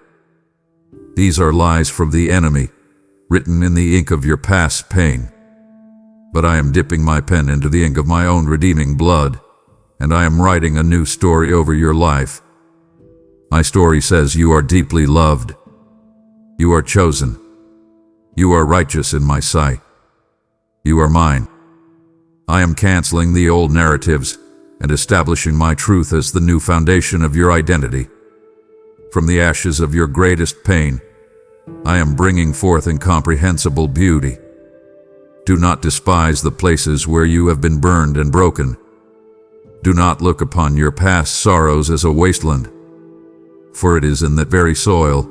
[SPEAKER 1] These are lies from the enemy, written in the ink of your past pain. But I am dipping my pen into the ink of my own redeeming blood, and I am writing a new story over your life. My story says you are deeply loved. You are chosen. You are righteous in my sight. You are mine. I am canceling the old narratives and establishing my truth as the new foundation of your identity. From the ashes of your greatest pain, I am bringing forth incomprehensible beauty. Do not despise the places where you have been burned and broken. Do not look upon your past sorrows as a wasteland, for it is in that very soil,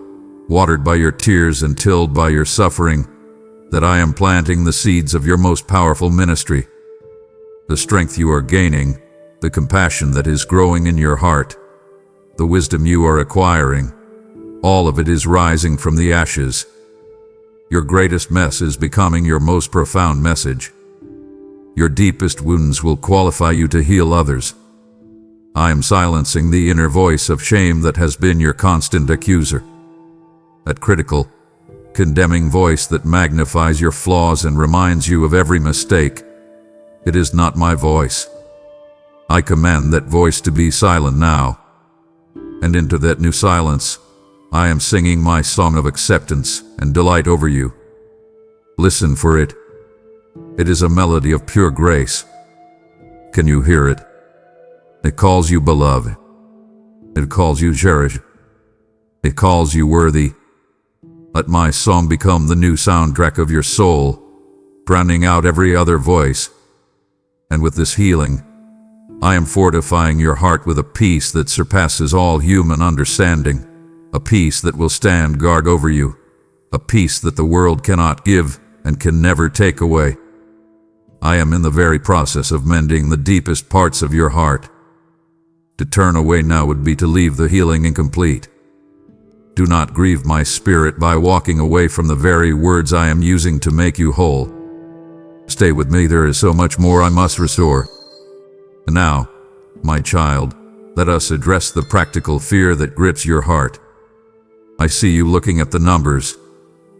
[SPEAKER 1] watered by your tears and tilled by your suffering, that I am planting the seeds of your most powerful ministry. The strength you are gaining, the compassion that is growing in your heart, the wisdom you are acquiring, all of it is rising from the ashes. Your greatest mess is becoming your most profound message. Your deepest wounds will qualify you to heal others. I am silencing the inner voice of shame that has been your constant accuser. That critical, condemning voice that magnifies your flaws and reminds you of every mistake. It is not my voice. I command that voice to be silent now. And into that new silence, I am singing my song of acceptance and delight over you. Listen for it. It is a melody of pure grace. Can you hear it? It calls you beloved. It calls you cherished. It calls you worthy. Let my song become the new soundtrack of your soul, drowning out every other voice. And with this healing, I am fortifying your heart with a peace that surpasses all human understanding, a peace that will stand guard over you, a peace that the world cannot give and can never take away. I am in the very process of mending the deepest parts of your heart. To turn away now would be to leave the healing incomplete. Do not grieve my spirit by walking away from the very words I am using to make you whole. Stay with me, there is so much more I must restore. And now, my child, let us address the practical fear that grips your heart. I see you looking at the numbers,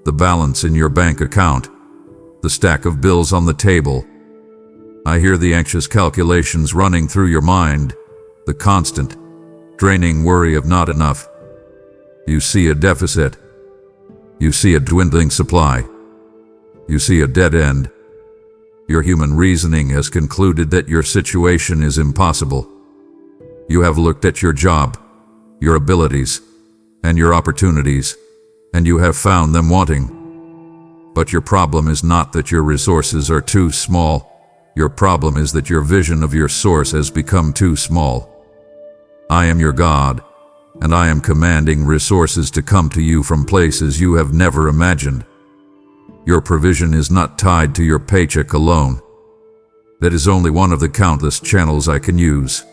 [SPEAKER 1] the balance in your bank account, the stack of bills on the table. I hear the anxious calculations running through your mind, the constant, draining worry of not enough. You see a deficit. You see a dwindling supply. You see a dead end. Your human reasoning has concluded that your situation is impossible. You have looked at your job, your abilities, and your opportunities, and you have found them wanting. But your problem is not that your resources are too small. Your problem is that your vision of your source has become too small. I am your God, and I am commanding resources to come to you from places you have never imagined. Your provision is not tied to your paycheck alone. That is only one of the countless channels I can use.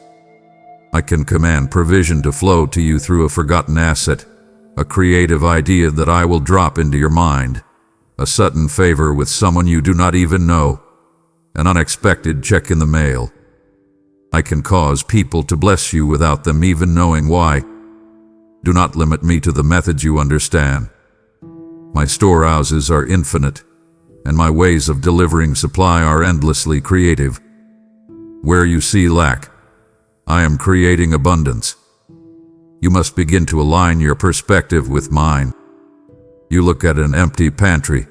[SPEAKER 1] I can command provision to flow to you through a forgotten asset, a creative idea that I will drop into your mind, a sudden favor with someone you do not even know, an unexpected check in the mail. I can cause people to bless you without them even knowing why. Do not limit me to the methods you understand. My storehouses are infinite, and my ways of delivering supply are endlessly creative. Where you see lack, I am creating abundance. You must begin to align your perspective with mine. You look at an empty pantry,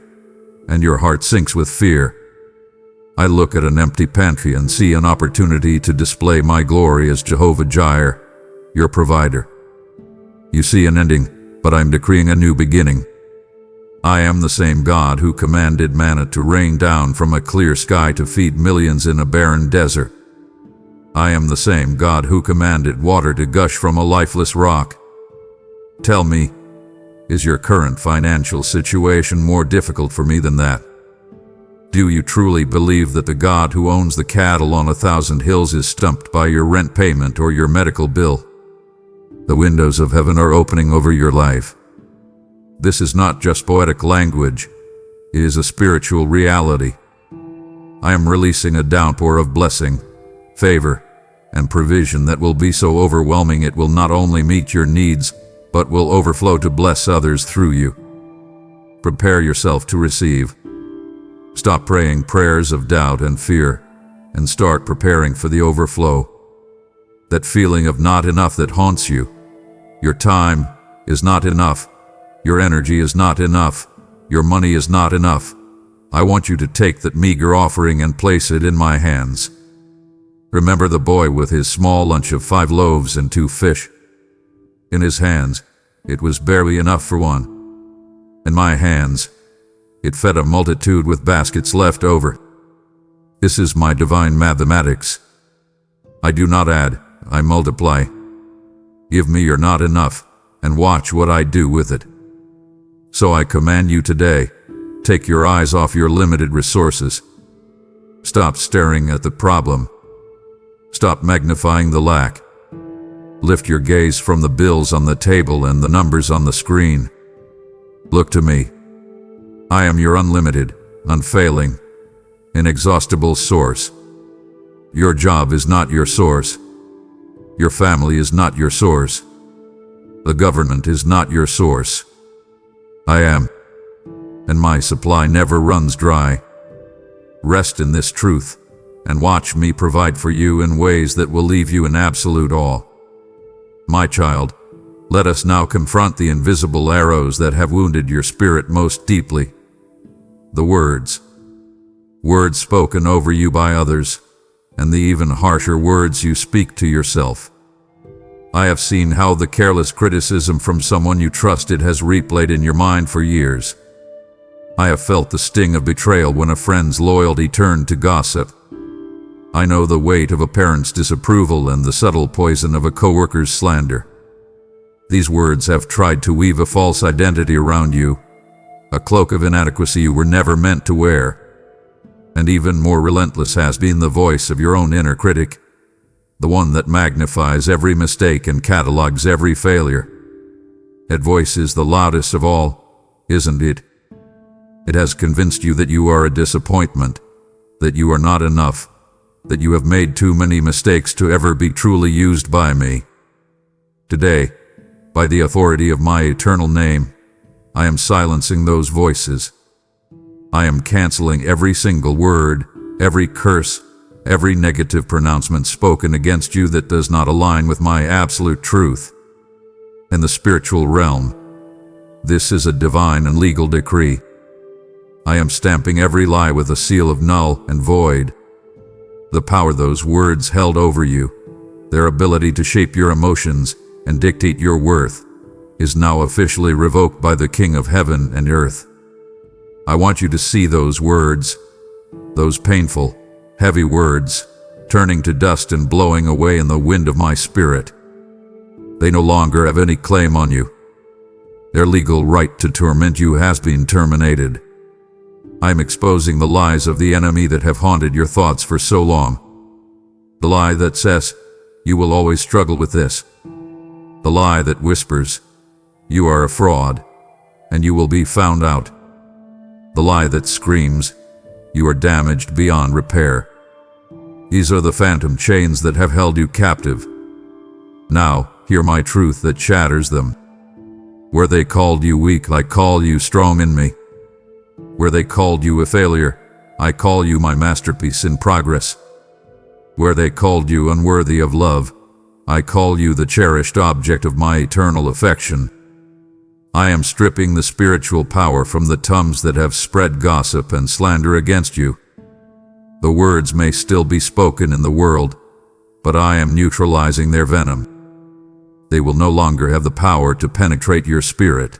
[SPEAKER 1] and your heart sinks with fear. I look at an empty pantry and see an opportunity to display my glory as Jehovah Jireh, your provider. You see an ending, but I'm decreeing a new beginning. I am the same God who commanded manna to rain down from a clear sky to feed millions in a barren desert. I am the same God who commanded water to gush from a lifeless rock. Tell me, is your current financial situation more difficult for me than that? Do you truly believe that the God who owns the cattle on 1,000 hills is stumped by your rent payment or your medical bill? The windows of heaven are opening over your life. This is not just poetic language, it is a spiritual reality. I am releasing a downpour of blessing, favor, and provision that will be so overwhelming it will not only meet your needs, but will overflow to bless others through you. Prepare yourself to receive. Stop praying prayers of doubt and fear, and start preparing for the overflow. That feeling of not enough that haunts you. Your time is not enough. Your energy is not enough. Your money is not enough. I want you to take that meager offering and place it in my hands. Remember the boy with his small lunch of 5 loaves and 2 fish. In his hands, it was barely enough for one. In my hands, it fed a multitude with baskets left over. This is my divine mathematics. I do not add, I multiply. Give me your not enough, and watch what I do with it. So I command you today, take your eyes off your limited resources. Stop staring at the problem. Stop magnifying the lack. Lift your gaze from the bills on the table and the numbers on the screen. Look to me. I am your unlimited, unfailing, inexhaustible source. Your job is not your source. Your family is not your source. The government is not your source. I am, and my supply never runs dry. Rest in this truth, and watch me provide for you in ways that will leave you in absolute awe. My child, let us now confront the invisible arrows that have wounded your spirit most deeply. The words spoken over you by others, and the even harsher words you speak to yourself. I have seen how the careless criticism from someone you trusted has replayed in your mind for years. I have felt the sting of betrayal when a friend's loyalty turned to gossip. I know the weight of a parent's disapproval and the subtle poison of a coworker's slander. These words have tried to weave a false identity around you, a cloak of inadequacy you were never meant to wear. And even more relentless has been the voice of your own inner critic, the one that magnifies every mistake and catalogs every failure. That voice is the loudest of all, isn't it? It has convinced you that you are a disappointment, that you are not enough, that you have made too many mistakes to ever be truly used by me. Today, by the authority of my eternal name, I am silencing those voices. I am canceling every single word, every curse, every negative pronouncement spoken against you that does not align with my absolute truth. In the spiritual realm, this is a divine and legal decree. I am stamping every lie with a seal of null and void. The power those words held over you, their ability to shape your emotions and dictate your worth, is now officially revoked by the King of Heaven and Earth. I want you to see those words, those painful, heavy words, turning to dust and blowing away in the wind of my spirit. They no longer have any claim on you. Their legal right to torment you has been terminated. I am exposing the lies of the enemy that have haunted your thoughts for so long. The lie that says, you will always struggle with this. The lie that whispers, you are a fraud, and you will be found out. The lie that screams, you are damaged beyond repair. These are the phantom chains that have held you captive. Now, hear my truth that shatters them. Where they called you weak, I call you strong in me. Where they called you a failure, I call you my masterpiece in progress. Where they called you unworthy of love, I call you the cherished object of my eternal affection. I am stripping the spiritual power from the tongues that have spread gossip and slander against you. The words may still be spoken in the world, but I am neutralizing their venom. They will no longer have the power to penetrate your spirit.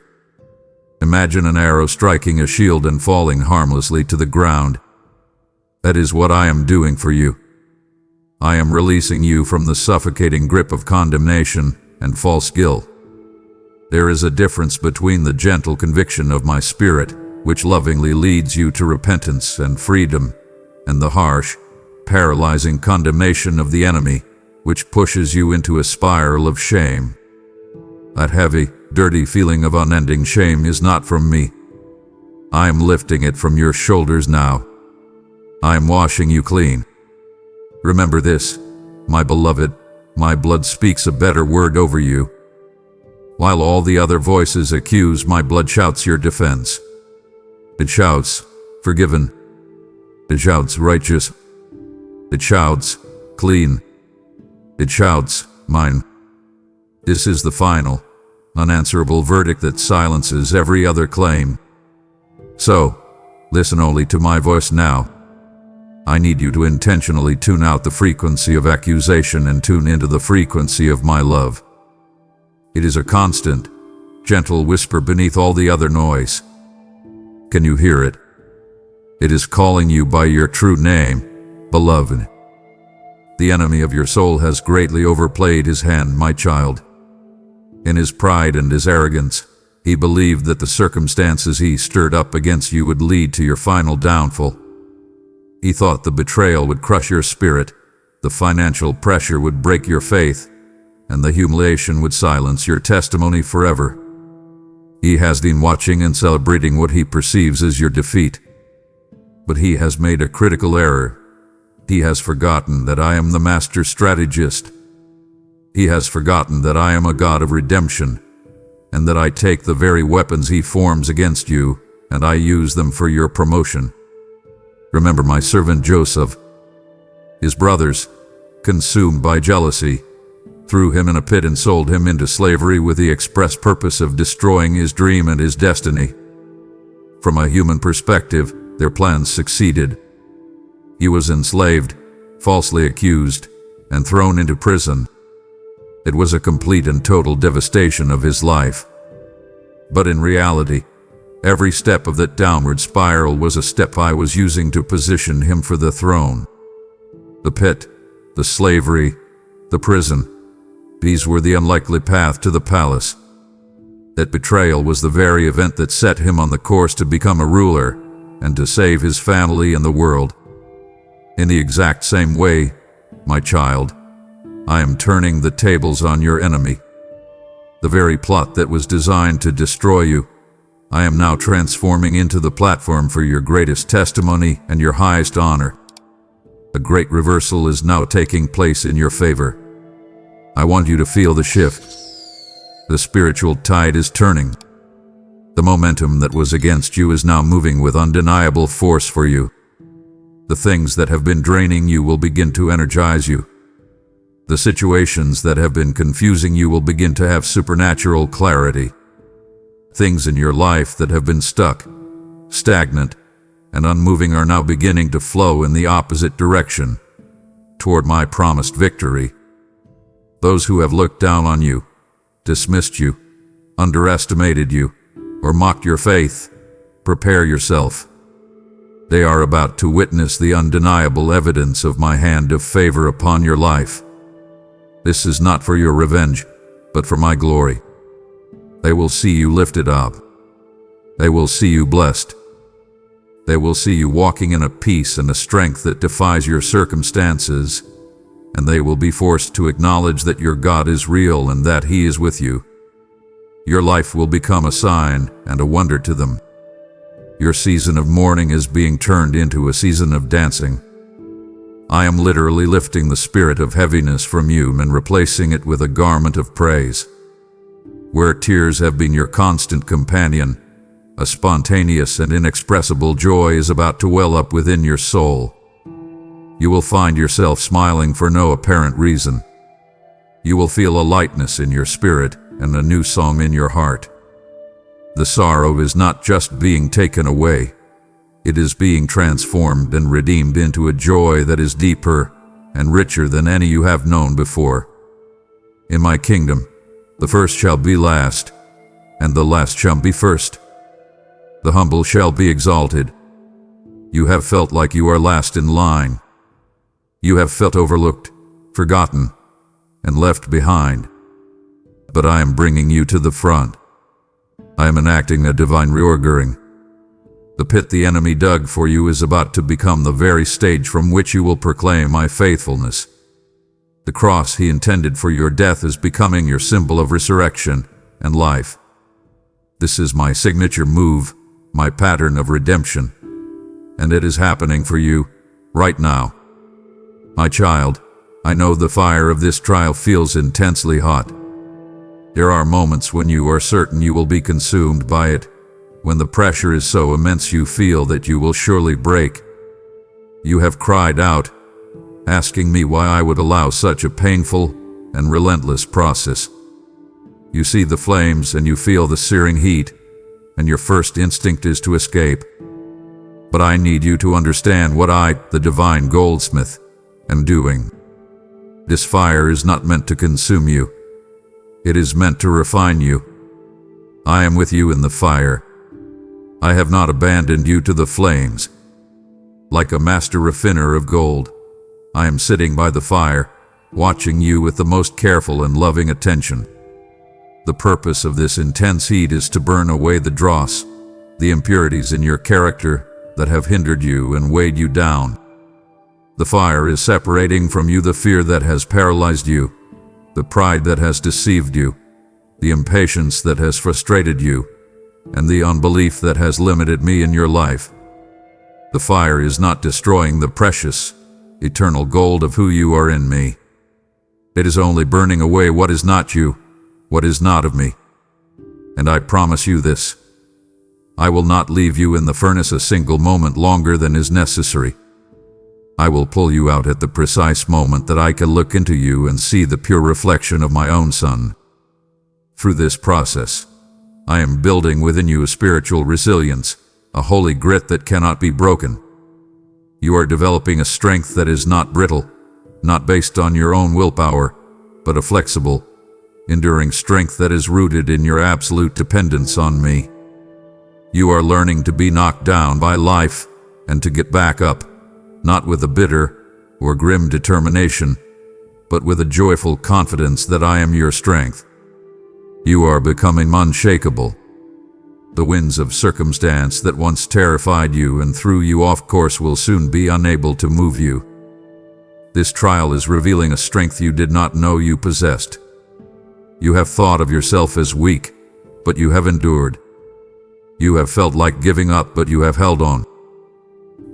[SPEAKER 1] Imagine an arrow striking a shield and falling harmlessly to the ground. That is what I am doing for you. I am releasing you from the suffocating grip of condemnation and false guilt. There is a difference between the gentle conviction of my spirit, which lovingly leads you to repentance and freedom, and the harsh, paralyzing condemnation of the enemy, which pushes you into a spiral of shame. That heavy, dirty feeling of unending shame is not from me. I am lifting it from your shoulders now. I am washing you clean. Remember this, my beloved, my blood speaks a better word over you. While all the other voices accuse, my blood shouts your defense. It shouts, forgiven. It shouts, righteous. It shouts, clean. It shouts, mine. This is the final, unanswerable verdict that silences every other claim. So, listen only to my voice now. I need you to intentionally tune out the frequency of accusation and tune into the frequency of my love. It is a constant, gentle whisper beneath all the other noise. Can you hear it? It is calling you by your true name, beloved. The enemy of your soul has greatly overplayed his hand, my child. In his pride and his arrogance, he believed that the circumstances he stirred up against you would lead to your final downfall. He thought the betrayal would crush your spirit, the financial pressure would break your faith, and the humiliation would silence your testimony forever. He has been watching and celebrating what he perceives as your defeat. But he has made a critical error. He has forgotten that I am the master strategist. He has forgotten that I am a God of redemption, and that I take the very weapons he forms against you, and I use them for your promotion. Remember my servant Joseph. His brothers, consumed by jealousy, threw him in a pit and sold him into slavery with the express purpose of destroying his dream and his destiny. From a human perspective, their plans succeeded. He was enslaved, falsely accused, and thrown into prison. It was a complete and total devastation of his life. But in reality, every step of that downward spiral was a step I was using to position him for the throne. The pit, the slavery, the prison. These were the unlikely path to the palace. That betrayal was the very event that set him on the course to become a ruler and to save his family and the world. In the exact same way, my child, I am turning the tables on your enemy. The very plot that was designed to destroy you, I am now transforming into the platform for your greatest testimony and your highest honor. A great reversal is now taking place in your favor. I want you to feel the shift. The spiritual tide is turning. The momentum that was against you is now moving with undeniable force for you. The things that have been draining you will begin to energize you. The situations that have been confusing you will begin to have supernatural clarity. Things in your life that have been stuck, stagnant, and unmoving are now beginning to flow in the opposite direction, toward my promised victory. Those who have looked down on you, dismissed you, underestimated you, or mocked your faith, prepare yourself. They are about to witness the undeniable evidence of my hand of favor upon your life. This is not for your revenge, but for my glory. They will see you lifted up. They will see you blessed. They will see you walking in a peace and a strength that defies your circumstances, and they will be forced to acknowledge that your God is real and that He is with you. Your life will become a sign and a wonder to them. Your season of mourning is being turned into a season of dancing. I am literally lifting the spirit of heaviness from you and replacing it with a garment of praise. Where tears have been your constant companion, a spontaneous and inexpressible joy is about to well up within your soul. You will find yourself smiling for no apparent reason. You will feel a lightness in your spirit and a new song in your heart. The sorrow is not just being taken away. It is being transformed and redeemed into a joy that is deeper and richer than any you have known before. In my kingdom, the first shall be last, and the last shall be first. The humble shall be exalted. You have felt like you are last in line. You have felt overlooked, forgotten, and left behind. But I am bringing you to the front. I am enacting a divine reordering. The pit the enemy dug for you is about to become the very stage from which you will proclaim my faithfulness. The cross He intended for your death is becoming your symbol of resurrection and life. This is my signature move, my pattern of redemption, and it is happening for you right now. My child, I know the fire of this trial feels intensely hot. There are moments when you are certain you will be consumed by it, when the pressure is so immense you feel that you will surely break. You have cried out, asking me why I would allow such a painful and relentless process. You see the flames and you feel the searing heat, and your first instinct is to escape. But I need you to understand what I, the divine goldsmith, am doing. This fire is not meant to consume you. It is meant to refine you. I am with you in the fire. I have not abandoned you to the flames. Like a master refiner of gold, I am sitting by the fire, watching you with the most careful and loving attention. The purpose of this intense heat is to burn away the dross, the impurities in your character that have hindered you and weighed you down. The fire is separating from you the fear that has paralyzed you, the pride that has deceived you, the impatience that has frustrated you, and the unbelief that has limited me in your life. The fire is not destroying the precious, eternal gold of who you are in me. It is only burning away what is not you, what is not of me. And I promise you this: I will not leave you in the furnace a single moment longer than is necessary. I will pull you out at the precise moment that I can look into you and see the pure reflection of my own Son. Through this process, I am building within you a spiritual resilience, a holy grit that cannot be broken. You are developing a strength that is not brittle, not based on your own willpower, but a flexible, enduring strength that is rooted in your absolute dependence on me. You are learning to be knocked down by life and to get back up, not with a bitter or grim determination, but with a joyful confidence that I am your strength. You are becoming unshakable. The winds of circumstance that once terrified you and threw you off course will soon be unable to move you. This trial is revealing a strength you did not know you possessed. You have thought of yourself as weak, but you have endured. You have felt like giving up, but you have held on.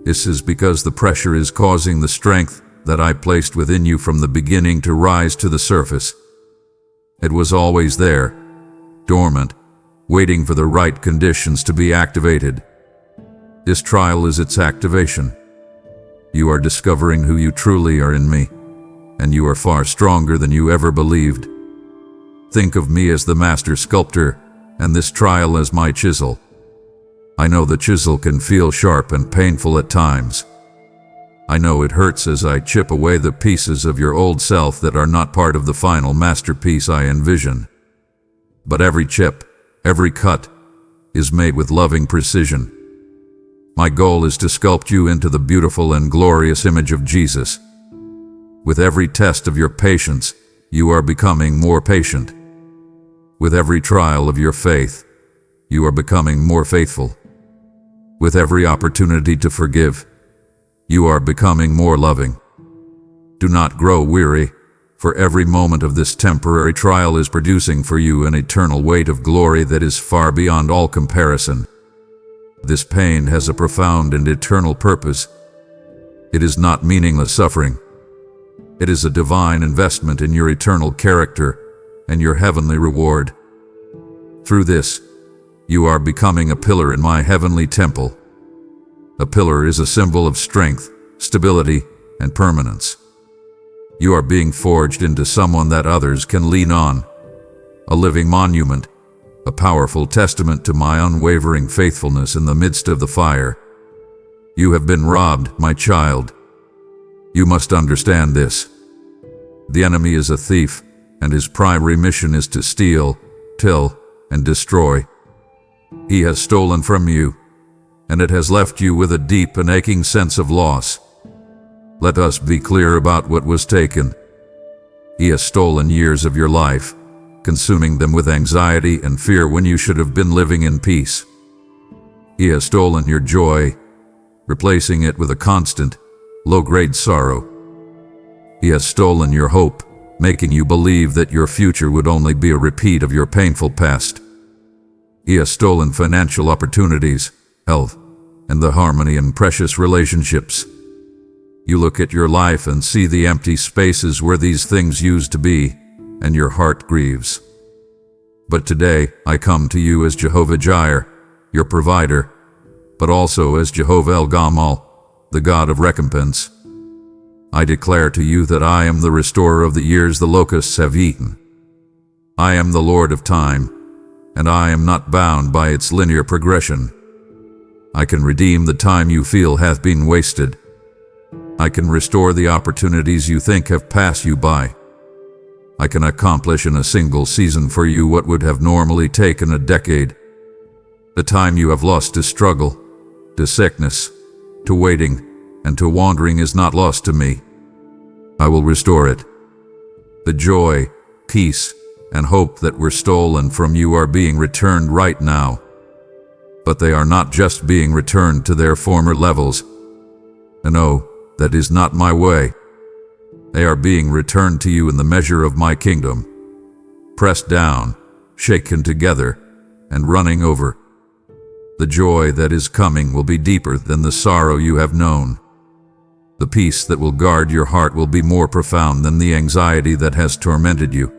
[SPEAKER 1] This is because the pressure is causing the strength that I placed within you from the beginning to rise to the surface. It was always there, dormant, waiting for the right conditions to be activated. This trial is its activation. You are discovering who you truly are in me, and you are far stronger than you ever believed. Think of me as the master sculptor, and this trial as my chisel. I know the chisel can feel sharp and painful at times. I know it hurts as I chip away the pieces of your old self that are not part of the final masterpiece I envision. But every chip, every cut, is made with loving precision. My goal is to sculpt you into the beautiful and glorious image of Jesus. With every test of your patience, you are becoming more patient. With every trial of your faith, you are becoming more faithful. With every opportunity to forgive, you are becoming more loving. Do not grow weary, for every moment of this temporary trial is producing for you an eternal weight of glory that is far beyond all comparison. This pain has a profound and eternal purpose. It is not meaningless suffering. It is a divine investment in your eternal character and your heavenly reward. Through this, you are becoming a pillar in my heavenly temple. A pillar is a symbol of strength, stability, and permanence. You are being forged into someone that others can lean on, a living monument, a powerful testament to my unwavering faithfulness in the midst of the fire. You have been robbed, my child. You must understand this. The enemy is a thief, and his primary mission is to steal, kill, and destroy. He has stolen from you, and it has left you with a deep and aching sense of loss. Let us be clear about what was taken. He has stolen years of your life, consuming them with anxiety and fear when you should have been living in peace. He has stolen your joy, replacing it with a constant, low-grade sorrow. He has stolen your hope, making you believe that your future would only be a repeat of your painful past. He has stolen financial opportunities, health, and the harmony in precious relationships. You look at your life and see the empty spaces where these things used to be, and your heart grieves. But today, I come to you as Jehovah Jireh, your provider, but also as Jehovah El-Gamal, the God of recompense. I declare to you that I am the restorer of the years the locusts have eaten. I am the Lord of time, and I am not bound by its linear progression. I can redeem the time you feel hath been wasted. I can restore the opportunities you think have passed you by. I can accomplish in a single season for you what would have normally taken a decade. The time you have lost to struggle, to sickness, to waiting, and to wandering is not lost to me. I will restore it. The joy, peace, and hope that were stolen from you are being returned right now. But they are not just being returned to their former levels. No, that is not my way. They are being returned to you in the measure of my kingdom, pressed down, shaken together, and running over. The joy that is coming will be deeper than the sorrow you have known. The peace that will guard your heart will be more profound than the anxiety that has tormented you.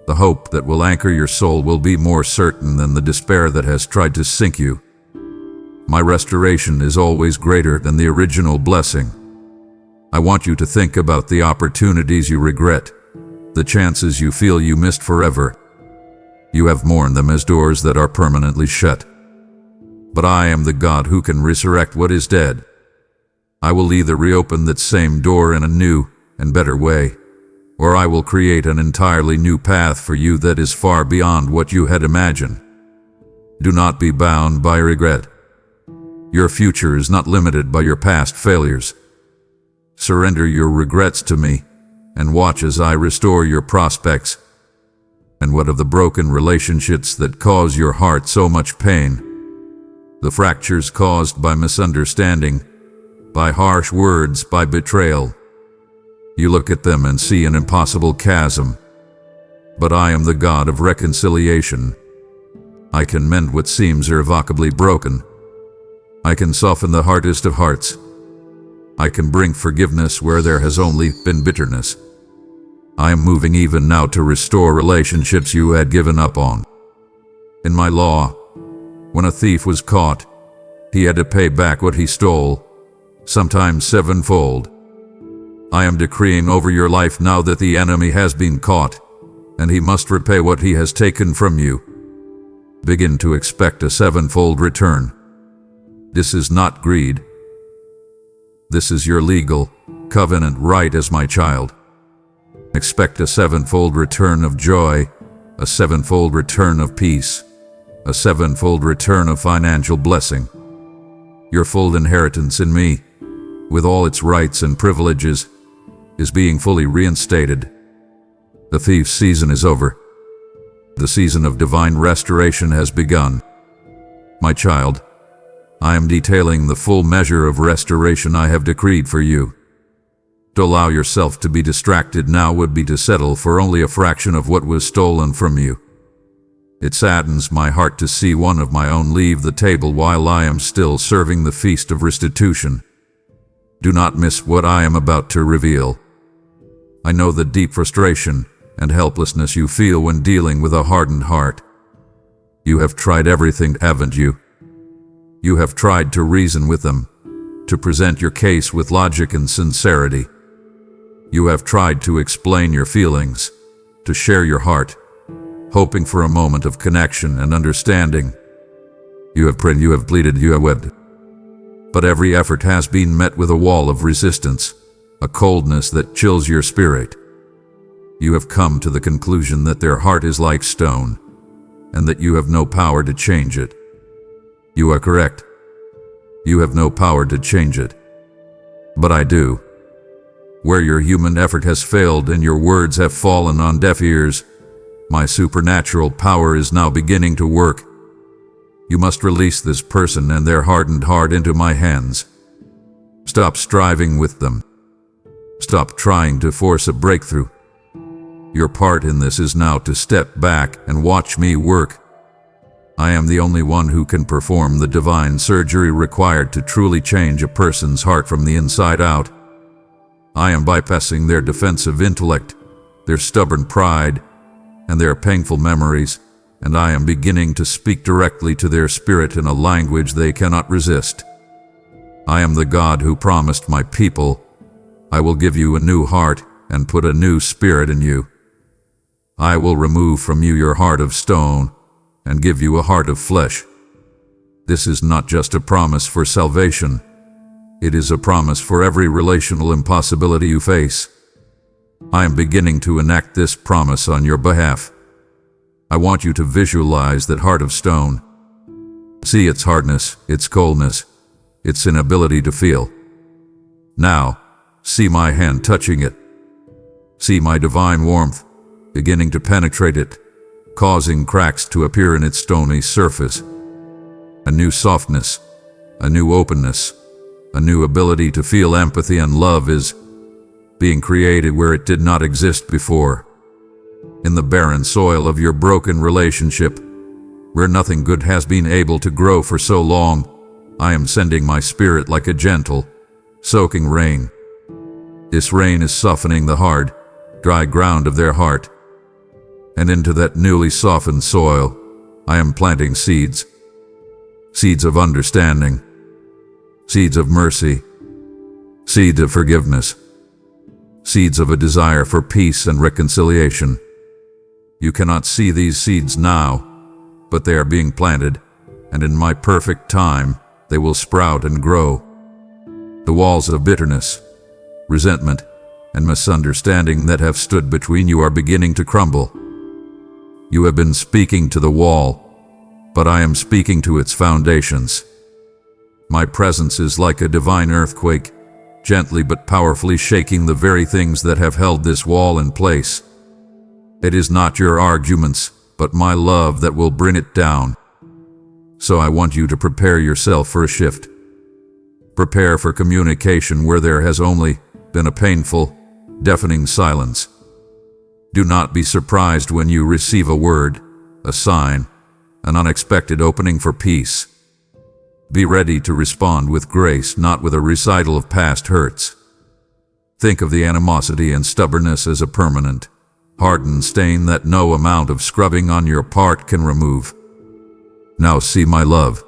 [SPEAKER 1] The hope that will anchor your soul will be more certain than the despair that has tried to sink you. My restoration is always greater than the original blessing. I want you to think about the opportunities you regret, the chances you feel you missed forever. You have mourned them as doors that are permanently shut. But I am the God who can resurrect what is dead. I will either reopen that same door in a new and better way, or I will create an entirely new path for you that is far beyond what you had imagined. Do not be bound by regret. Your future is not limited by your past failures. Surrender your regrets to me, and watch as I restore your prospects. And what of the broken relationships that cause your heart so much pain? The fractures caused by misunderstanding, by harsh words, by betrayal. You look at them and see an impossible chasm. But I am the God of reconciliation. I can mend what seems irrevocably broken. I can soften the hardest of hearts. I can bring forgiveness where there has only been bitterness. I am moving even now to restore relationships you had given up on. In my law, when a thief was caught, he had to pay back what he stole, sometimes sevenfold. I am decreeing over your life now that the enemy has been caught, and he must repay what he has taken from you. Begin to expect a sevenfold return. This is not greed. This is your legal, covenant right as my child. Expect a sevenfold return of joy, a sevenfold return of peace, a sevenfold return of financial blessing. Your full inheritance in me, with all its rights and privileges, is being fully reinstated. The thief's season is over. The season of divine restoration has begun. My child, I am detailing the full measure of restoration I have decreed for you. To allow yourself to be distracted now would be to settle for only a fraction of what was stolen from you. It saddens my heart to see one of my own leave the table while I am still serving the feast of restitution. Do not miss what I am about to reveal. I know the deep frustration and helplessness you feel when dealing with a hardened heart. You have tried everything, haven't you? You have tried to reason with them, to present your case with logic and sincerity. You have tried to explain your feelings, to share your heart, hoping for a moment of connection and understanding. You have prayed, you have pleaded, you have wept. But every effort has been met with a wall of resistance, a coldness that chills your spirit. You have come to the conclusion that their heart is like stone, and that you have no power to change it. You are correct. You have no power to change it. But I do. Where your human effort has failed and your words have fallen on deaf ears, my supernatural power is now beginning to work. You must release this person and their hardened heart into my hands. Stop striving with them. Stop trying to force a breakthrough. Your part in this is now to step back and watch me work. I am the only one who can perform the divine surgery required to truly change a person's heart from the inside out. I am bypassing their defensive intellect, their stubborn pride, and their painful memories, and I am beginning to speak directly to their spirit in a language they cannot resist. I am the God who promised my people, I will give you a new heart and put a new spirit in you. I will remove from you your heart of stone and give you a heart of flesh. This is not just a promise for salvation. It is a promise for every relational impossibility you face. I am beginning to enact this promise on your behalf. I want you to visualize that heart of stone. See its hardness, its coldness, its inability to feel. Now, see my hand touching it. See my divine warmth beginning to penetrate it, causing cracks to appear in its stony surface. A new softness, a new openness, a new ability to feel empathy and love is being created where it did not exist before. In the barren soil of your broken relationship, where nothing good has been able to grow for so long, I am sending my spirit like a gentle, soaking rain. This rain is softening the hard, dry ground of their heart. And into that newly softened soil, I am planting seeds. Seeds of understanding. Seeds of mercy. Seeds of forgiveness. Seeds of a desire for peace and reconciliation. You cannot see these seeds now, but they are being planted, and in my perfect time, they will sprout and grow. The walls of bitterness, resentment, and misunderstanding that have stood between you are beginning to crumble. You have been speaking to the wall, but I am speaking to its foundations. My presence is like a divine earthquake, gently but powerfully shaking the very things that have held this wall in place. It is not your arguments, but my love that will bring it down. So I want you to prepare yourself for a shift. Prepare for communication where there has only been a painful, deafening silence. Do not be surprised when you receive a word, a sign, an unexpected opening for peace. Be ready to respond with grace, not with a recital of past hurts. Think of the animosity and stubbornness as a permanent, hardened stain that no amount of scrubbing on your part can remove. Now see my love.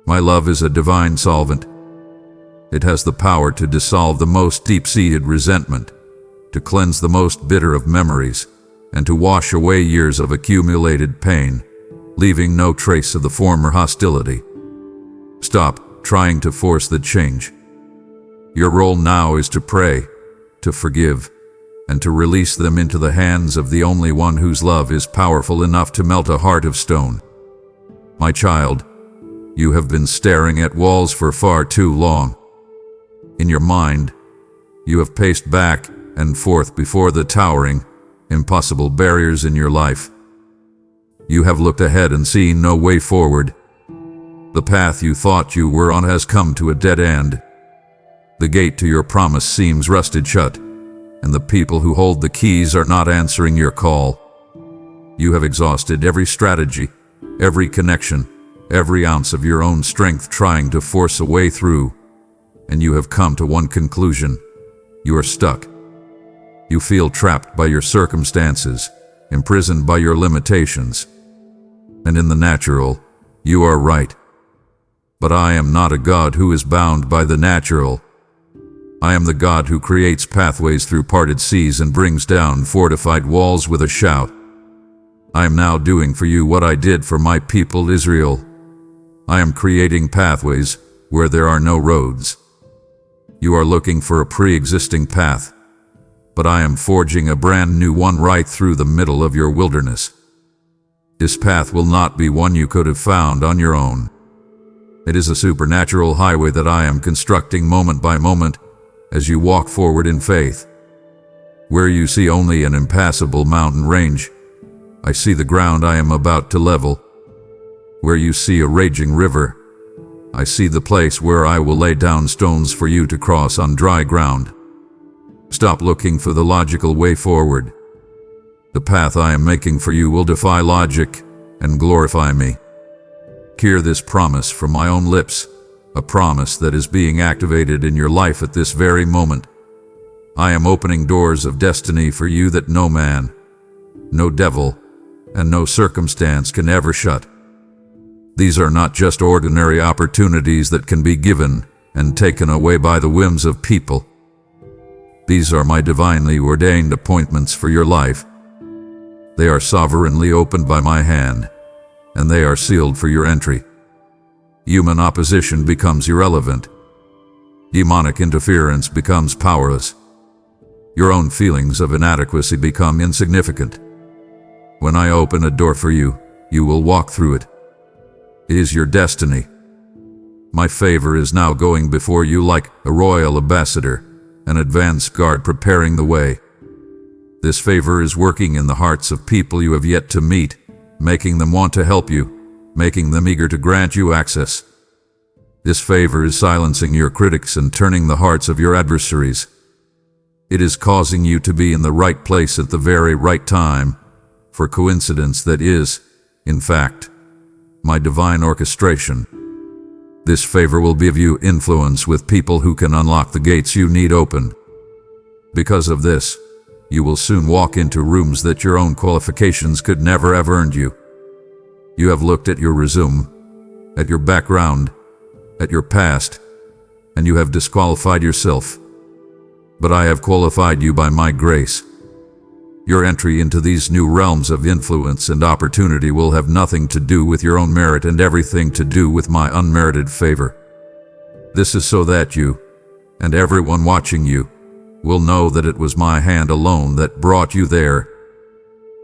[SPEAKER 1] My love is a divine solvent. It has the power to dissolve the most deep-seated resentment, to cleanse the most bitter of memories, and to wash away years of accumulated pain, leaving no trace of the former hostility. Stop trying to force the change. Your role now is to pray, to forgive, and to release them into the hands of the only one whose love is powerful enough to melt a heart of stone. My child, you have been staring at walls for far too long. In your mind, you have paced back and forth before the towering, impossible barriers in your life. You have looked ahead and seen no way forward. The path you thought you were on has come to a dead end. The gate to your promise seems rusted shut, and the people who hold the keys are not answering your call. You have exhausted every strategy, every connection, every ounce of your own strength trying to force a way through, and you have come to one conclusion: you are stuck. You feel trapped by your circumstances, imprisoned by your limitations. And in the natural, you are right. But I am not a God who is bound by the natural. I am the God who creates pathways through parted seas and brings down fortified walls with a shout. I am now doing for you what I did for my people Israel. I am creating pathways where there are no roads. You are looking for a pre-existing path, but I am forging a brand new one right through the middle of your wilderness. This path will not be one you could have found on your own. It is a supernatural highway that I am constructing moment by moment as you walk forward in faith. Where you see only an impassable mountain range, I see the ground I am about to level. Where you see a raging river, I see the place where I will lay down stones for you to cross on dry ground. Stop looking for the logical way forward. The path I am making for you will defy logic and glorify me. Hear this promise from my own lips, a promise that is being activated in your life at this very moment. I am opening doors of destiny for you that no man, no devil, and no circumstance can ever shut. These are not just ordinary opportunities that can be given and taken away by the whims of people. These are my divinely ordained appointments for your life. They are sovereignly opened by my hand, and they are sealed for your entry. Human opposition becomes irrelevant. Demonic interference becomes powerless. Your own feelings of inadequacy become insignificant. When I open a door for you, you will walk through it. It is your destiny. My favor is now going before you like a royal ambassador, an advance guard preparing the way. This favor is working in the hearts of people you have yet to meet, making them want to help you, making them eager to grant you access. This favor is silencing your critics and turning the hearts of your adversaries. It is causing you to be in the right place at the very right time, for coincidence that is, in fact, my divine orchestration. This favor will give you influence with people who can unlock the gates you need open. Because of this, you will soon walk into rooms that your own qualifications could never have earned you. You have looked at your resume, at your background, at your past, and you have disqualified yourself. But I have qualified you by my grace. Your entry into these new realms of influence and opportunity will have nothing to do with your own merit and everything to do with my unmerited favor. This is so that you, and everyone watching you, will know that it was my hand alone that brought you there.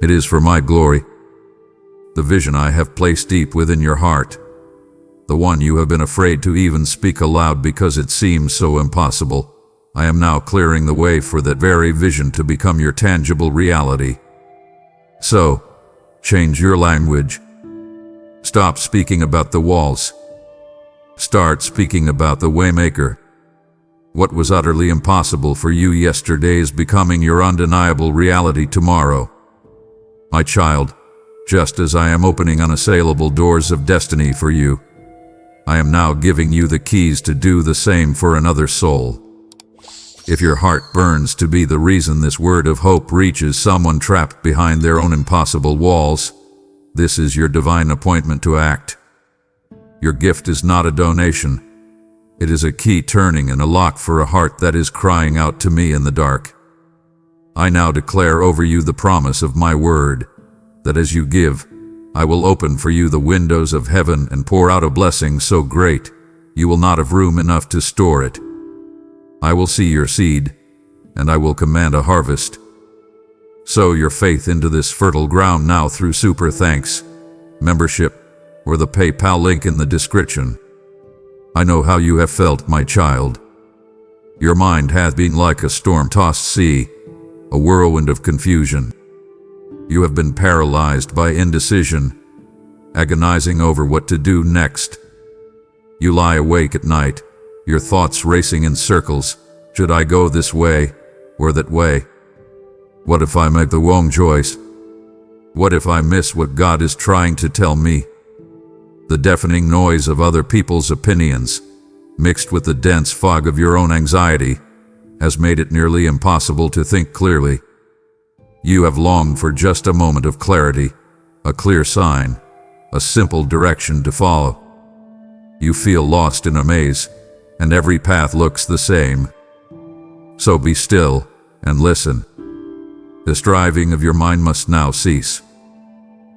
[SPEAKER 1] It is for my glory. The vision I have placed deep within your heart, the one you have been afraid to even speak aloud because it seems so impossible. I am now clearing the way for that very vision to become your tangible reality. So, change your language. Stop speaking about the walls. Start speaking about the Waymaker. What was utterly impossible for you yesterday is becoming your undeniable reality tomorrow. My child, just as I am opening unassailable doors of destiny for you, I am now giving you the keys to do the same for another soul. If your heart burns to be the reason this word of hope reaches someone trapped behind their own impossible walls, this is your divine appointment to act. Your gift is not a donation. It is a key turning and a lock for a heart that is crying out to me in the dark. I now declare over you the promise of my word, that as you give, I will open for you the windows of heaven and pour out a blessing so great, you will not have room enough to store it. I will see your seed, and I will command a harvest. Sow your faith into this fertile ground now through super thanks, membership, or the PayPal link in the description. I know how you have felt, my child. Your mind hath been like a storm-tossed sea, a whirlwind of confusion. You have been paralyzed by indecision, agonizing over what to do next. You lie awake at night, your thoughts racing in circles. Should I go this way or that way? What if I make the wrong choice? What if I miss what God is trying to tell me? The deafening noise of other people's opinions, mixed with the dense fog of your own anxiety, has made it nearly impossible to think clearly. You have longed for just a moment of clarity, a clear sign, a simple direction to follow. You feel lost in a maze, and every path looks the same. So be still and listen. The striving of your mind must now cease.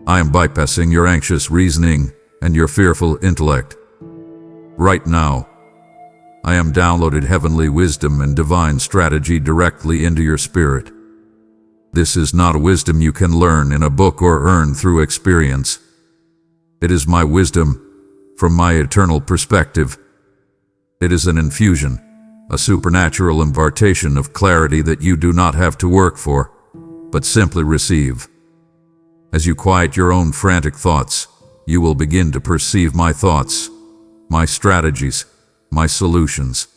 [SPEAKER 1] I am bypassing your anxious reasoning and your fearful intellect. Right now, I am downloaded heavenly wisdom and divine strategy directly into your spirit. This is not a wisdom you can learn in a book or earn through experience. It is my wisdom from my eternal perspective. It is an infusion, a supernatural impartation of clarity that you do not have to work for, but simply receive. As you quiet your own frantic thoughts, you will begin to perceive my thoughts, my strategies, my solutions.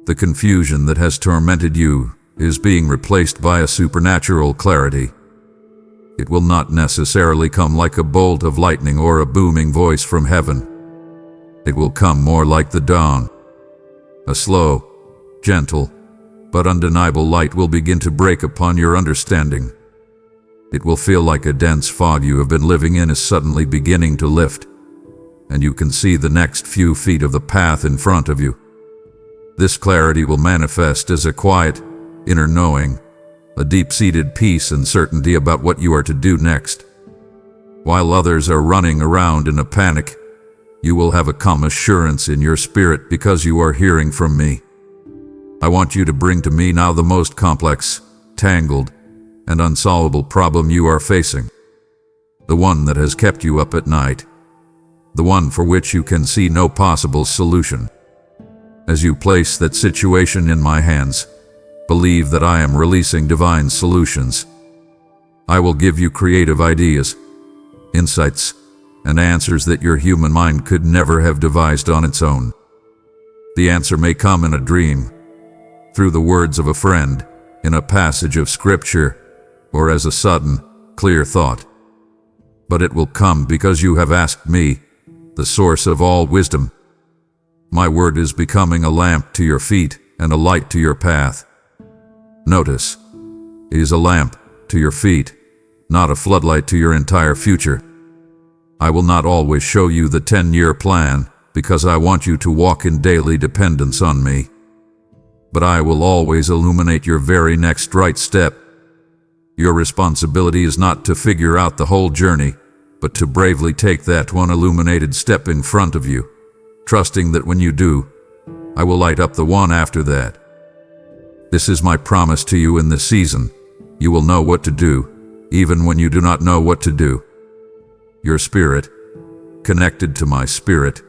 [SPEAKER 1] The confusion that has tormented you is being replaced by a supernatural clarity. It will not necessarily come like a bolt of lightning or a booming voice from heaven. It will come more like the dawn. A slow, gentle, but undeniable light will begin to break upon your understanding. It will feel like a dense fog you have been living in is suddenly beginning to lift, and you can see the next few feet of the path in front of you. This clarity will manifest as a quiet, inner knowing, a deep-seated peace and certainty about what you are to do next. While others are running around in a panic, you will have a calm assurance in your spirit because you are hearing from me. I want you to bring to me now the most complex, tangled, and unsolvable problem you are facing. The one that has kept you up at night. The one for which you can see no possible solution. As you place that situation in my hands, believe that I am releasing divine solutions. I will give you creative ideas, insights, and answers that your human mind could never have devised on its own. The answer may come in a dream, through the words of a friend, in a passage of scripture, or as a sudden, clear thought. But it will come because you have asked me, the source of all wisdom. My word is becoming a lamp to your feet and a light to your path. Notice, it is a lamp to your feet, not a floodlight to your entire future. I will not always show you the 10-year plan because I want you to walk in daily dependence on me. But I will always illuminate your very next right step. Your responsibility is not to figure out the whole journey, but to bravely take that one illuminated step in front of you, trusting that when you do, I will light up the one after that. This is my promise to you in this season. You will know what to do, even when you do not know what to do. Your spirit, connected to my spirit,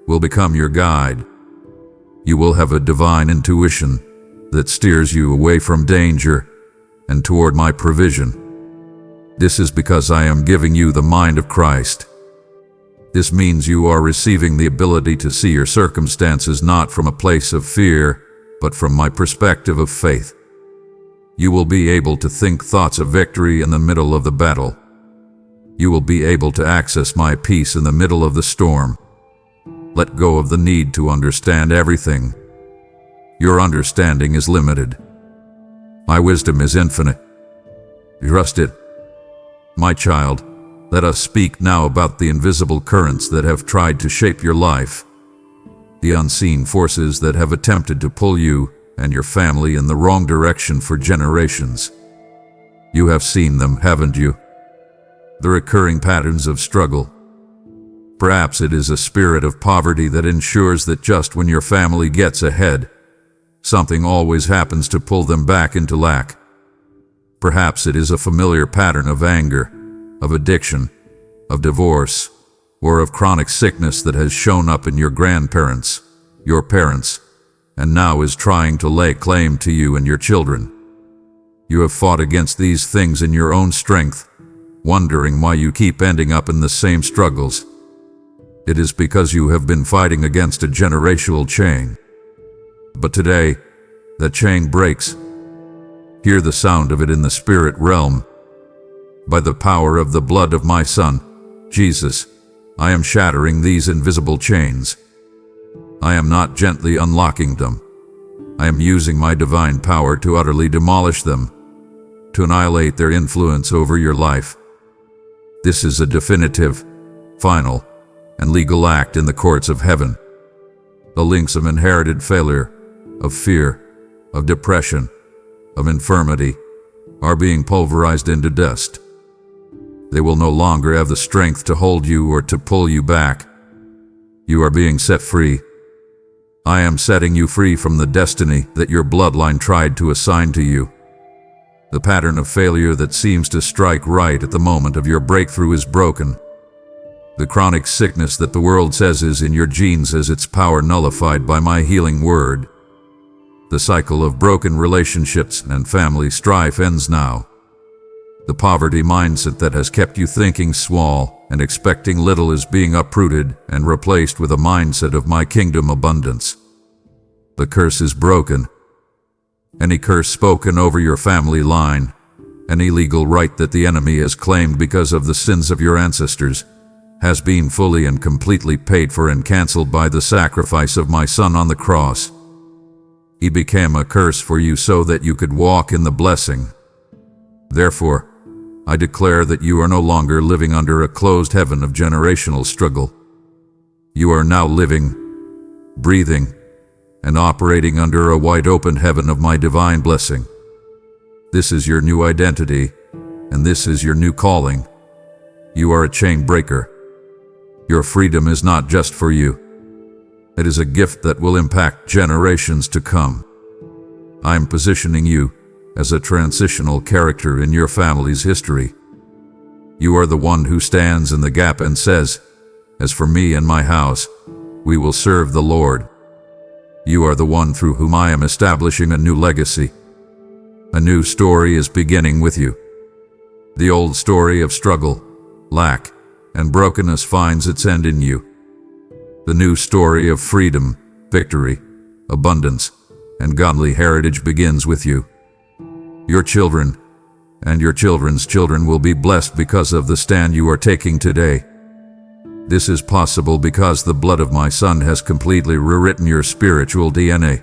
[SPEAKER 1] will become your guide. You will have a divine intuition that steers you away from danger and toward my provision. This is because I am giving you the mind of Christ. This means you are receiving the ability to see your circumstances not from a place of fear, but from my perspective of faith. You will be able to think thoughts of victory in the middle of the battle. You will be able to access my peace in the middle of the storm. Let go of the need to understand everything. Your understanding is limited. My wisdom is infinite. Trust it. My child, let us speak now about the invisible currents that have tried to shape your life, the unseen forces that have attempted to pull you and your family in the wrong direction for generations. You have seen them, haven't you? The recurring patterns of struggle. Perhaps it is a spirit of poverty that ensures that just when your family gets ahead, something always happens to pull them back into lack. Perhaps it is a familiar pattern of anger, of addiction, of divorce, or of chronic sickness that has shown up in your grandparents, your parents, and now is trying to lay claim to you and your children. You have fought against these things in your own strength, wondering why you keep ending up in the same struggles. It is because you have been fighting against a generational chain. But today, that chain breaks. Hear the sound of it in the spirit realm. By the power of the blood of my Son, Jesus, I am shattering these invisible chains. I am not gently unlocking them. I am using my divine power to utterly demolish them, to annihilate their influence over your life. This is a definitive, final, and legal act in the courts of heaven. The links of inherited failure, of fear, of depression, of infirmity, are being pulverized into dust. They will no longer have the strength to hold you or to pull you back. You are being set free. I am setting you free from the destiny that your bloodline tried to assign to you. The pattern of failure that seems to strike right at the moment of your breakthrough is broken. The chronic sickness that the world says is in your genes has its power nullified by my healing word. The cycle of broken relationships and family strife ends now. The poverty mindset that has kept you thinking small and expecting little is being uprooted and replaced with a mindset of my kingdom abundance. The curse is broken. Any curse spoken over your family line, any legal right that the enemy has claimed because of the sins of your ancestors, has been fully and completely paid for and canceled by the sacrifice of my Son on the cross. He became a curse for you so that you could walk in the blessing. Therefore, I declare that you are no longer living under a closed heaven of generational struggle. You are now living, breathing, and operating under a wide-open heaven of my divine blessing. This is your new identity, and this is your new calling. You are a chain breaker. Your freedom is not just for you. It is a gift that will impact generations to come. I am positioning you as a transitional character in your family's history. You are the one who stands in the gap and says, "As for me and my house, we will serve the Lord." You are the one through whom I am establishing a new legacy. A new story is beginning with you. The old story of struggle, lack, and brokenness finds its end in you. The new story of freedom, victory, abundance, and godly heritage begins with you. Your children and your children's children will be blessed because of the stand you are taking today. This is possible because the blood of my Son has completely rewritten your spiritual DNA.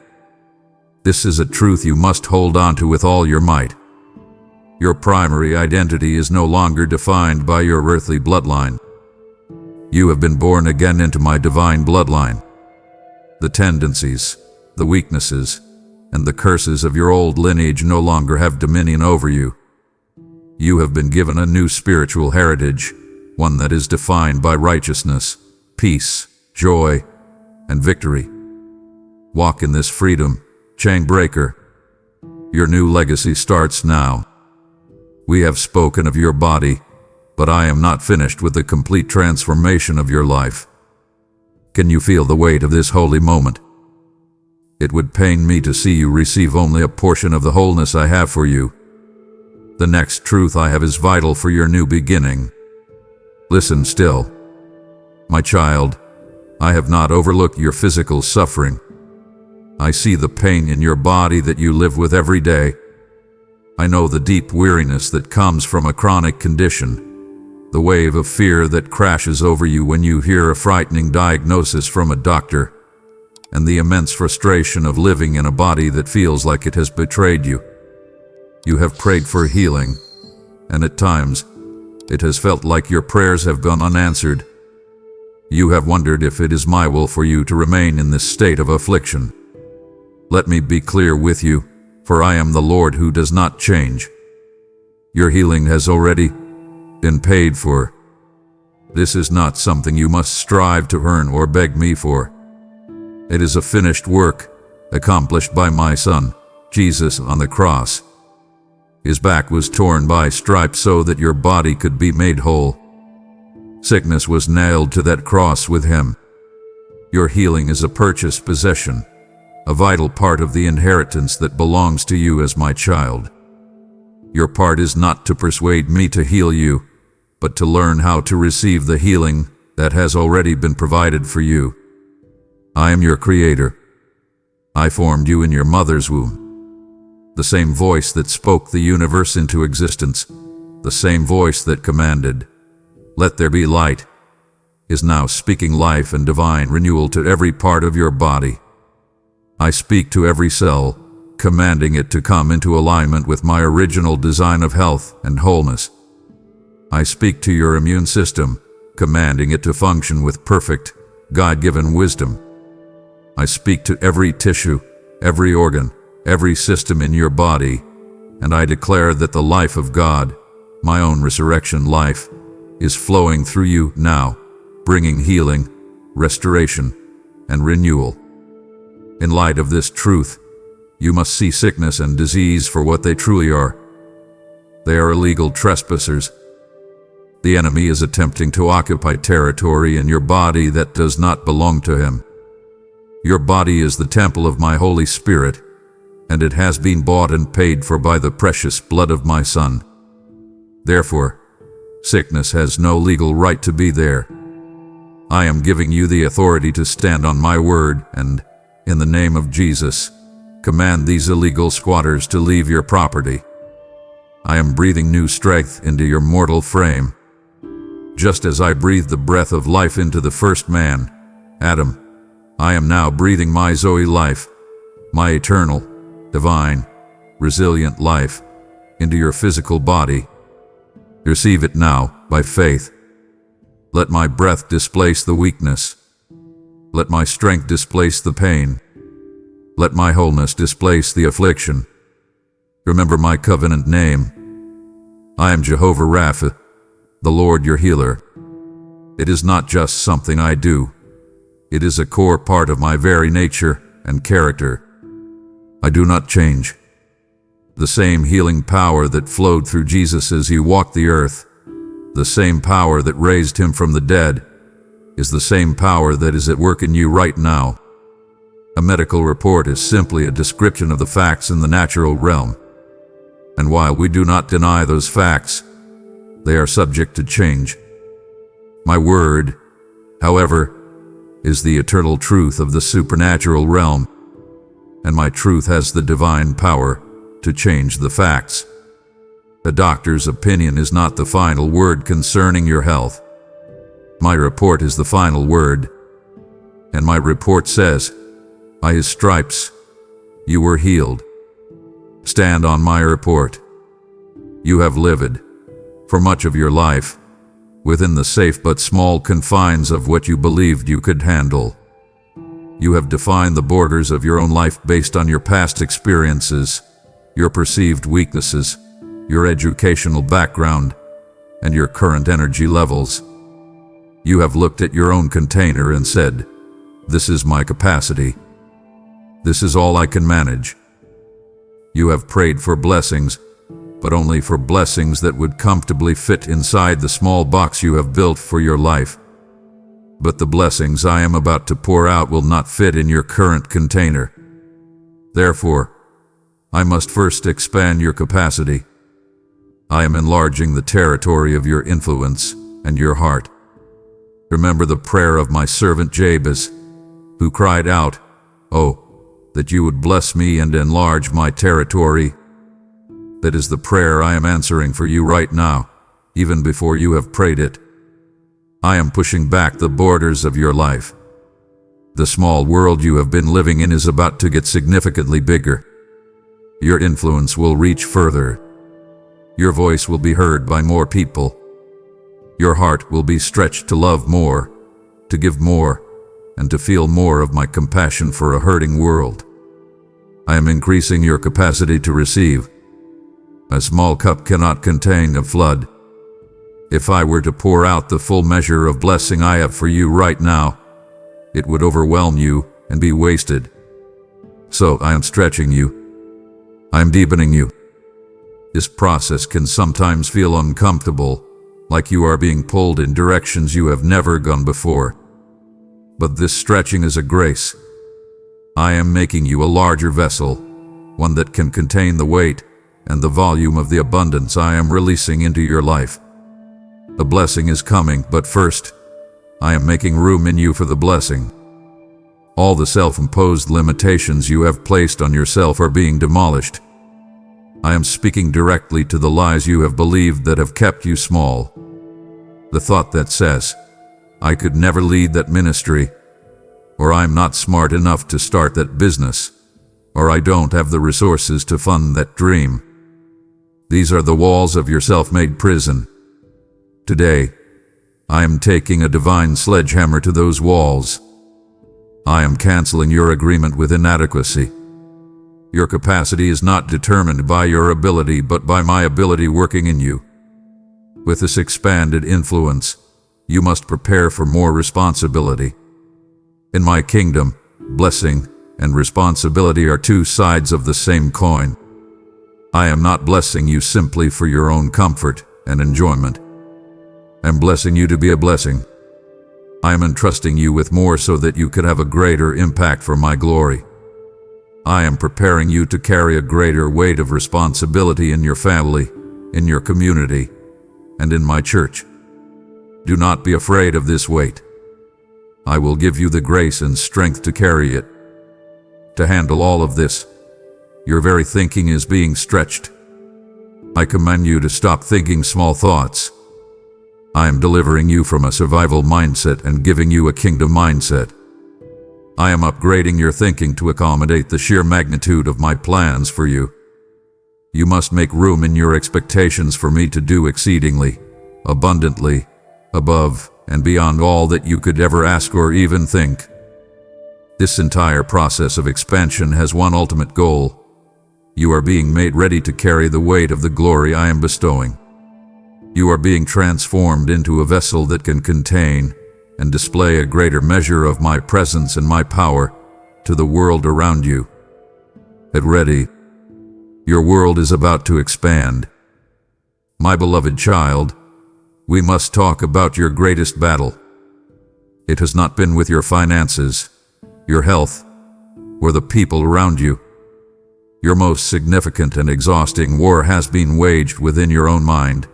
[SPEAKER 1] This is a truth you must hold on to with all your might. Your primary identity is no longer defined by your earthly bloodline. You have been born again into my divine bloodline. The tendencies, the weaknesses, and the curses of your old lineage no longer have dominion over you. You have been given a new spiritual heritage, one that is defined by righteousness, peace, joy, and victory. Walk in this freedom, chain breaker. Your new legacy starts now. We have spoken of your body, but I am not finished with the complete transformation of your life. Can you feel the weight of this holy moment? It would pain me to see you receive only a portion of the wholeness I have for you. The next truth I have is vital for your new beginning. Listen still. My child, I have not overlooked your physical suffering. I see the pain in your body that you live with every day. I know the deep weariness that comes from a chronic condition, the wave of fear that crashes over you when you hear a frightening diagnosis from a doctor, and the immense frustration of living in a body that feels like it has betrayed you. You have prayed for healing, and at times, it has felt like your prayers have gone unanswered. You have wondered if it is my will for you to remain in this state of affliction. Let me be clear with you, for I am the Lord who does not change. Your healing has already been paid for. This is not something you must strive to earn or beg me for. It is a finished work, accomplished by my Son, Jesus, on the cross. His back was torn by stripes so that your body could be made whole. Sickness was nailed to that cross with him. Your healing is a purchased possession, a vital part of the inheritance that belongs to you as my child. Your part is not to persuade me to heal you, but to learn how to receive the healing that has already been provided for you. I am your Creator. I formed you in your mother's womb. The same voice that spoke the universe into existence, the same voice that commanded, "Let there be light," is now speaking life and divine renewal to every part of your body. I speak to every cell, commanding it to come into alignment with my original design of health and wholeness. I speak to your immune system, commanding it to function with perfect, God-given wisdom. I speak to every tissue, every organ, every system in your body, and I declare that the life of God, my own resurrection life, is flowing through you now, bringing healing, restoration, and renewal. In light of this truth, you must see sickness and disease for what they truly are. They are illegal trespassers. The enemy is attempting to occupy territory in your body that does not belong to him. Your body is the temple of my Holy Spirit, and it has been bought and paid for by the precious blood of my Son. Therefore, sickness has no legal right to be there. I am giving you the authority to stand on my word and, in the name of Jesus, command these illegal squatters to leave your property. I am breathing new strength into your mortal frame. Just as I breathed the breath of life into the first man, Adam, I am now breathing my Zoe life, my eternal, divine, resilient life, into your physical body. Receive it now by faith. Let my breath displace the weakness. Let my strength displace the pain. Let my wholeness displace the affliction. Remember my covenant name. I am Jehovah Rapha, the Lord your healer. It is not just something I do. It is a core part of my very nature and character. I do not change. The same healing power that flowed through Jesus as he walked the earth, the same power that raised him from the dead, is the same power that is at work in you right now. A medical report is simply a description of the facts in the natural realm. And while we do not deny those facts, they are subject to change. My word, however, is the eternal truth of the supernatural realm, and my truth has the divine power to change the facts. A doctor's opinion is not the final word concerning your health. My report is the final word, and my report says, by his stripes, you were healed. Stand on my report. You have lived, for much of your life, within the safe but small confines of what you believed you could handle. You have defined the borders of your own life based on your past experiences, your perceived weaknesses, your educational background, and your current energy levels. You have looked at your own container and said, "This is my capacity. This is all I can manage." You have prayed for blessings, but only for blessings that would comfortably fit inside the small box you have built for your life. but the blessings I am about to pour out will not fit in your current container. Therefore, I must first expand your capacity. I am enlarging the territory of your influence and your heart. Remember the prayer of my servant Jabez, who cried out, "Oh, that you would bless me and enlarge my territory." That is the prayer I am answering for you right now, even before you have prayed it. I am pushing back the borders of your life. The small world you have been living in is about to get significantly bigger. Your influence will reach further. Your voice will be heard by more people. Your heart will be stretched to love more, to give more, and to feel more of my compassion for a hurting world. I am increasing your capacity to receive. A small cup cannot contain a flood. If I were to pour out the full measure of blessing I have for you right now, it would overwhelm you and be wasted. So I am stretching you. I am deepening you. This process can sometimes feel uncomfortable, like you are being pulled in directions you have never gone before. But this stretching is a grace. I am making you a larger vessel, one that can contain the weight and the volume of the abundance I am releasing into your life. The blessing is coming, but first, I am making room in you for the blessing. All the self-imposed limitations you have placed on yourself are being demolished. I am speaking directly to the lies you have believed that have kept you small. The thought that says, "I could never lead that ministry," or "I'm not smart enough to start that business," or "I don't have the resources to fund that dream." These are the walls of your self-made prison. Today, I am taking a divine sledgehammer to those walls. I am canceling your agreement with inadequacy. Your capacity is not determined by your ability, but by my ability working in you. With this expanded influence, you must prepare for more responsibility. In my kingdom, blessing and responsibility are two sides of the same coin. I am not blessing you simply for your own comfort and enjoyment. I am blessing you to be a blessing. I am entrusting you with more so that you could have a greater impact for my glory. I am preparing you to carry a greater weight of responsibility in your family, in your community, and in my church. Do not be afraid of this weight. I will give you the grace and strength to carry it. To handle all of this, your very thinking is being stretched. I command you to stop thinking small thoughts. I am delivering you from a survival mindset and giving you a kingdom mindset. I am upgrading your thinking to accommodate the sheer magnitude of my plans for you. You must make room in your expectations for me to do exceedingly, abundantly, above and beyond all that you could ever ask or even think. This entire process of expansion has one ultimate goal. You are being made ready to carry the weight of the glory I am bestowing. You are being transformed into a vessel that can contain and display a greater measure of my presence and my power to the world around you. Get ready. Your world is about to expand. My beloved child, we must talk about your greatest battle. It has not been with your finances, your health, or the people around you. Your most significant and exhausting war has been waged within your own mind,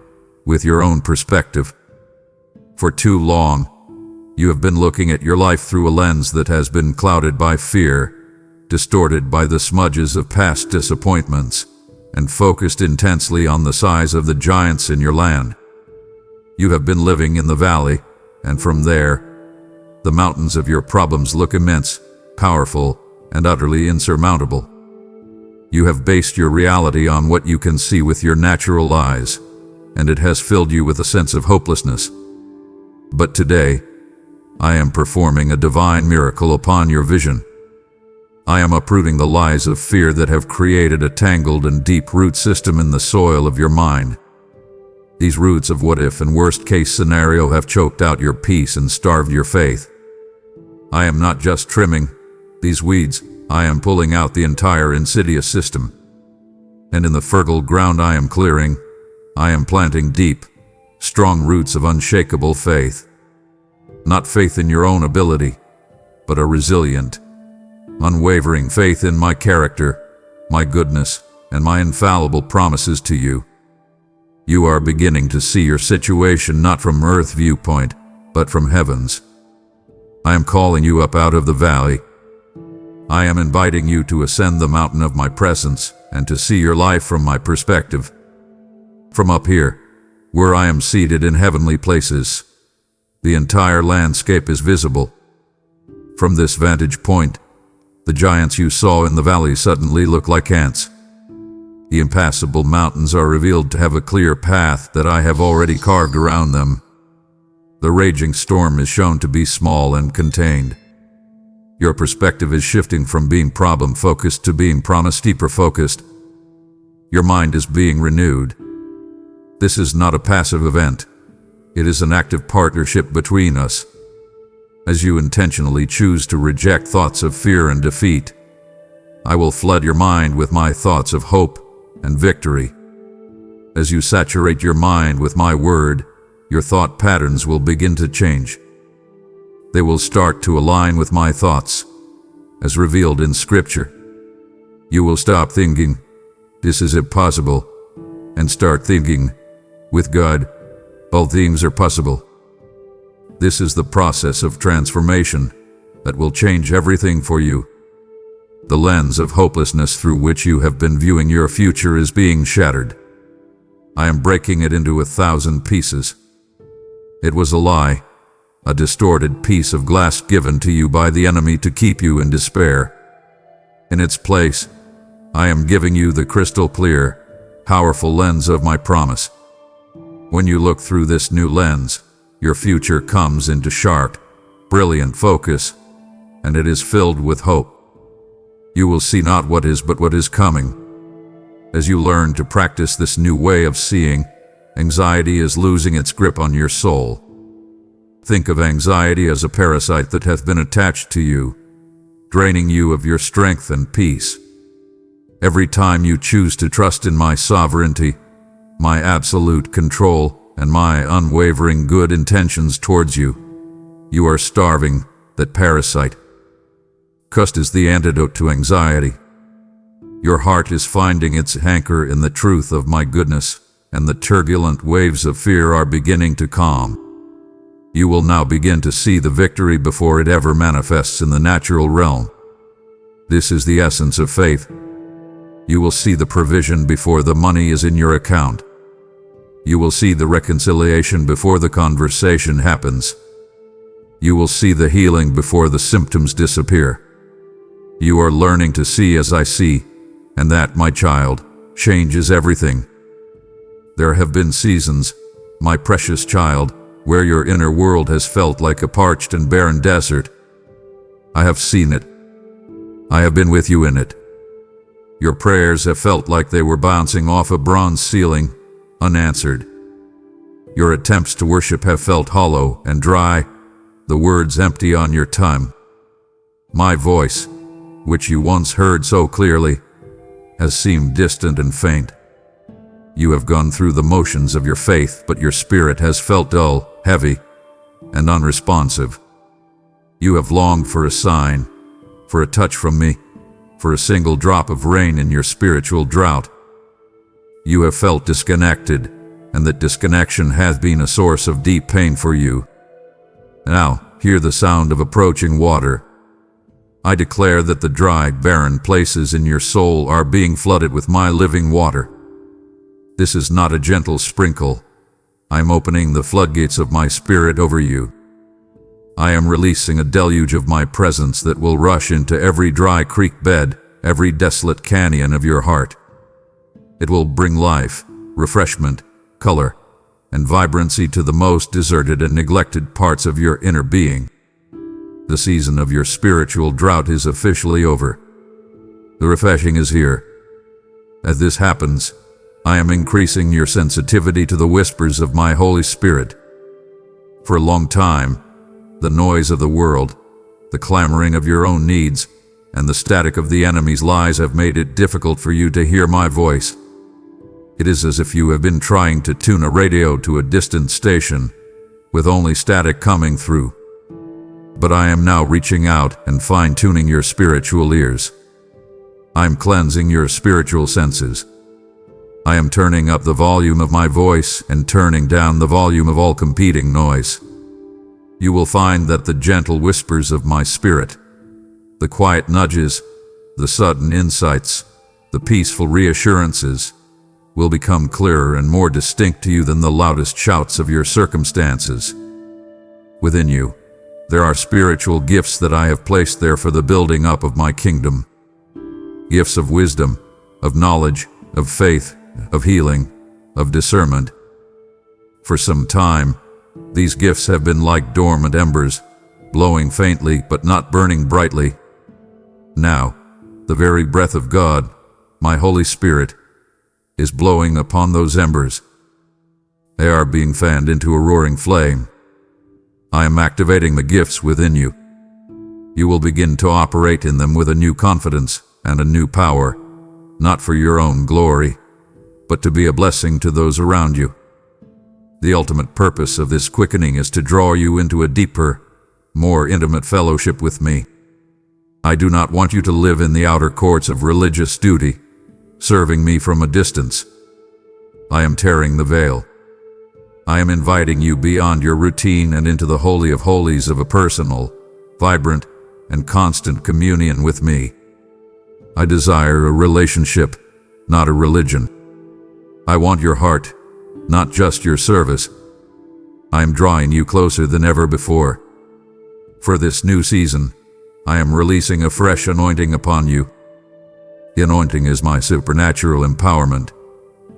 [SPEAKER 1] with your own perspective. For too long, you have been looking at your life through a lens that has been clouded by fear, distorted by the smudges of past disappointments, and focused intensely on the size of the giants in your land. You have been living in the valley, and from there, the mountains of your problems look immense, powerful, and utterly insurmountable. You have based your reality on what you can see with your natural eyes, and it has filled you with a sense of hopelessness. But today, I am performing a divine miracle upon your vision. I am uprooting the lies of fear that have created a tangled and deep root system in the soil of your mind. These roots of what if and worst case scenario have choked out your peace and starved your faith. I am not just trimming these weeds, I am pulling out the entire insidious system. And in the fertile ground I am clearing, I am planting deep, strong roots of unshakable faith. not faith in your own ability, but a resilient, unwavering faith in my character, my goodness, and my infallible promises to you. You are beginning to see your situation not from earth's viewpoint, but from heaven's. I am calling you up out of the valley. I am inviting you to ascend the mountain of my presence and to see your life from my perspective. From up here, where I am seated in heavenly places, the entire landscape is visible. From this vantage point, the giants you saw in the valley suddenly look like ants. The impassable mountains are revealed to have a clear path that I have already carved around them. The raging storm is shown to be small and contained. Your perspective is shifting from being problem-focused to being promise-keeper-focused. Your mind is being renewed. This is not a passive event. It is an active partnership between us. As you intentionally choose to reject thoughts of fear and defeat, I will flood your mind with my thoughts of hope and victory. As you saturate your mind with my word, your thought patterns will begin to change. They will start to align with my thoughts, as revealed in Scripture. You will stop thinking, "This is impossible," and start thinking, "With God, all things are possible." This is the process of transformation that will change everything for you. The lens of hopelessness through which you have been viewing your future is being shattered. I am breaking it into 1,000 pieces. It was a lie, a distorted piece of glass given to you by the enemy to keep you in despair. In its place, I am giving you the crystal clear, powerful lens of my promise. When you look through this new lens, your future comes into sharp, brilliant focus, and it is filled with hope. You will see not what is but what is coming. As you learn to practice this new way of seeing, anxiety is losing its grip on your soul. Think of anxiety as a parasite that hath been attached to you, draining you of your strength and peace. Every time you choose to trust in my sovereignty, my absolute control, and my unwavering good intentions towards you, you are starving that parasite. Trust is the antidote to anxiety. Your heart is finding its anchor in the truth of my goodness, and the turbulent waves of fear are beginning to calm. You will now begin to see the victory before it ever manifests in the natural realm. This is the essence of faith. You will see the provision before the money is in your account. You will see the reconciliation before the conversation happens. You will see the healing before the symptoms disappear. You are learning to see as I see, and that, my child, changes everything. There have been seasons, my precious child, where your inner world has felt like a parched and barren desert. I have seen it. I have been with you in it. Your prayers have felt like they were bouncing off a bronze ceiling, unanswered. Your attempts to worship have felt hollow and dry, the words empty on your tongue. My voice, which you once heard so clearly, has seemed distant and faint. You have gone through the motions of your faith, but your spirit has felt dull, heavy, and unresponsive. You have longed for a sign, for a touch from me, for a single drop of rain in your spiritual drought. You have felt disconnected, and that disconnection has been a source of deep pain for you. Now, hear the sound of approaching water. I declare that the dry, barren places in your soul are being flooded with my living water. This is not a gentle sprinkle. I am opening the floodgates of my spirit over you. I am releasing a deluge of my presence that will rush into every dry creek bed, every desolate canyon of your heart. It will bring life, refreshment, color, and vibrancy to the most deserted and neglected parts of your inner being. The season of your spiritual drought is officially over. The refreshing is here. As this happens, I am increasing your sensitivity to the whispers of my Holy Spirit. For a long time, the noise of the world, the clamoring of your own needs, and the static of the enemy's lies have made it difficult for you to hear my voice. It is as if you have been trying to tune a radio to a distant station, with only static coming through. But I am now reaching out and fine-tuning your spiritual ears. I am cleansing your spiritual senses. I am turning up the volume of my voice and turning down the volume of all competing noise. You will find that the gentle whispers of my spirit, the quiet nudges, the sudden insights, the peaceful reassurances, will become clearer and more distinct to you than the loudest shouts of your circumstances. Within you, there are spiritual gifts that I have placed there for the building up of my kingdom. Gifts of wisdom, of knowledge, of faith, of healing, of discernment. For some time, these gifts have been like dormant embers, glowing faintly but not burning brightly. Now, the very breath of God, my Holy Spirit, is blowing upon those embers. They are being fanned into a roaring flame. I am activating the gifts within you. You will begin to operate in them with a new confidence and a new power, not for your own glory, but to be a blessing to those around you. The ultimate purpose of this quickening is to draw you into a deeper, more intimate fellowship with me. I do not want you to live in the outer courts of religious duty, serving me from a distance. I am tearing the veil. I am inviting you beyond your routine and into the Holy of Holies of a personal, vibrant, and constant communion with me. I desire a relationship, not a religion. I want your heart, not just your service. I am drawing you closer than ever before. For this new season, I am releasing a fresh anointing upon you. The anointing is my supernatural empowerment,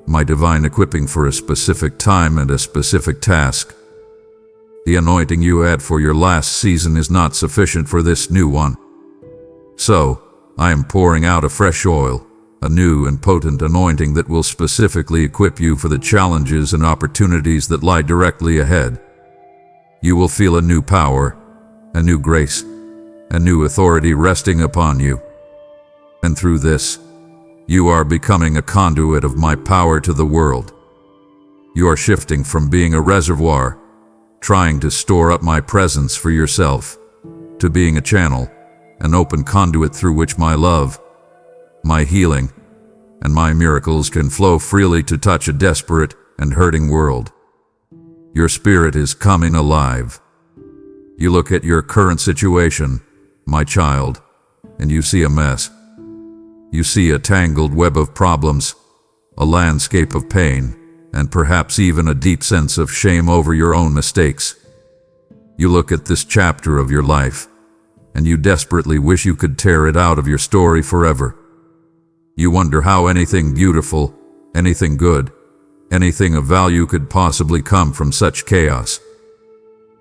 [SPEAKER 1] my divine equipping for a specific time and a specific task. The anointing you had for your last season is not sufficient for this new one. So, I am pouring out a fresh oil, a new and potent anointing that will specifically equip you for the challenges and opportunities that lie directly ahead. You will feel a new power, a new grace, a new authority resting upon you. And through this, you are becoming a conduit of my power to the world. You are shifting from being a reservoir, trying to store up my presence for yourself, to being a channel, an open conduit through which my love, my healing, and my miracles can flow freely to touch a desperate and hurting world. Your spirit is coming alive. You look at your current situation, my child, and you see a mess. You see a tangled web of problems, a landscape of pain, and perhaps even a deep sense of shame over your own mistakes. You look at this chapter of your life, and you desperately wish you could tear it out of your story forever. You wonder how anything beautiful, anything good, anything of value could possibly come from such chaos.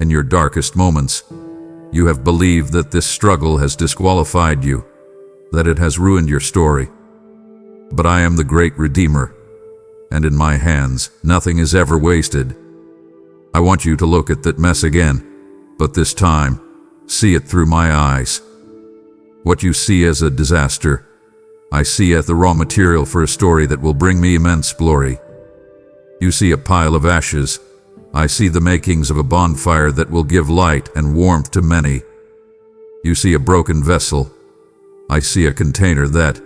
[SPEAKER 1] In your darkest moments, you have believed that this struggle has disqualified you, that it has ruined your story. But I am the great Redeemer, and in my hands, nothing is ever wasted. I want you to look at that mess again, but this time, see it through my eyes. What you see as a disaster, I see as the raw material for a story that will bring me immense glory. You see a pile of ashes, I see the makings of a bonfire that will give light and warmth to many. You see a broken vessel, I see a container that,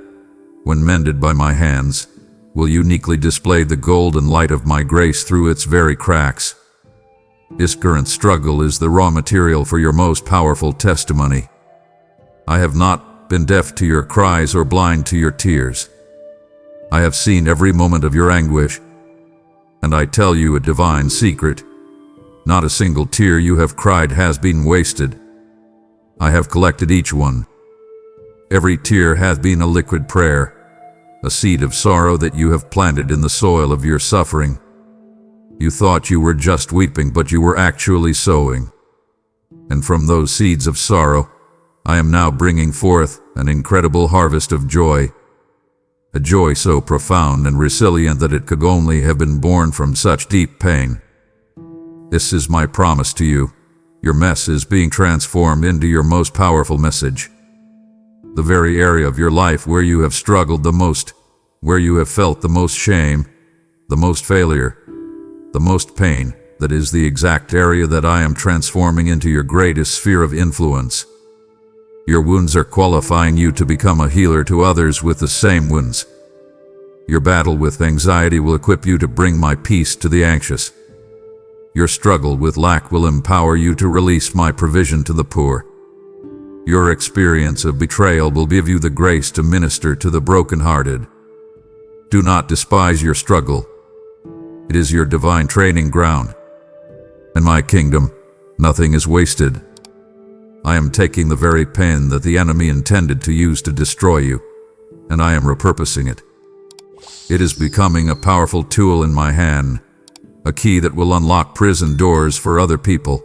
[SPEAKER 1] when mended by my hands, will uniquely display the golden light of my grace through its very cracks. This current struggle is the raw material for your most powerful testimony. I have not been deaf to your cries or blind to your tears. I have seen every moment of your anguish, and I tell you a divine secret. Not a single tear you have cried has been wasted. I have collected each one. Every tear hath been a liquid prayer, a seed of sorrow that you have planted in the soil of your suffering. You thought you were just weeping, but you were actually sowing. And from those seeds of sorrow, I am now bringing forth an incredible harvest of joy, a joy so profound and resilient that it could only have been born from such deep pain. This is my promise to you. Your mess is being transformed into your most powerful message. The very area of your life where you have struggled the most, where you have felt the most shame, the most failure, the most pain, that is the exact area that I am transforming into your greatest sphere of influence. Your wounds are qualifying you to become a healer to others with the same wounds. Your battle with anxiety will equip you to bring my peace to the anxious. Your struggle with lack will empower you to release my provision to the poor. Your experience of betrayal will give you the grace to minister to the brokenhearted. Do not despise your struggle. It is your divine training ground. In my kingdom, nothing is wasted. I am taking the very pen that the enemy intended to use to destroy you, and I am repurposing it. It is becoming a powerful tool in my hand, a key that will unlock prison doors for other people.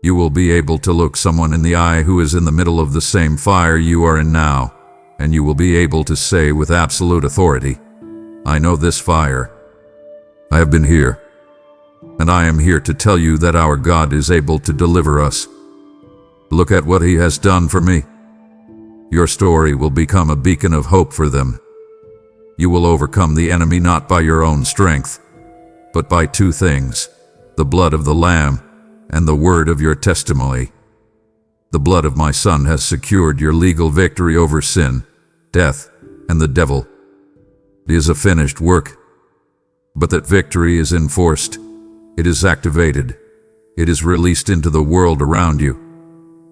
[SPEAKER 1] You will be able to look someone in the eye who is in the middle of the same fire you are in now, and you will be able to say with absolute authority, I know this fire. I have been here, and I am here to tell you that our God is able to deliver us. Look at what He has done for me. Your story will become a beacon of hope for them. You will overcome the enemy not by your own strength, but by two things, the blood of the Lamb and the word of your testimony. The blood of my Son has secured your legal victory over sin, death, and the devil. It is a finished work. But that victory is enforced. It is activated. It is released into the world around you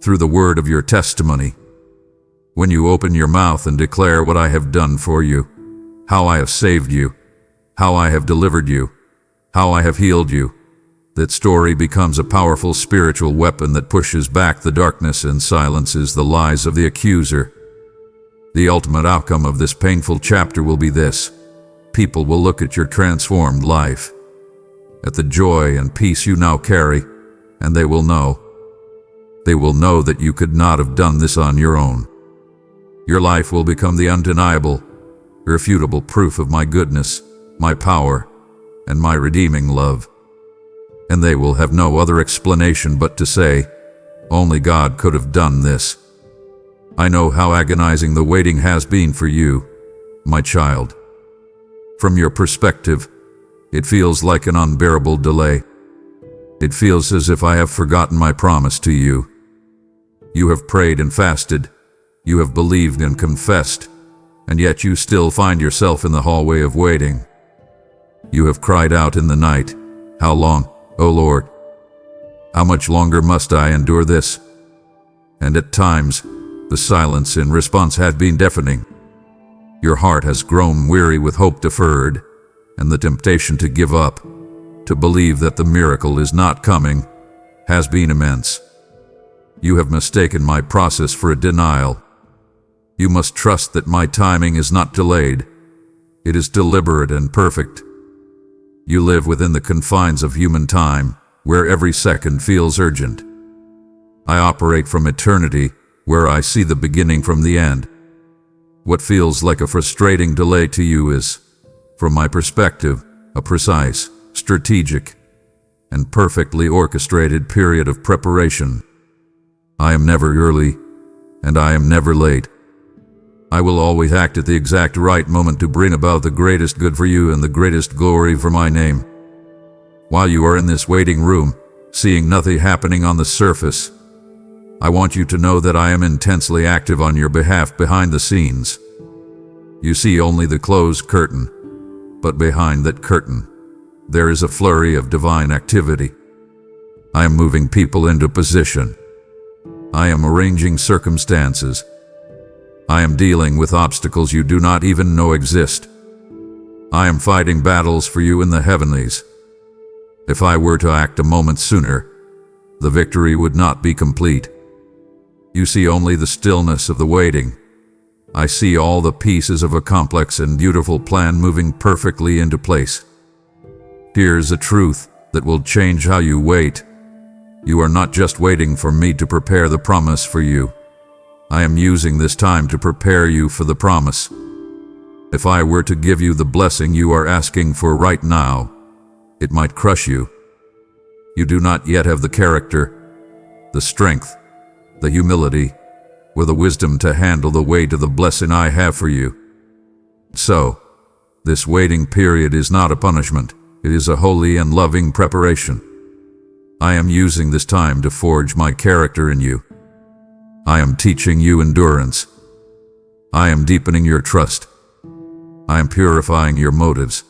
[SPEAKER 1] through the word of your testimony. When you open your mouth and declare what I have done for you, how I have saved you, how I have delivered you, how I have healed you, that story becomes a powerful spiritual weapon that pushes back the darkness and silences the lies of the accuser. The ultimate outcome of this painful chapter will be this. People will look at your transformed life, at the joy and peace you now carry, and they will know. They will know that you could not have done this on your own. Your life will become the undeniable, irrefutable proof of my goodness, my power, and my redeeming love. And they will have no other explanation but to say, only God could have done this. I know how agonizing the waiting has been for you, my child. From your perspective, it feels like an unbearable delay. It feels as if I have forgotten my promise to you. You have prayed and fasted. You have believed and confessed, and yet you still find yourself in the hallway of waiting. You have cried out in the night, How long, O Lord? How much longer must I endure this? And at times, the silence in response has been deafening. Your heart has grown weary with hope deferred, and the temptation to give up, to believe that the miracle is not coming, has been immense. You have mistaken my process for a denial. You must trust that my timing is not delayed. It is deliberate and perfect. You live within the confines of human time, where every second feels urgent. I operate from eternity, where I see the beginning from the end. What feels like a frustrating delay to you is, from my perspective, a precise, strategic, and perfectly orchestrated period of preparation. I am never early, and I am never late. I will always act at the exact right moment to bring about the greatest good for you and the greatest glory for my name. While you are in this waiting room, seeing nothing happening on the surface, I want you to know that I am intensely active on your behalf behind the scenes. You see only the closed curtain, but behind that curtain, there is a flurry of divine activity. I am moving people into position. I am arranging circumstances. I am dealing with obstacles you do not even know exist. I am fighting battles for you in the heavenlies. If I were to act a moment sooner, the victory would not be complete. You see only the stillness of the waiting. I see all the pieces of a complex and beautiful plan moving perfectly into place. Here's a truth that will change how you wait. You are not just waiting for me to prepare the promise for you. I am using this time to prepare you for the promise. If I were to give you the blessing you are asking for right now, it might crush you. You do not yet have the character, the strength, the humility, or the wisdom to handle the weight of the blessing I have for you. So, this waiting period is not a punishment, It is a holy and loving preparation. I am using this time to forge my character in you. I am teaching you endurance. I am deepening your trust. I am purifying your motives.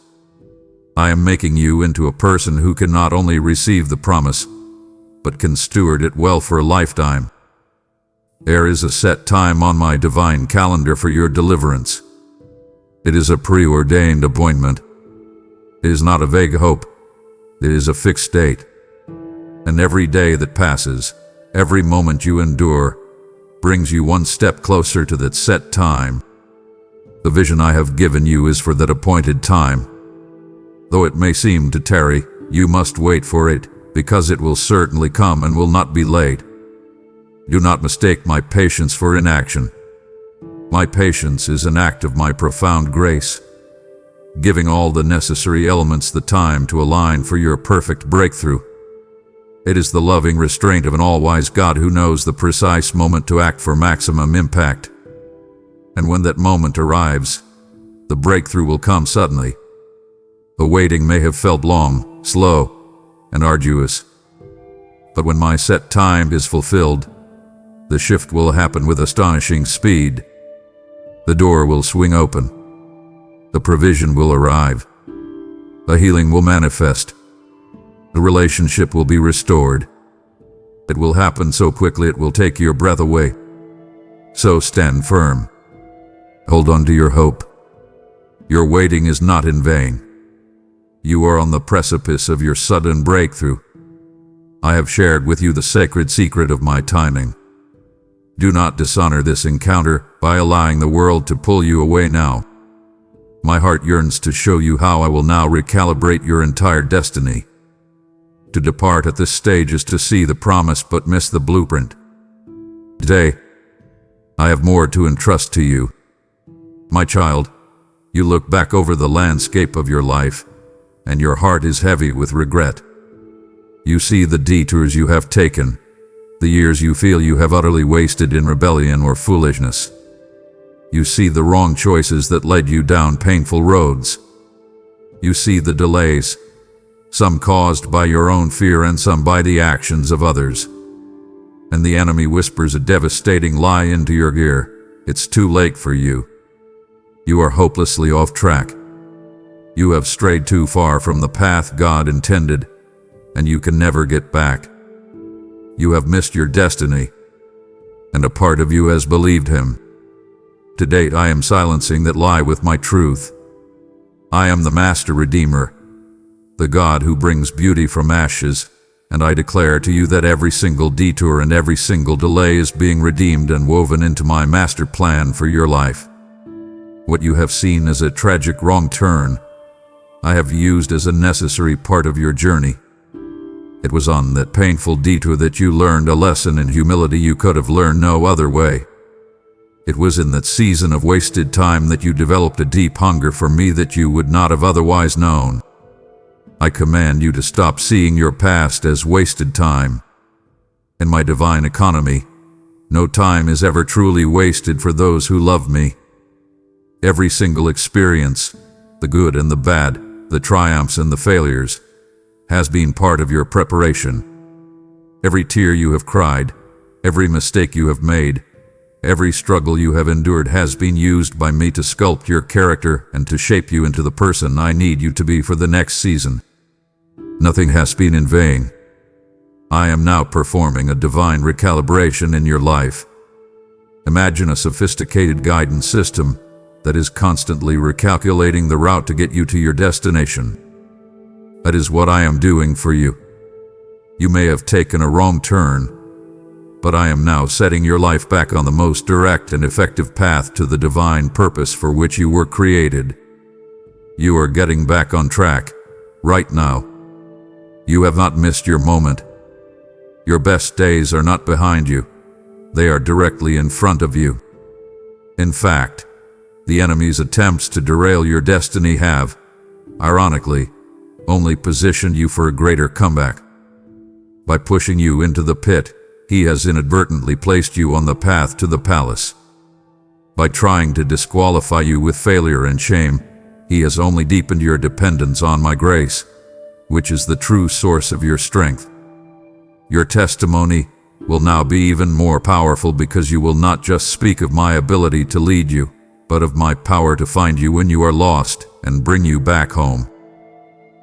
[SPEAKER 1] I am making you into a person who can not only receive the promise, but can steward it well for a lifetime. There is a set time on my divine calendar for your deliverance. It is a preordained appointment. It is not a vague hope. It is a fixed date. And every day that passes, every moment you endure, brings you one step closer to that set time. The vision I have given you is for that appointed time. Though it may seem to tarry, you must wait for it, because it will certainly come and will not be late. Do not mistake my patience for inaction. My patience is an act of my profound grace, giving all the necessary elements the time to align for your perfect breakthrough. It is the loving restraint of an all-wise God who knows the precise moment to act for maximum impact. And when that moment arrives, the breakthrough will come suddenly. The waiting may have felt long, slow, and arduous. But when my set time is fulfilled, the shift will happen with astonishing speed. The door will swing open. The provision will arrive. The healing will manifest. The relationship will be restored. It will happen so quickly it will take your breath away. So stand firm. Hold on to your hope. Your waiting is not in vain. You are on the precipice of your sudden breakthrough. I have shared with you the sacred secret of my timing. Do not dishonor this encounter by allowing the world to pull you away now. My heart yearns to show you how I will now recalibrate your entire destiny. To depart at this stage is to see the promise but miss the blueprint. Today, I have more to entrust to you. My child, you look back over the landscape of your life, and your heart is heavy with regret. You see the detours you have taken, the years you feel you have utterly wasted in rebellion or foolishness. You see the wrong choices that led you down painful roads. You see the delays, some caused by your own fear and some by the actions of others. And the enemy whispers a devastating lie into your ear. It's too late for you. You are hopelessly off track. You have strayed too far from the path God intended, and you can never get back. You have missed your destiny, and a part of you has believed him. To date, I am silencing that lie with my truth. I am the Master Redeemer, the God who brings beauty from ashes, and I declare to you that every single detour and every single delay is being redeemed and woven into my master plan for your life. What you have seen as a tragic wrong turn, I have used as a necessary part of your journey. It was on that painful detour that you learned a lesson in humility you could have learned no other way. It was in that season of wasted time that you developed a deep hunger for me that you would not have otherwise known. I command you to stop seeing your past as wasted time. In my divine economy, no time is ever truly wasted for those who love me. Every single experience, the good and the bad, the triumphs and the failures, has been part of your preparation. Every tear you have cried, every mistake you have made, every struggle you have endured has been used by me to sculpt your character and to shape you into the person I need you to be for the next season. Nothing has been in vain. I am now performing a divine recalibration in your life. Imagine a sophisticated guidance system that is constantly recalculating the route to get you to your destination. That is what I am doing for you. You may have taken a wrong turn, but I am now setting your life back on the most direct and effective path to the divine purpose for which you were created. You are getting back on track, right now. You have not missed your moment. Your best days are not behind you. They are directly in front of you. In fact, the enemy's attempts to derail your destiny have, ironically, only positioned you for a greater comeback. By pushing you into the pit, he has inadvertently placed you on the path to the palace. By trying to disqualify you with failure and shame, he has only deepened your dependence on my grace, which is the true source of your strength. Your testimony will now be even more powerful because you will not just speak of my ability to lead you, but of my power to find you when you are lost and bring you back home.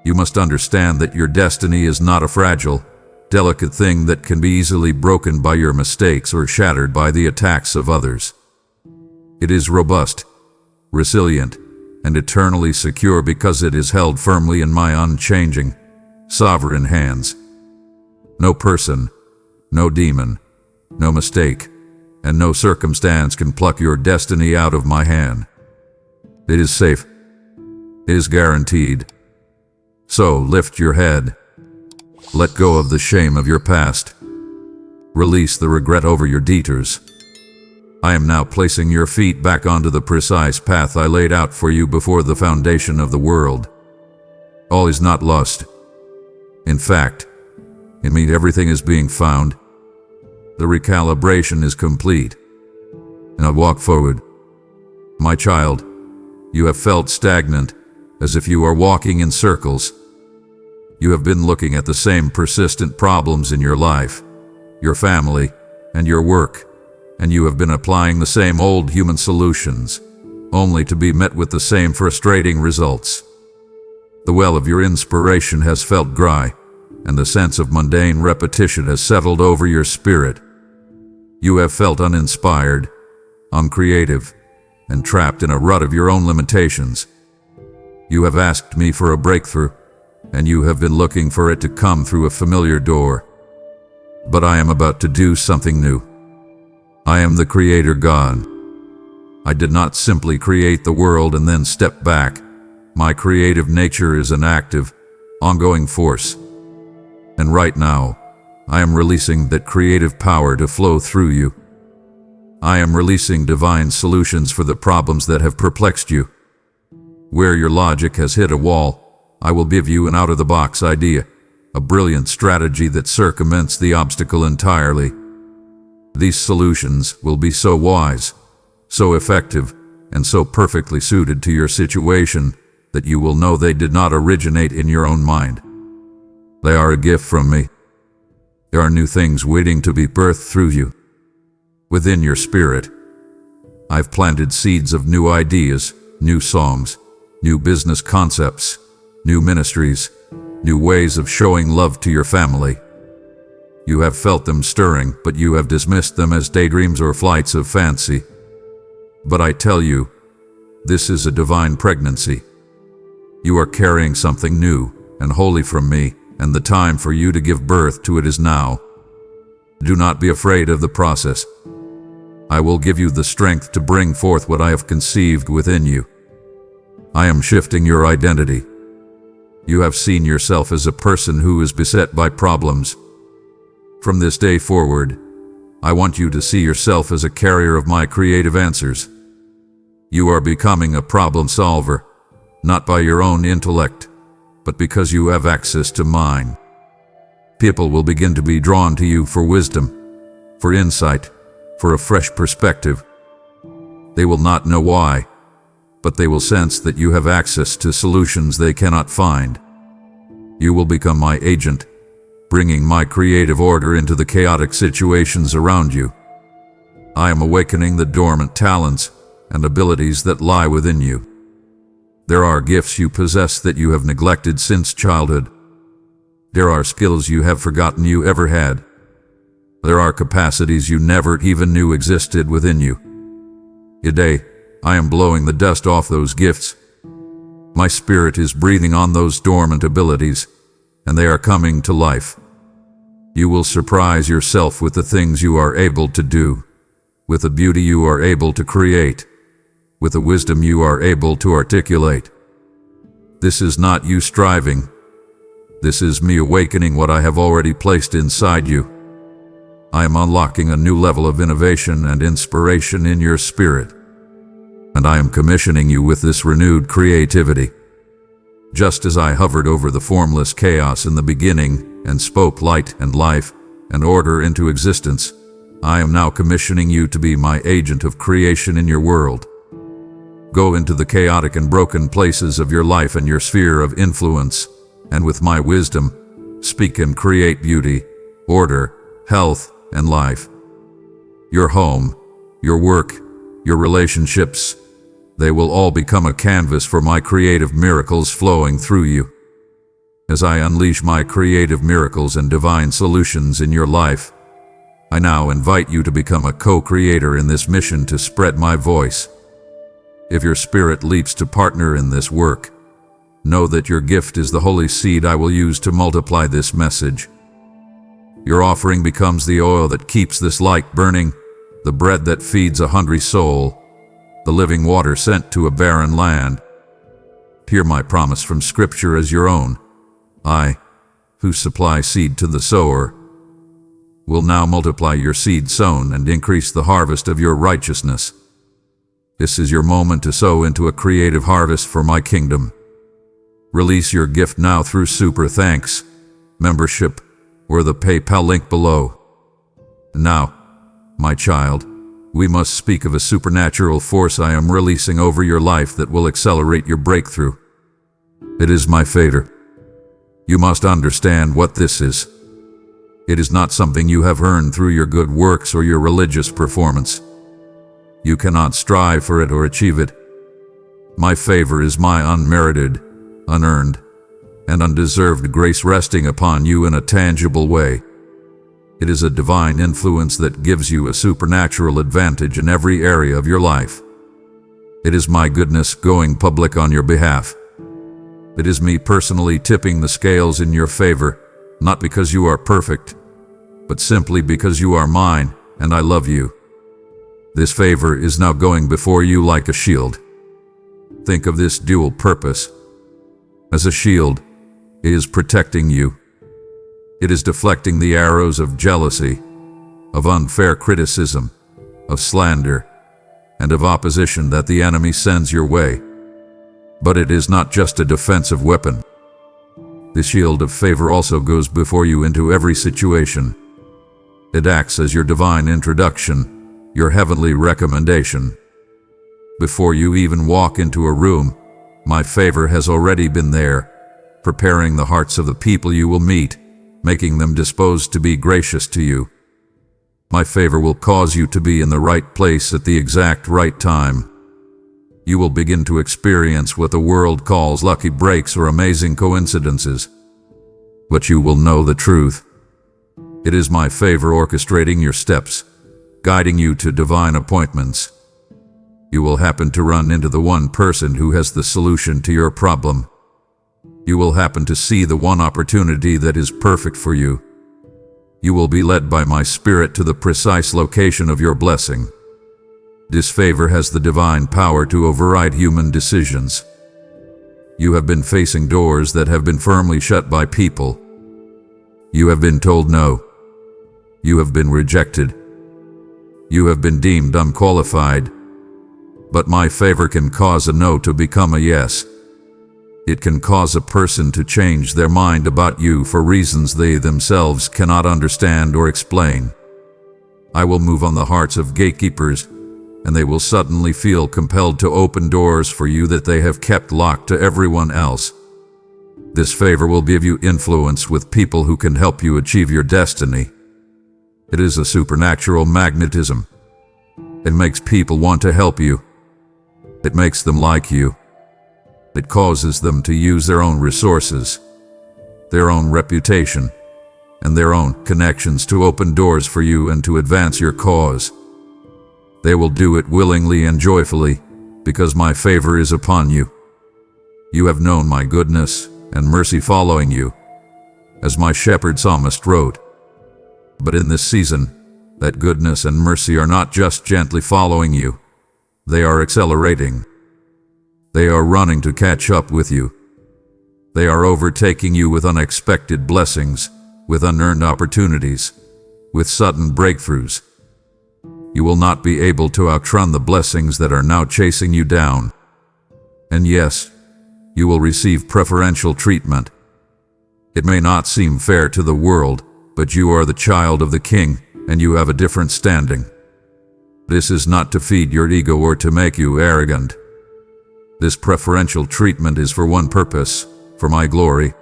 [SPEAKER 1] You must understand that your destiny is not a fragile, delicate thing that can be easily broken by your mistakes or shattered by the attacks of others. It is robust, resilient, and eternally secure because it is held firmly in my unchanging, sovereign hands. No person, no demon, no mistake, and no circumstance can pluck your destiny out of my hand. It is safe. It is guaranteed. So lift your head. Let go of the shame of your past. Release the regret over your detours. I am now placing your feet back onto the precise path I laid out for you before the foundation of the world. All is not lost. In fact, in me everything is being found. The recalibration is complete. And I walk forward. My child, you have felt stagnant, as if you are walking in circles. You have been looking at the same persistent problems in your life, your family, and your work, and you have been applying the same old human solutions, only to be met with the same frustrating results. The well of your inspiration has felt dry, and the sense of mundane repetition has settled over your spirit. You have felt uninspired, uncreative, and trapped in a rut of your own limitations. You have asked me for a breakthrough, and you have been looking for it to come through a familiar door. But I am about to do something new. I am the Creator God. I did not simply create the world and then step back. My creative nature is an active, ongoing force. And right now, I am releasing that creative power to flow through you. I am releasing divine solutions for the problems that have perplexed you. Where your logic has hit a wall, I will give you an out-of-the-box idea, a brilliant strategy that circumvents the obstacle entirely. These solutions will be so wise, so effective, and so perfectly suited to your situation that you will know they did not originate in your own mind. They are a gift from me. There are new things waiting to be birthed through you. Within your spirit, I've planted seeds of new ideas, new songs, new business concepts, new ministries, new ways of showing love to your family. You have felt them stirring, but you have dismissed them as daydreams or flights of fancy. But I tell you, this is a divine pregnancy. You are carrying something new and holy from me, and the time for you to give birth to it is now. Do not be afraid of the process. I will give you the strength to bring forth what I have conceived within you. I am shifting your identity. You have seen yourself as a person who is beset by problems. From this day forward, I want you to see yourself as a carrier of my creative answers. You are becoming a problem solver, not by your own intellect, but because you have access to mine. People will begin to be drawn to you for wisdom, for insight, for a fresh perspective. They will not know why, but they will sense that you have access to solutions they cannot find. You will become my agent, bringing my creative order into the chaotic situations around you. I am awakening the dormant talents and abilities that lie within you. There are gifts you possess that you have neglected since childhood. There are skills you have forgotten you ever had. There are capacities you never even knew existed within you. Today, I am blowing the dust off those gifts. My spirit is breathing on those dormant abilities, and they are coming to life. You will surprise yourself with the things you are able to do, with the beauty you are able to create, with the wisdom you are able to articulate. This is not you striving. This is me awakening what I have already placed inside you. I am unlocking a new level of innovation and inspiration in your spirit. And I am commissioning you with this renewed creativity. Just as I hovered over the formless chaos in the beginning and spoke light and life and order into existence, I am now commissioning you to be my agent of creation in your world. Go into the chaotic and broken places of your life and your sphere of influence, and with my wisdom, speak and create beauty, order, health, and life. Your home, your work, your relationships, they will all become a canvas for my creative miracles flowing through you. As I unleash my creative miracles and divine solutions in your life, I now invite you to become a co-creator in this mission to spread my voice. If your spirit leaps to partner in this work, know that your gift is the holy seed I will use to multiply this message. Your offering becomes the oil that keeps this light burning, the bread that feeds a hungry soul, the living water sent to a barren land. Hear my promise from Scripture as your own. I, who supply seed to the sower, will now multiply your seed sown and increase the harvest of your righteousness. This is your moment to sow into a creative harvest for my kingdom. Release your gift now through Super Thanks, membership, or the PayPal link below. Now, my child, we must speak of a supernatural force I am releasing over your life that will accelerate your breakthrough. It is my favor. You must understand what this is. It is not something you have earned through your good works or your religious performance. You cannot strive for it or achieve it. My favor is my unmerited, unearned, and undeserved grace resting upon you in a tangible way. It is a divine influence that gives you a supernatural advantage in every area of your life. It is my goodness going public on your behalf. It is me personally tipping the scales in your favor, not because you are perfect, but simply because you are mine and I love you. This favor is now going before you like a shield. Think of this dual purpose. As a shield, it is protecting you. It is deflecting the arrows of jealousy, of unfair criticism, of slander, and of opposition that the enemy sends your way. But it is not just a defensive weapon. The shield of favor also goes before you into every situation. It acts as your divine introduction, your heavenly recommendation. Before you even walk into a room, my favor has already been there, preparing the hearts of the people you will meet, making them disposed to be gracious to you. My favor will cause you to be in the right place at the exact right time. You will begin to experience what the world calls lucky breaks or amazing coincidences. But you will know the truth. It is my favor orchestrating your steps, guiding you to divine appointments. You will happen to run into the one person who has the solution to your problem. You will happen to see the one opportunity that is perfect for you. You will be led by my Spirit to the precise location of your blessing. This favor has the divine power to override human decisions. You have been facing doors that have been firmly shut by people. You have been told no. You have been rejected. You have been deemed unqualified. But my favor can cause a no to become a yes. It can cause a person to change their mind about you for reasons they themselves cannot understand or explain. I will move on the hearts of gatekeepers, and they will suddenly feel compelled to open doors for you that they have kept locked to everyone else. This favor will give you influence with people who can help you achieve your destiny. It is a supernatural magnetism. It makes people want to help you. It makes them like you. It causes them to use their own resources, their own reputation, and their own connections to open doors for you and to advance your cause. They will do it willingly and joyfully, because my favor is upon you. You have known my goodness and mercy following you, as my shepherd psalmist wrote. But in this season, that goodness and mercy are not just gently following you, they are accelerating. They are running to catch up with you. They are overtaking you with unexpected blessings, with unearned opportunities, with sudden breakthroughs. You will not be able to outrun the blessings that are now chasing you down. And yes, you will receive preferential treatment. It may not seem fair to the world, but you are the child of the King, and you have a different standing. This is not to feed your ego or to make you arrogant. This preferential treatment is for one purpose, for my glory.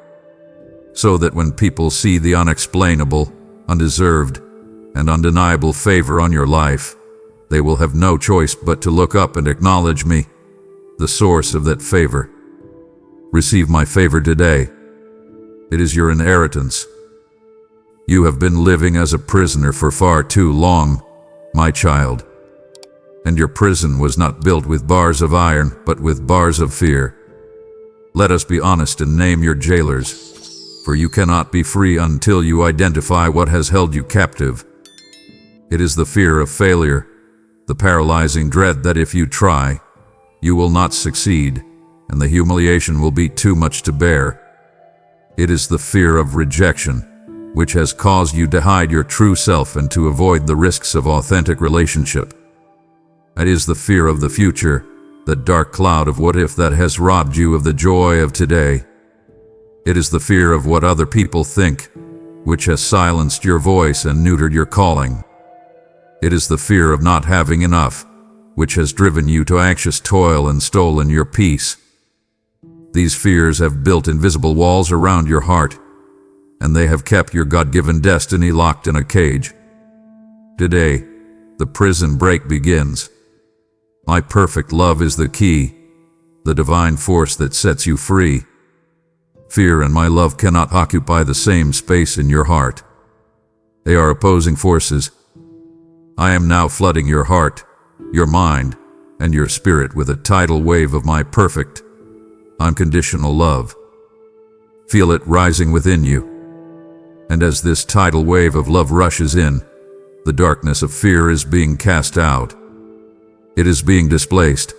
[SPEAKER 1] so that when people see the unexplainable, undeserved, and undeniable favor on your life, they will have no choice but to look up and acknowledge me, the source of that favor. Receive my favor today. It is your inheritance. You have been living as a prisoner for far too long, my child. And your prison was not built with bars of iron, but with bars of fear. Let us be honest and name your jailers, for you cannot be free until you identify what has held you captive. It is the fear of failure, the paralyzing dread that if you try, you will not succeed, and the humiliation will be too much to bear. It is the fear of rejection, which has caused you to hide your true self and to avoid the risks of authentic relationship. It is the fear of the future, the dark cloud of what if that has robbed you of the joy of today. It is the fear of what other people think, which has silenced your voice and neutered your calling. It is the fear of not having enough, which has driven you to anxious toil and stolen your peace. These fears have built invisible walls around your heart, and they have kept your God-given destiny locked in a cage. Today, the prison break begins. My perfect love is the key, the divine force that sets you free. Fear and my love cannot occupy the same space in your heart. They are opposing forces. I am now flooding your heart, your mind, and your spirit with a tidal wave of my perfect, unconditional love. Feel it rising within you. And as this tidal wave of love rushes in, the darkness of fear is being cast out. It is being displaced.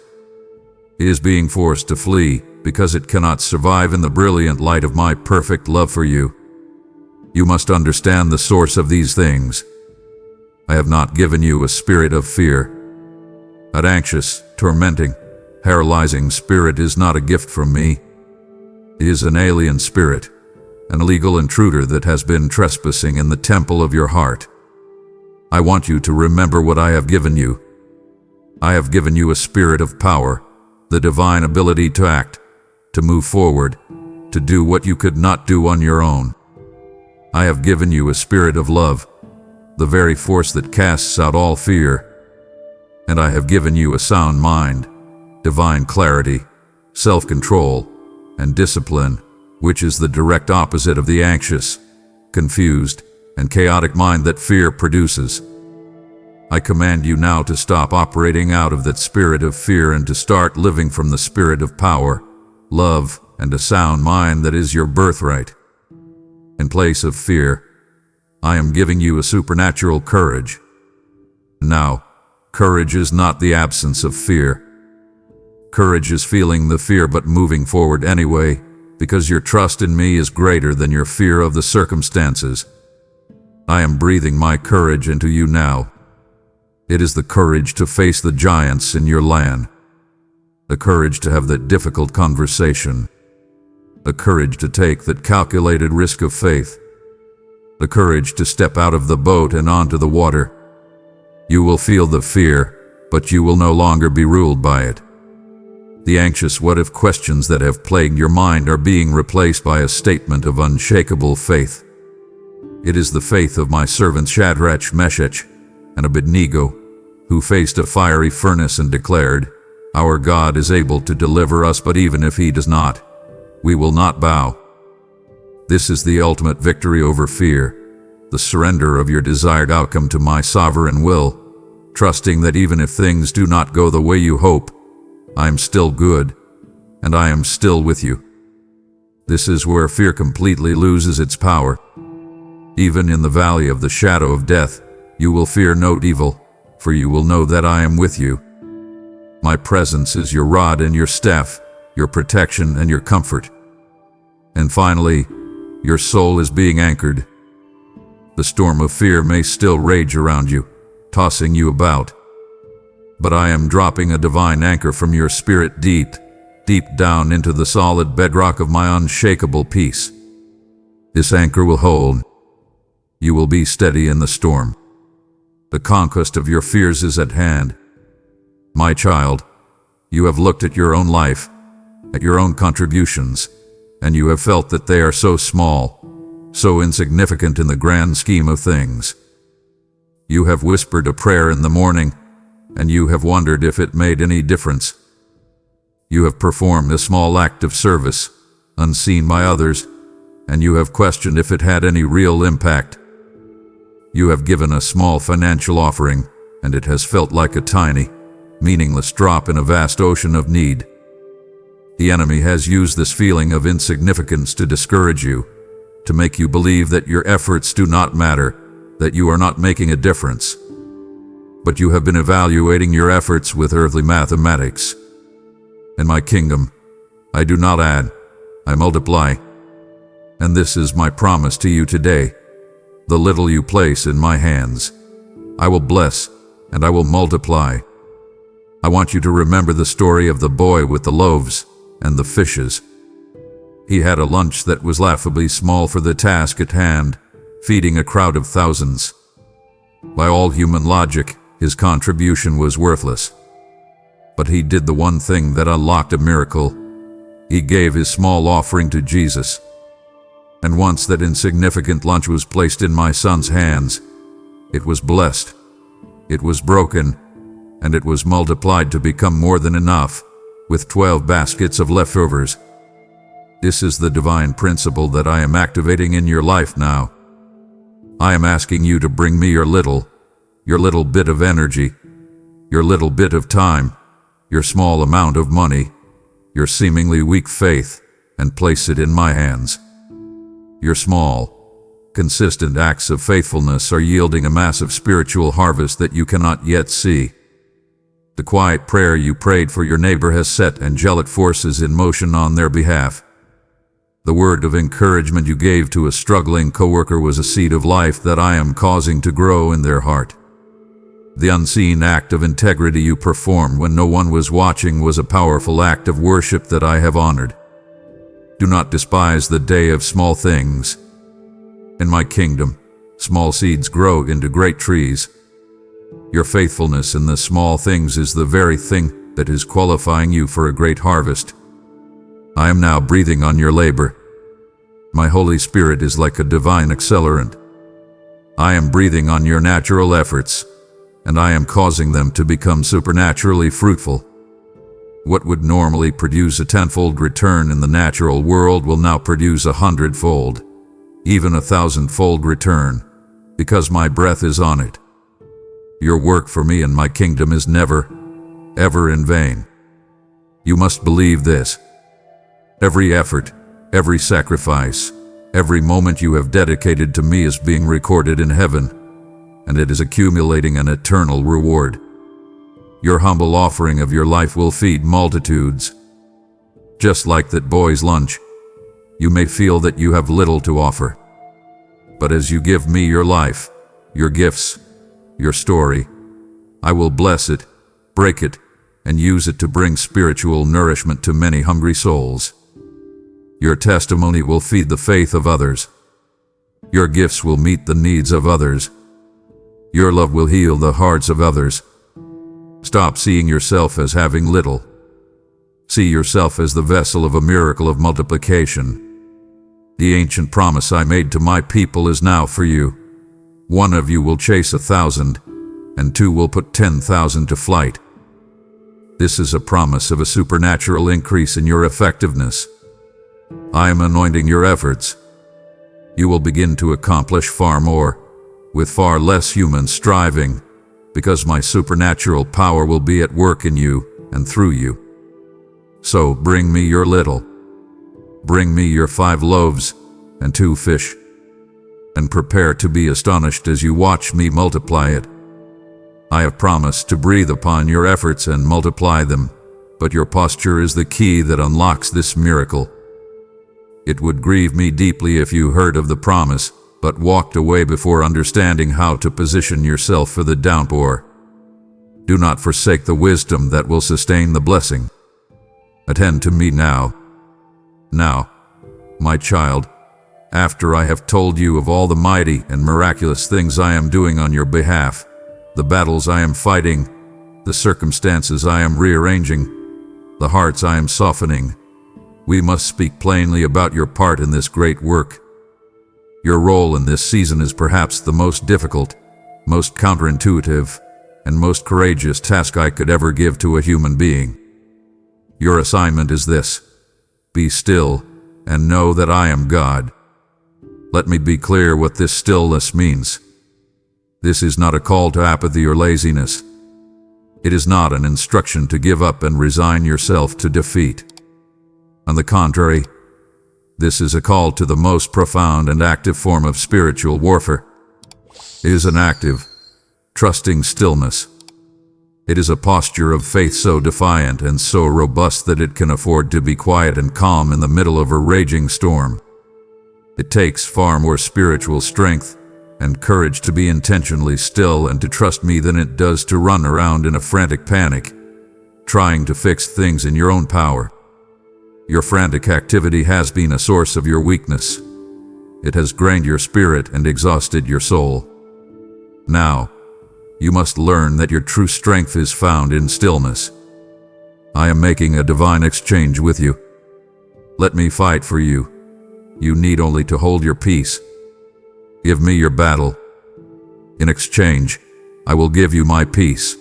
[SPEAKER 1] It is being forced to flee because it cannot survive in the brilliant light of my perfect love for you. You must understand the source of these things. I have not given you a spirit of fear. That anxious, tormenting, paralyzing spirit is not a gift from me. It is an alien spirit, an illegal intruder that has been trespassing in the temple of your heart. I want you to remember what I have given you. I have given you a spirit of power, the divine ability to act, to move forward, to do what you could not do on your own. I have given you a spirit of love, the very force that casts out all fear. And I have given you a sound mind, divine clarity, self-control, and discipline, which is the direct opposite of the anxious, confused, and chaotic mind that fear produces. I command you now to stop operating out of that spirit of fear and to start living from the spirit of power, love, and a sound mind that is your birthright. In place of fear, I am giving you a supernatural courage. Now, courage is not the absence of fear. Courage is feeling the fear but moving forward anyway, because your trust in me is greater than your fear of the circumstances. I am breathing my courage into you now. It is the courage to face the giants in your land, the courage to have that difficult conversation, the courage to take that calculated risk of faith, the courage to step out of the boat and onto the water. You will feel the fear, but you will no longer be ruled by it. The anxious what-if questions that have plagued your mind are being replaced by a statement of unshakable faith. It is the faith of my servants Shadrach, Meshach, and Abednego, who faced a fiery furnace and declared, "Our God is able to deliver us, but even if He does not, we will not bow." This is the ultimate victory over fear, the surrender of your desired outcome to my sovereign will, trusting that even if things do not go the way you hope, I am still good, and I am still with you. This is where fear completely loses its power. Even in the valley of the shadow of death, you will fear no evil, for you will know that I am with you. My presence is your rod and your staff, your protection and your comfort. And finally, your soul is being anchored. The storm of fear may still rage around you, tossing you about. But I am dropping a divine anchor from your spirit deep down into the solid bedrock of my unshakable peace. This anchor will hold. You will be steady in the storm. The conquest of your fears is at hand. My child, you have looked at your own life, at your own contributions, and you have felt that they are so small, so insignificant in the grand scheme of things. You have whispered a prayer in the morning, and you have wondered if it made any difference. You have performed a small act of service, unseen by others, and you have questioned if it had any real impact. You have given a small financial offering, and it has felt like a tiny, meaningless drop in a vast ocean of need. The enemy has used this feeling of insignificance to discourage you, to make you believe that your efforts do not matter, that you are not making a difference. But you have been evaluating your efforts with earthly mathematics. In my kingdom, I do not add, I multiply. And this is my promise to you today. The little you place in my hands, I will bless and I will multiply. I want you to remember the story of the boy with the loaves and the fishes. He had a lunch that was laughably small for the task at hand, feeding a crowd of thousands. By all human logic, his contribution was worthless. But he did the one thing that unlocked a miracle. He gave his small offering to Jesus. And once that insignificant lunch was placed in my son's hands, it was blessed, it was broken, and it was multiplied to become more than enough, with 12 baskets of leftovers. This is the divine principle that I am activating in your life now. I am asking you to bring me your little bit of energy, your little bit of time, your small amount of money, your seemingly weak faith, and place it in my hands. Your small, consistent acts of faithfulness are yielding a massive spiritual harvest that you cannot yet see. The quiet prayer you prayed for your neighbor has set angelic forces in motion on their behalf. The word of encouragement you gave to a struggling coworker was a seed of life that I am causing to grow in their heart. The unseen act of integrity you performed when no one was watching was a powerful act of worship that I have honored. Do not despise the day of small things. In my kingdom, small seeds grow into great trees. Your faithfulness in the small things is the very thing that is qualifying you for a great harvest. I am now breathing on your labor. My Holy Spirit is like a divine accelerant. I am breathing on your natural efforts, and I am causing them to become supernaturally fruitful. What would normally produce a 10-fold return in the natural world will now produce 100-fold, even 1,000-fold return, because my breath is on it. Your work for me and my kingdom is never, ever in vain. You must believe this. Every effort, every sacrifice, every moment you have dedicated to me is being recorded in heaven, and it is accumulating an eternal reward. Your humble offering of your life will feed multitudes. Just like that boy's lunch, you may feel that you have little to offer. But as you give me your life, your gifts, your story, I will bless it, break it, and use it to bring spiritual nourishment to many hungry souls. Your testimony will feed the faith of others. Your gifts will meet the needs of others. Your love will heal the hearts of others. Stop seeing yourself as having little. See yourself as the vessel of a miracle of multiplication. The ancient promise I made to my people is now for you. One of you will chase 1,000, and two will put 10,000 to flight. This is a promise of a supernatural increase in your effectiveness. I am anointing your efforts. You will begin to accomplish far more, with far less human striving, because my supernatural power will be at work in you and through you. So bring me your little. Bring me your 5 loaves and 2 fish, and prepare to be astonished as you watch me multiply it. I have promised to breathe upon your efforts and multiply them, but your posture is the key that unlocks this miracle. It would grieve me deeply if you heard of the promise, but walked away before understanding how to position yourself for the downpour. Do not forsake the wisdom that will sustain the blessing. Attend to me now. Now, my child, after I have told you of all the mighty and miraculous things I am doing on your behalf, the battles I am fighting, the circumstances I am rearranging, the hearts I am softening, we must speak plainly about your part in this great work. Your role in this season is perhaps the most difficult, most counterintuitive, and most courageous task I could ever give to a human being. Your assignment is this: be still and know that I am God. Let me be clear what this stillness means. This is not a call to apathy or laziness. It is not an instruction to give up and resign yourself to defeat. On the contrary, this is a call to the most profound and active form of spiritual warfare. It is an active, trusting stillness. It is a posture of faith so defiant and so robust that it can afford to be quiet and calm in the middle of a raging storm. It takes far more spiritual strength and courage to be intentionally still and to trust me than it does to run around in a frantic panic, trying to fix things in your own power. Your frantic activity has been a source of your weakness. It has drained your spirit and exhausted your soul. Now, you must learn that your true strength is found in stillness. I am making a divine exchange with you. Let me fight for you. You need only to hold your peace. Give me your battle. In exchange, I will give you my peace.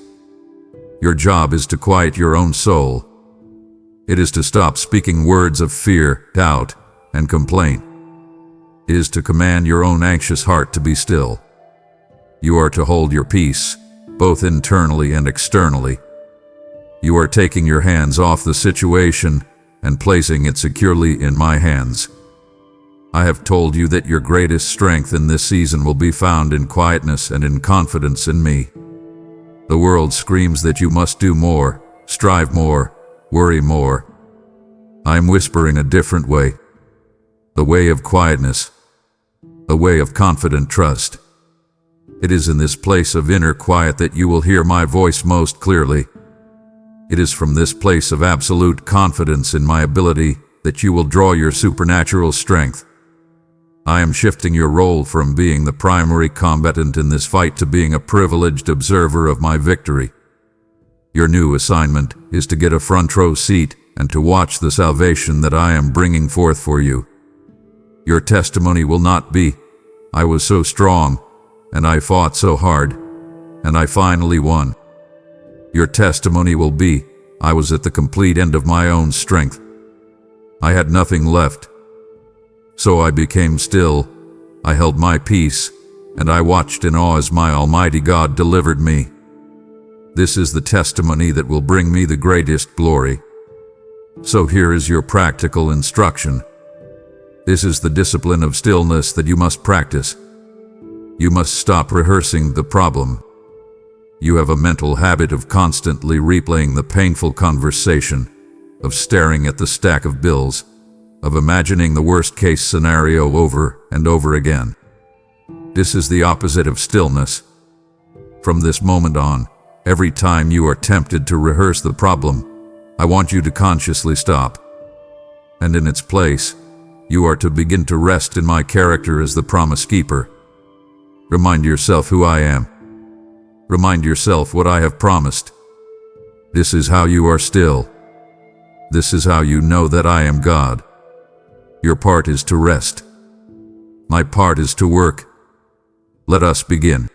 [SPEAKER 1] Your job is to quiet your own soul. It is to stop speaking words of fear, doubt, and complaint. It is to command your own anxious heart to be still. You are to hold your peace, both internally and externally. You are taking your hands off the situation and placing it securely in my hands. I have told you that your greatest strength in this season will be found in quietness and in confidence in me. The world screams that you must do more, strive more, worry more. I am whispering a different way. The way of quietness. The way of confident trust. It is in this place of inner quiet that you will hear my voice most clearly. It is from this place of absolute confidence in my ability that you will draw your supernatural strength. I am shifting your role from being the primary combatant in this fight to being a privileged observer of my victory. Your new assignment is to get a front row seat and to watch the salvation that I am bringing forth for you. Your testimony will not be, "I was so strong, and I fought so hard, and I finally won." Your testimony will be, "I was at the complete end of my own strength. I had nothing left. So I became still, I held my peace, and I watched in awe as my Almighty God delivered me." This is the testimony that will bring me the greatest glory. So here is your practical instruction. This is the discipline of stillness that you must practice. You must stop rehearsing the problem. You have a mental habit of constantly replaying the painful conversation, of staring at the stack of bills, of imagining the worst-case scenario over and over again. This is the opposite of stillness. From this moment on, every time you are tempted to rehearse the problem, I want you to consciously stop. And in its place, you are to begin to rest in my character as the promise keeper. Remind yourself who I am. Remind yourself what I have promised. This is how you are still. This is how you know that I am God. Your part is to rest. My part is to work. Let us begin.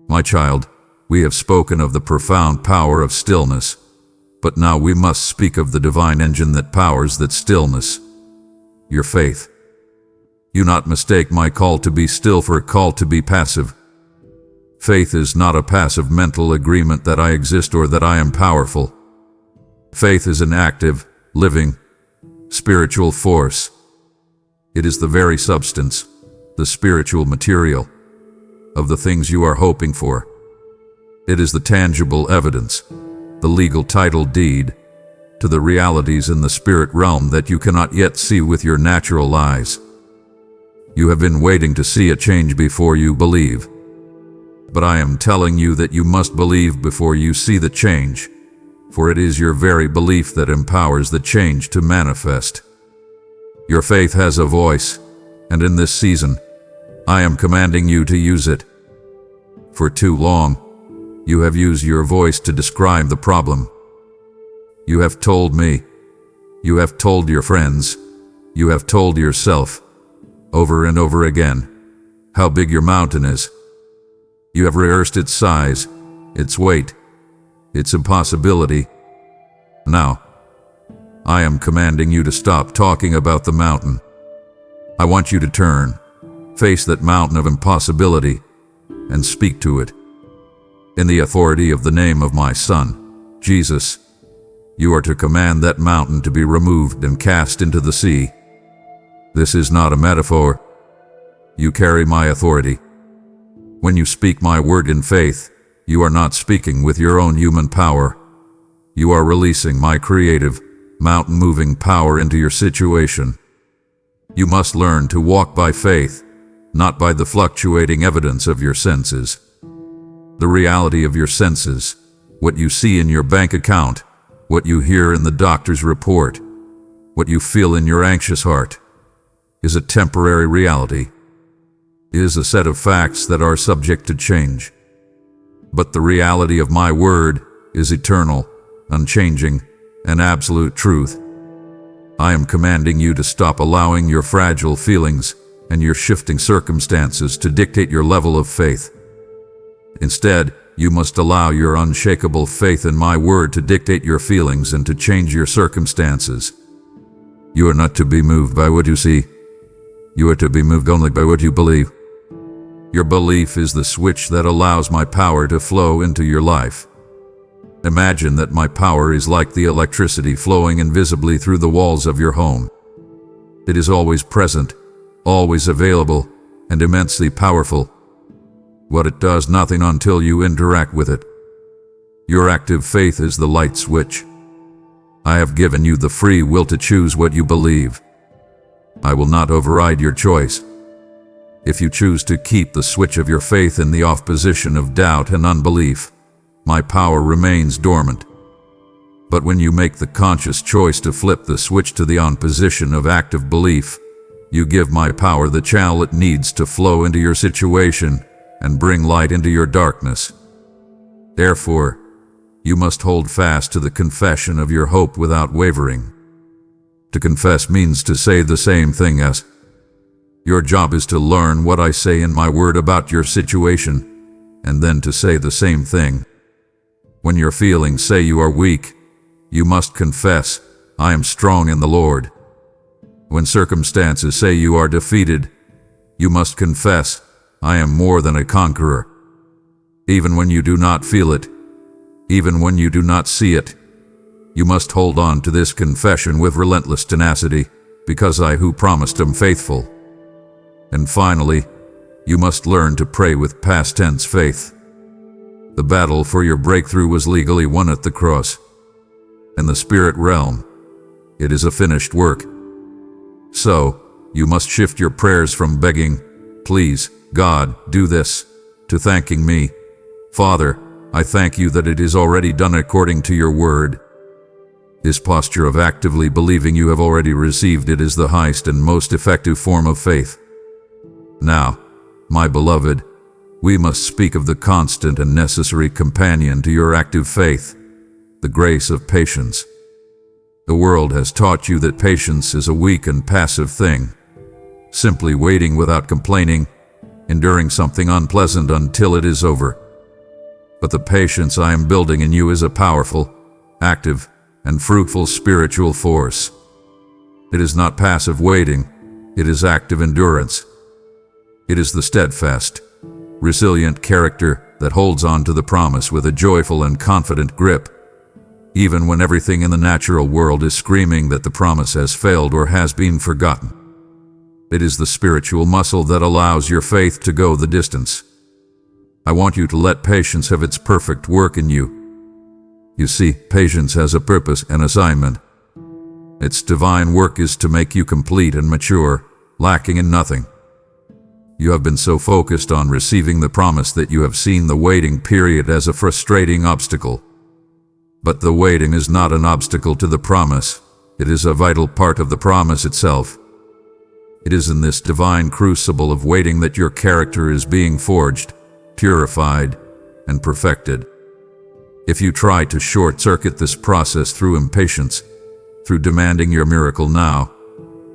[SPEAKER 1] My child, we have spoken of the profound power of stillness, but now we must speak of the divine engine that powers that stillness. Your faith. Do not mistake my call to be still for a call to be passive. Faith is not a passive mental agreement that I exist or that I am powerful. Faith is an active, living, spiritual force. It is the very substance, the spiritual material, of the things you are hoping for. It is the tangible evidence, the legal title deed, to the realities in the spirit realm that you cannot yet see with your natural eyes. You have been waiting to see a change before you believe. But I am telling you that you must believe before you see the change, for it is your very belief that empowers the change to manifest. Your faith has a voice, and in this season, I am commanding you to use it. For too long, you have used your voice to describe the problem. You have told me, you have told your friends, you have told yourself, over and over again, how big your mountain is. You have rehearsed its size, its weight, its impossibility. Now, I am commanding you to stop talking about the mountain. I want you to turn, face that mountain of impossibility, and speak to it. In the authority of the name of my Son, Jesus, you are to command that mountain to be removed and cast into the sea. This is not a metaphor. You carry my authority. When you speak my word in faith, you are not speaking with your own human power. You are releasing my creative, mountain-moving power into your situation. You must learn to walk by faith, not by the fluctuating evidence of your senses. The reality of your senses, what you see in your bank account, what you hear in the doctor's report, what you feel in your anxious heart, is a temporary reality. It is a set of facts that are subject to change. But the reality of my word is eternal, unchanging, and absolute truth. I am commanding you to stop allowing your fragile feelings and your shifting circumstances to dictate your level of faith. Instead, you must allow your unshakable faith in my word to dictate your feelings and to change your circumstances. You are not to be moved by what you see. You are to be moved only by what you believe. Your belief is the switch that allows my power to flow into your life. Imagine that my power is like the electricity flowing invisibly through the walls of your home. It is always present, always available, and immensely powerful. But it does nothing until you interact with it. Your active faith is the light switch. I have given you the free will to choose what you believe. I will not override your choice. If you choose to keep the switch of your faith in the off position of doubt and unbelief, my power remains dormant. But when you make the conscious choice to flip the switch to the on position of active belief, you give my power the channel it needs to flow into your situation and bring light into your darkness. Therefore, you must hold fast to the confession of your hope without wavering. To confess means to say the same thing as. Your job is to learn what I say in my word about your situation, and then to say the same thing. When your feelings say you are weak, you must confess, I am strong in the Lord. When circumstances say you are defeated, you must confess, I am more than a conqueror. Even when you do not feel it, even when you do not see it, you must hold on to this confession with relentless tenacity, because I who promised am faithful. And finally, you must learn to pray with past tense faith. The battle for your breakthrough was legally won at the cross. In the spirit realm, it is a finished work. So, you must shift your prayers from begging, please, God, do this, to thanking me. Father, I thank you that it is already done according to your word. This posture of actively believing you have already received it is the highest and most effective form of faith. Now, my beloved, we must speak of the constant and necessary companion to your active faith, the grace of patience. The world has taught you that patience is a weak and passive thing, simply waiting without complaining, enduring something unpleasant until it is over. But the patience I am building in you is a powerful, active, and fruitful spiritual force. It is not passive waiting, it is active endurance. It is the steadfast, resilient character that holds on to the promise with a joyful and confident grip, even when everything in the natural world is screaming that the promise has failed or has been forgotten. It is the spiritual muscle that allows your faith to go the distance. I want you to let patience have its perfect work in you. You see, patience has a purpose and assignment. Its divine work is to make you complete and mature, lacking in nothing. You have been so focused on receiving the promise that you have seen the waiting period as a frustrating obstacle. But the waiting is not an obstacle to the promise. It is a vital part of the promise itself. It is in this divine crucible of waiting that your character is being forged, purified, and perfected. If you try to short-circuit this process through impatience, through demanding your miracle now,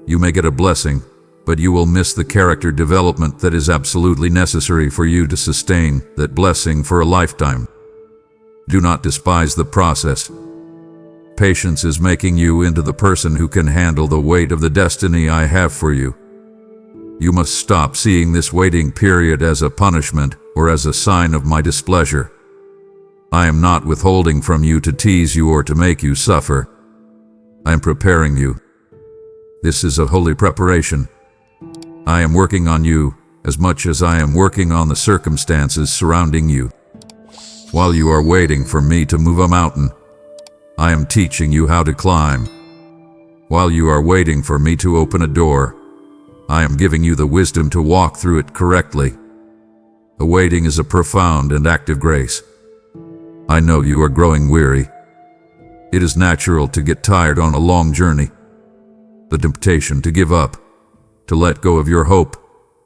[SPEAKER 1] you may get a blessing, but you will miss the character development that is absolutely necessary for you to sustain that blessing for a lifetime. Do not despise the process. Patience is making you into the person who can handle the weight of the destiny I have for you. You must stop seeing this waiting period as a punishment or as a sign of my displeasure. I am not withholding from you to tease you or to make you suffer. I am preparing you. This is a holy preparation. I am working on you as much as I am working on the circumstances surrounding you. While you are waiting for me to move a mountain, I am teaching you how to climb. While you are waiting for me to open a door, I am giving you the wisdom to walk through it correctly. The waiting is a profound and active grace. I know you are growing weary. It is natural to get tired on a long journey. The temptation to give up, to let go of your hope,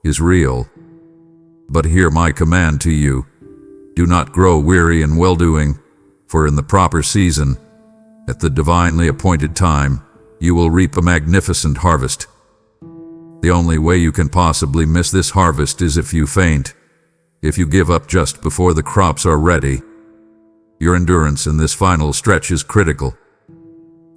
[SPEAKER 1] is real. But hear my command to you. Do not grow weary in well-doing, for in the proper season, at the divinely appointed time, you will reap a magnificent harvest. The only way you can possibly miss this harvest is if you faint, if you give up just before the crops are ready. Your endurance in this final stretch is critical.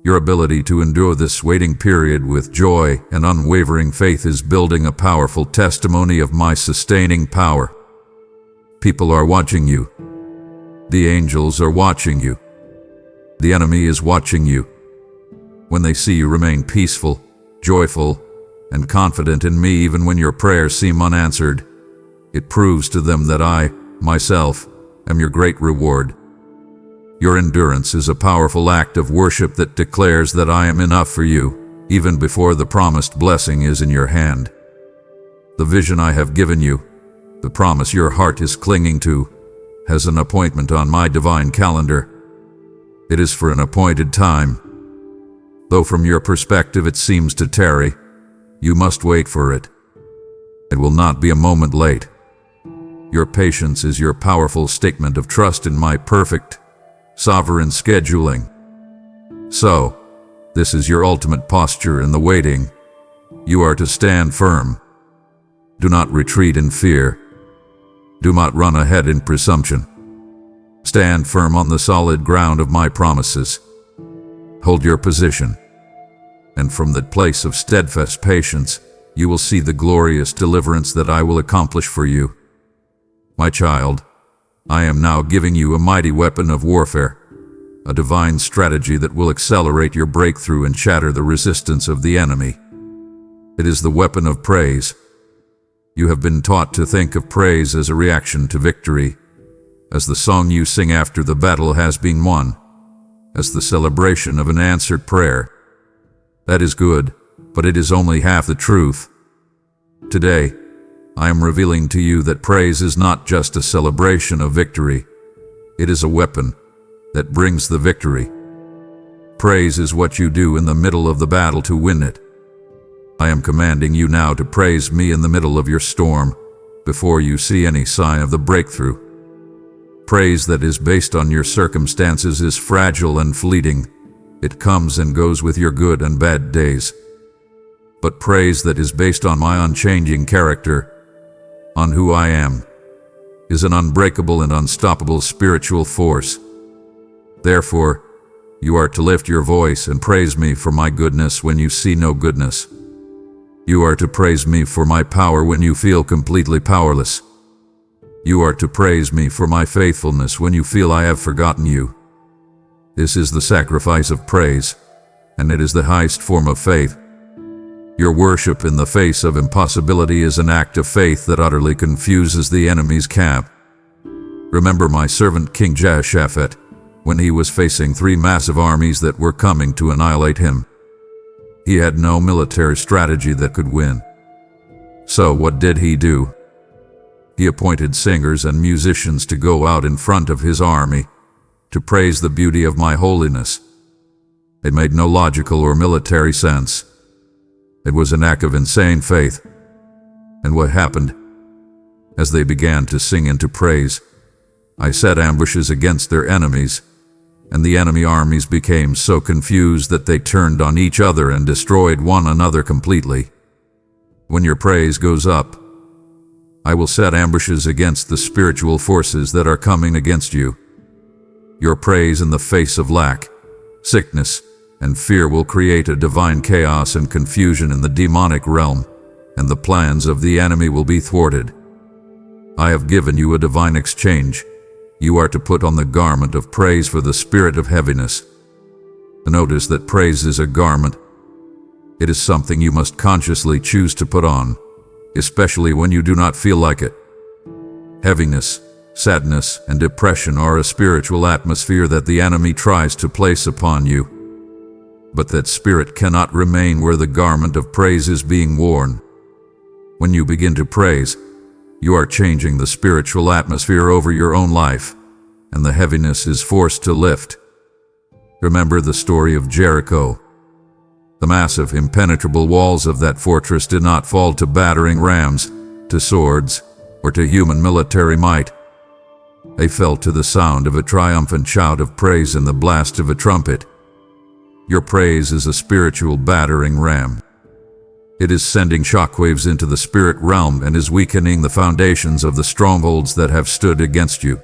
[SPEAKER 1] Your ability to endure this waiting period with joy and unwavering faith is building a powerful testimony of my sustaining power. People are watching you. The angels are watching you. The enemy is watching you. When they see you remain peaceful, joyful, and confident in me even when your prayers seem unanswered, it proves to them that I, myself, am your great reward. Your endurance is a powerful act of worship that declares that I am enough for you, even before the promised blessing is in your hand. The vision I have given you, the promise your heart is clinging to, has an appointment on my divine calendar. It is for an appointed time. Though from your perspective it seems to tarry, you must wait for it. It will not be a moment late. Your patience is your powerful statement of trust in my perfect, sovereign scheduling. So, this is your ultimate posture in the waiting. You are to stand firm. Do not retreat in fear. Do not run ahead in presumption. Stand firm on the solid ground of my promises. Hold your position. And from that place of steadfast patience, you will see the glorious deliverance that I will accomplish for you. My child, I am now giving you a mighty weapon of warfare, a divine strategy that will accelerate your breakthrough and shatter the resistance of the enemy. It is the weapon of praise. You have been taught to think of praise as a reaction to victory, as the song you sing after the battle has been won, as the celebration of an answered prayer. That is good, but it is only half the truth. Today, I am revealing to you that praise is not just a celebration of victory. It is a weapon that brings the victory. Praise is what you do in the middle of the battle to win it. I am commanding you now to praise me in the middle of your storm, before you see any sign of the breakthrough. Praise that is based on your circumstances is fragile and fleeting. It comes and goes with your good and bad days. But praise that is based on my unchanging character, on who I am, is an unbreakable and unstoppable spiritual force. Therefore, you are to lift your voice and praise me for my goodness when you see no goodness. You are to praise me for my power when you feel completely powerless. You are to praise me for my faithfulness when you feel I have forgotten you. This is the sacrifice of praise, and it is the highest form of faith. Your worship in the face of impossibility is an act of faith that utterly confuses the enemy's camp. Remember my servant King Jehoshaphat, when he was facing 3 massive armies that were coming to annihilate him. He had no military strategy that could win. So what did he do? He appointed singers and musicians to go out in front of his army, to praise the beauty of my holiness. It made no logical or military sense. It was an act of insane faith. And what happened? As they began to sing and to praise, I set ambushes against their enemies, and the enemy armies became so confused that they turned on each other and destroyed one another completely. When your praise goes up, I will set ambushes against the spiritual forces that are coming against you. Your praise in the face of lack, sickness, and fear will create a divine chaos and confusion in the demonic realm, and the plans of the enemy will be thwarted. I have given you a divine exchange. You are to put on the garment of praise for the spirit of heaviness. Notice that praise is a garment. It is something you must consciously choose to put on, especially when you do not feel like it. Heaviness, sadness, and depression are a spiritual atmosphere that the enemy tries to place upon you. But that spirit cannot remain where the garment of praise is being worn. When you begin to praise, you are changing the spiritual atmosphere over your own life, and the heaviness is forced to lift. Remember the story of Jericho. The massive, impenetrable walls of that fortress did not fall to battering rams, to swords, or to human military might. They fell to the sound of a triumphant shout of praise and the blast of a trumpet. Your praise is a spiritual battering ram. It is sending shockwaves into the spirit realm and is weakening the foundations of the strongholds that have stood against you.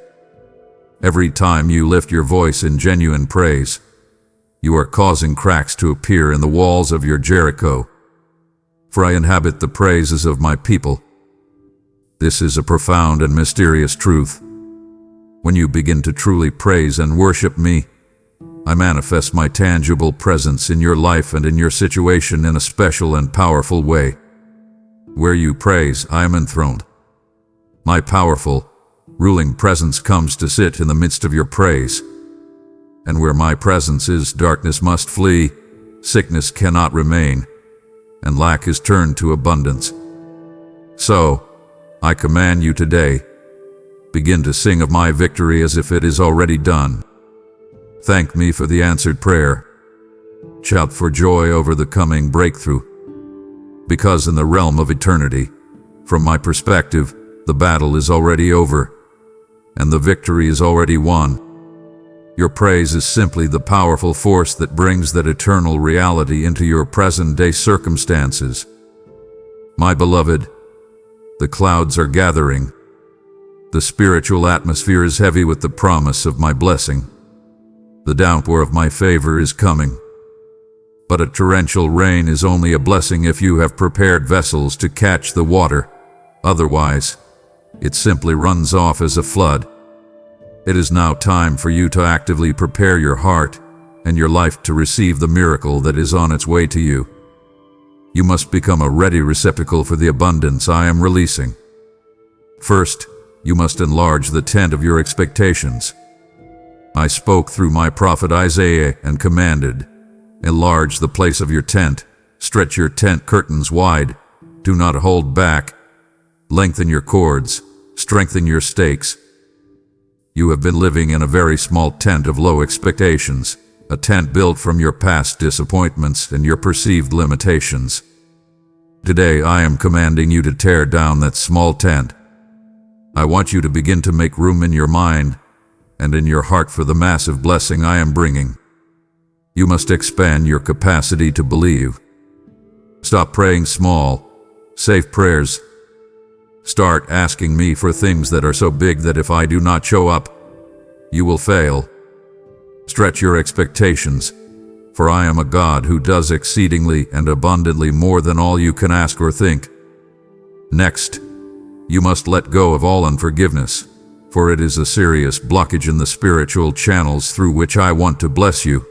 [SPEAKER 1] Every time you lift your voice in genuine praise, you are causing cracks to appear in the walls of your Jericho. For I inhabit the praises of my people. This is a profound and mysterious truth. When you begin to truly praise and worship me, I manifest my tangible presence in your life and in your situation in a special and powerful way. Where you praise, I am enthroned. My powerful, ruling presence comes to sit in the midst of your praise. And where my presence is, darkness must flee, sickness cannot remain, and lack is turned to abundance. So, I command you today, begin to sing of my victory as if it is already done. Thank me for the answered prayer. Shout for joy over the coming breakthrough. Because in the realm of eternity, from my perspective, the battle is already over, and the victory is already won. Your praise is simply the powerful force that brings that eternal reality into your present-day circumstances. My beloved, the clouds are gathering. The spiritual atmosphere is heavy with the promise of my blessing. The downpour of my favor is coming. But a torrential rain is only a blessing if you have prepared vessels to catch the water. Otherwise, it simply runs off as a flood. It is now time for you to actively prepare your heart and your life to receive the miracle that is on its way to you. You must become a ready receptacle for the abundance I am releasing. First, you must enlarge the tent of your expectations. I spoke through my prophet Isaiah and commanded, enlarge the place of your tent, stretch your tent curtains wide, do not hold back, lengthen your cords, strengthen your stakes. You have been living in a very small tent of low expectations, a tent built from your past disappointments and your perceived limitations. Today I am commanding you to tear down that small tent. I want you to begin to make room in your mind and in your heart for the massive blessing I am bringing. You must expand your capacity to believe. Stop praying small, safe prayers. Start asking me for things that are so big that if I do not show up, you will fail. Stretch your expectations, for I am a God who does exceedingly and abundantly more than all you can ask or think. Next, you must let go of all unforgiveness, for it is a serious blockage in the spiritual channels through which I want to bless you.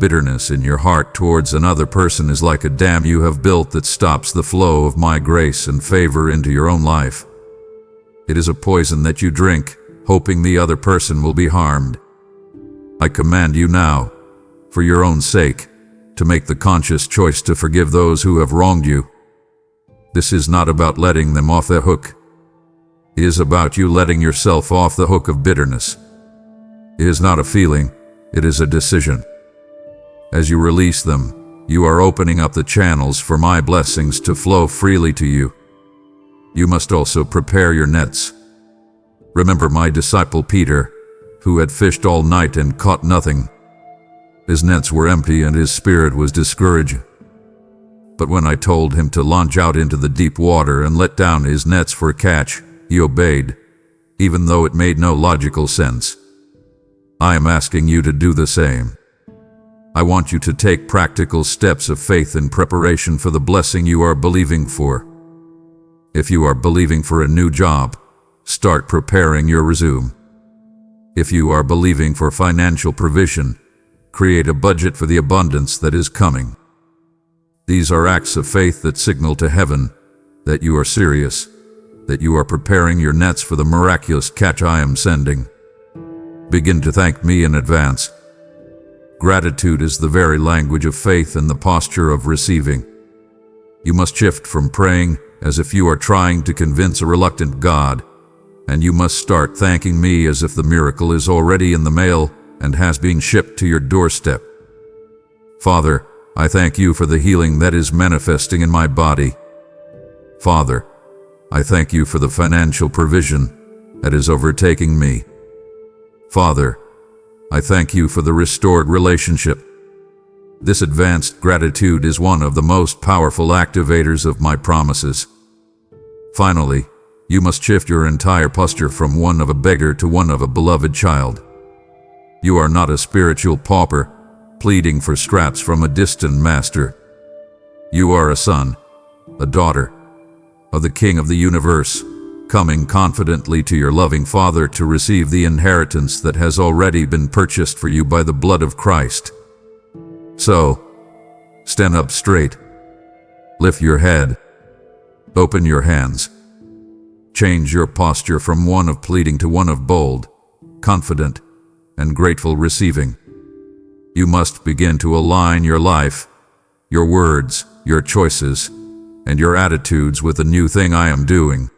[SPEAKER 1] Bitterness in your heart towards another person is like a dam you have built that stops the flow of my grace and favor into your own life. It is a poison that you drink, hoping the other person will be harmed. I command you now, for your own sake, to make the conscious choice to forgive those who have wronged you. This is not about letting them off the hook. It is about you letting yourself off the hook of bitterness. It is not a feeling, it is a decision. As you release them, you are opening up the channels for my blessings to flow freely to you. You must also prepare your nets. Remember my disciple Peter, who had fished all night and caught nothing. His nets were empty and his spirit was discouraged. But when I told him to launch out into the deep water and let down his nets for a catch, he obeyed, even though it made no logical sense. I am asking you to do the same. I want you to take practical steps of faith in preparation for the blessing you are believing for. If you are believing for a new job, start preparing your resume. If you are believing for financial provision, create a budget for the abundance that is coming. These are acts of faith that signal to heaven that you are serious, that you are preparing your nets for the miraculous catch I am sending. Begin to thank me in advance. Gratitude is the very language of faith and the posture of receiving. You must shift from praying as if you are trying to convince a reluctant God, and you must start thanking me as if the miracle is already in the mail and has been shipped to your doorstep. Father, I thank you for the healing that is manifesting in my body. Father, I thank you for the financial provision that is overtaking me. Father, I thank you for the restored relationship. This advanced gratitude is one of the most powerful activators of my promises. Finally, you must shift your entire posture from one of a beggar to one of a beloved child. You are not a spiritual pauper, pleading for scraps from a distant master. You are a son, a daughter, of the King of the universe, coming confidently to your loving Father to receive the inheritance that has already been purchased for you by the blood of Christ. So, stand up straight, lift your head, open your hands. Change your posture from one of pleading to one of bold, confident, and grateful receiving. You must begin to align your life, your words, your choices, and your attitudes with the new thing I am doing.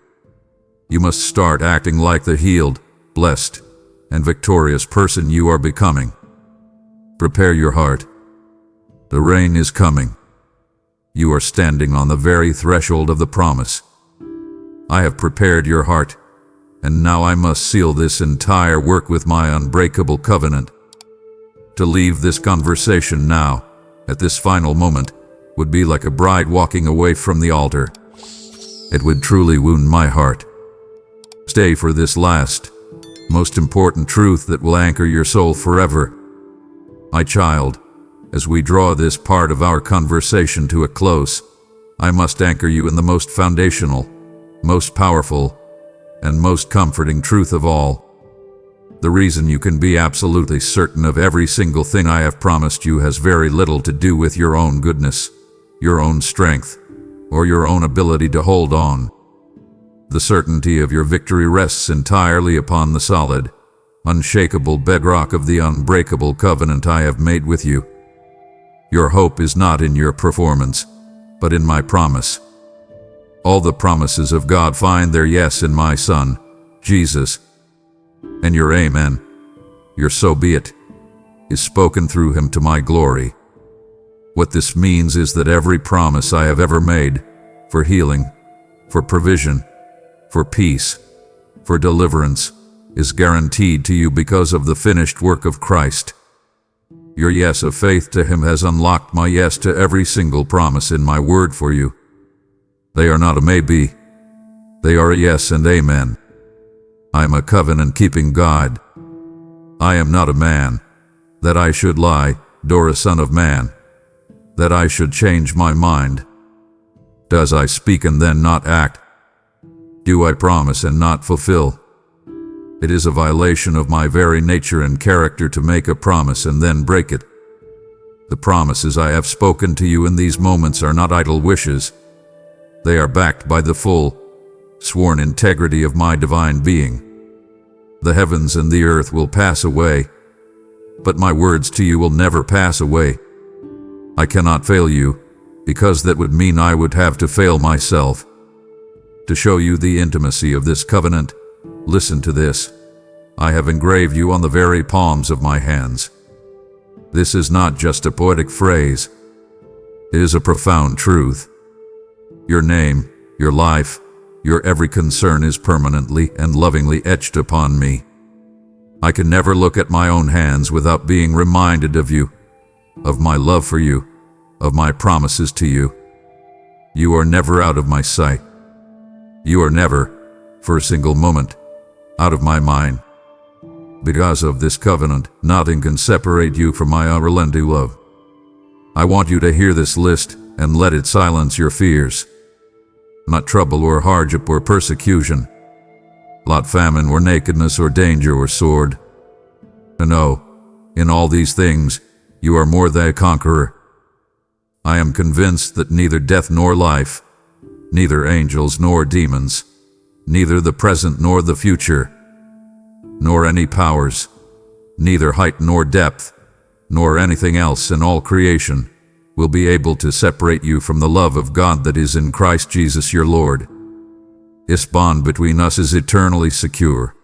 [SPEAKER 1] You must start acting like the healed, blessed, and victorious person you are becoming. Prepare your heart. The rain is coming. You are standing on the very threshold of the promise. I have prepared your heart, and now I must seal this entire work with my unbreakable covenant. To leave this conversation now, at this final moment, would be like a bride walking away from the altar. It would truly wound my heart. Stay for this last, most important truth that will anchor your soul forever. My child, as we draw this part of our conversation to a close, I must anchor you in the most foundational, most powerful, and most comforting truth of all. The reason you can be absolutely certain of every single thing I have promised you has very little to do with your own goodness, your own strength, or your own ability to hold on. The certainty of your victory rests entirely upon the solid, unshakable bedrock of the unbreakable covenant I have made with you. Your hope is not in your performance, but in my promise. All the promises of God find their yes in my Son, Jesus. And your amen, your so be it, is spoken through him to my glory. What this means is that every promise I have ever made, for healing, for provision, for peace, for deliverance, is guaranteed to you because of the finished work of Christ. Your yes of faith to him has unlocked my yes to every single promise in my word for you. They are not a maybe. They are a yes and amen. I am a covenant-keeping God. I am not a man, that I should lie, nor a son of man, that I should change my mind. Does I speak and then not act? Do I promise and not fulfill? It is a violation of my very nature and character to make a promise and then break it. The promises I have spoken to you in these moments are not idle wishes. They are backed by the full, sworn integrity of my divine being. The heavens and the earth will pass away, but my words to you will never pass away. I cannot fail you, because that would mean I would have to fail myself. To show you the intimacy of this covenant, listen to this. I have engraved you on the very palms of my hands. This is not just a poetic phrase. It is a profound truth. Your name, your life, your every concern is permanently and lovingly etched upon me. I can never look at my own hands without being reminded of you, of my love for you, of my promises to you. You are never out of my sight. You are never, for a single moment, out of my mind. Because of this covenant, nothing can separate you from my unrelenting love. I want you to hear this list and let it silence your fears. Not trouble or hardship or persecution, not famine or nakedness or danger or sword. No, in all these things, you are more than a conqueror. I am convinced that neither death nor life, neither angels nor demons, neither the present nor the future, nor any powers, neither height nor depth, nor anything else in all creation, will be able to separate you from the love of God that is in Christ Jesus your Lord. This bond between us is eternally secure.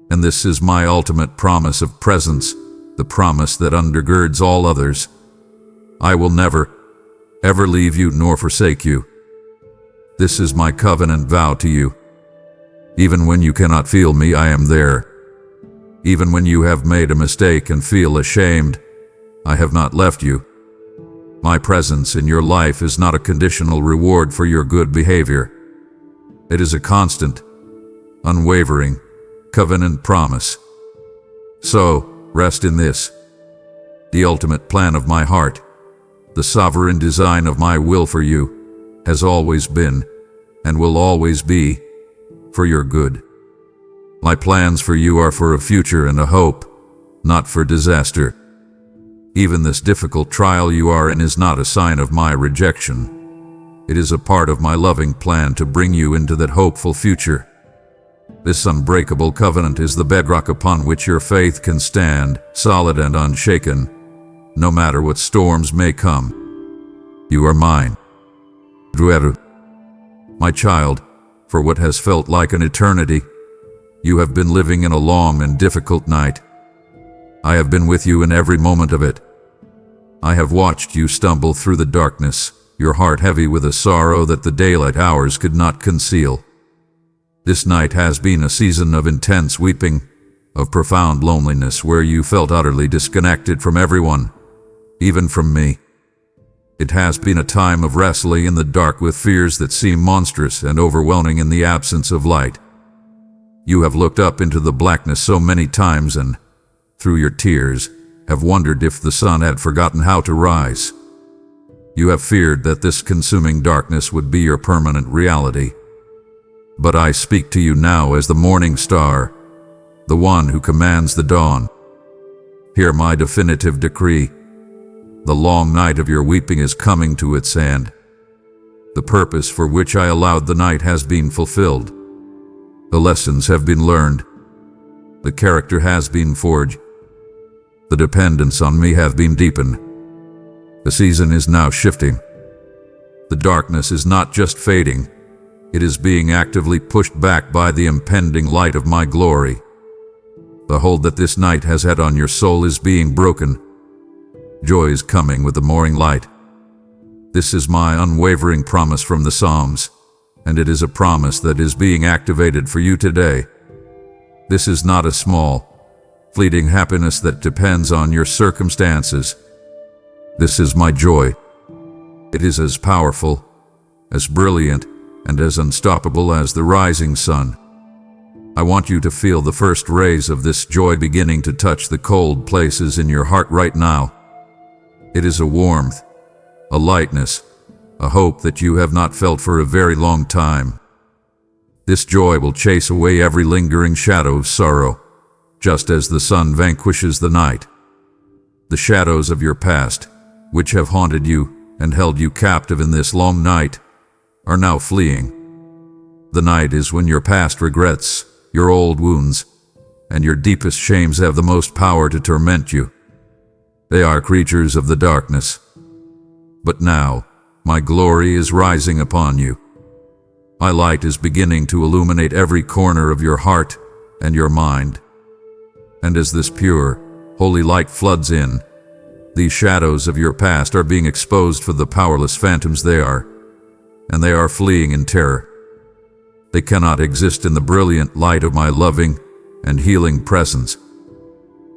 [SPEAKER 1] And this is my ultimate promise of presence, the promise that undergirds all others. I will never, ever leave you nor forsake you. This is my covenant vow to you. Even when you cannot feel me, I am there. Even when you have made a mistake and feel ashamed, I have not left you. My presence in your life is not a conditional reward for your good behavior. It is a constant, unwavering, covenant promise. So, rest in this. The ultimate plan of my heart, the sovereign design of my will for you, has always been, and will always be, for your good. My plans for you are for a future and a hope, not for disaster. Even this difficult trial you are in is not a sign of my rejection. It is a part of my loving plan to bring you into that hopeful future. This unbreakable covenant is the bedrock upon which your faith can stand, solid and unshaken, no matter what storms may come. You are mine. My child, for what has felt like an eternity, you have been living in a long and difficult night. I have been with you in every moment of it. I have watched you stumble through the darkness, your heart heavy with a sorrow that the daylight hours could not conceal. This night has been a season of intense weeping, of profound loneliness where you felt utterly disconnected from everyone, even from me. It has been a time of wrestling in the dark with fears that seem monstrous and overwhelming in the absence of light. You have looked up into the blackness so many times and, through your tears, have wondered if the sun had forgotten how to rise. You have feared that this consuming darkness would be your permanent reality. But I speak to you now as the morning star, the one who commands the dawn. Hear my definitive decree. The long night of your weeping is coming to its end. The purpose for which I allowed the night has been fulfilled. The lessons have been learned. The character has been forged. The dependence on me have been deepened. The season is now shifting. The darkness is not just fading. It is being actively pushed back by the impending light of my glory. The hold that this night has had on your soul is being broken. Joy is coming with the morning light. This is my unwavering promise from the Psalms, and it is a promise that is being activated for you today. This is not a small, fleeting happiness that depends on your circumstances. This is my joy. It is as powerful, as brilliant, and as unstoppable as the rising sun. I want you to feel the first rays of this joy beginning to touch the cold places in your heart right now. It is a warmth, a lightness, a hope that you have not felt for a very long time. This joy will chase away every lingering shadow of sorrow, just as the sun vanquishes the night. The shadows of your past, which have haunted you and held you captive in this long night, are now fleeing. The night is when your past regrets, your old wounds, and your deepest shames have the most power to torment you. They are creatures of the darkness. But now, my glory is rising upon you. My light is beginning to illuminate every corner of your heart and your mind. And as this pure, holy light floods in, these shadows of your past are being exposed for the powerless phantoms they are, and they are fleeing in terror. They cannot exist in the brilliant light of my loving and healing presence.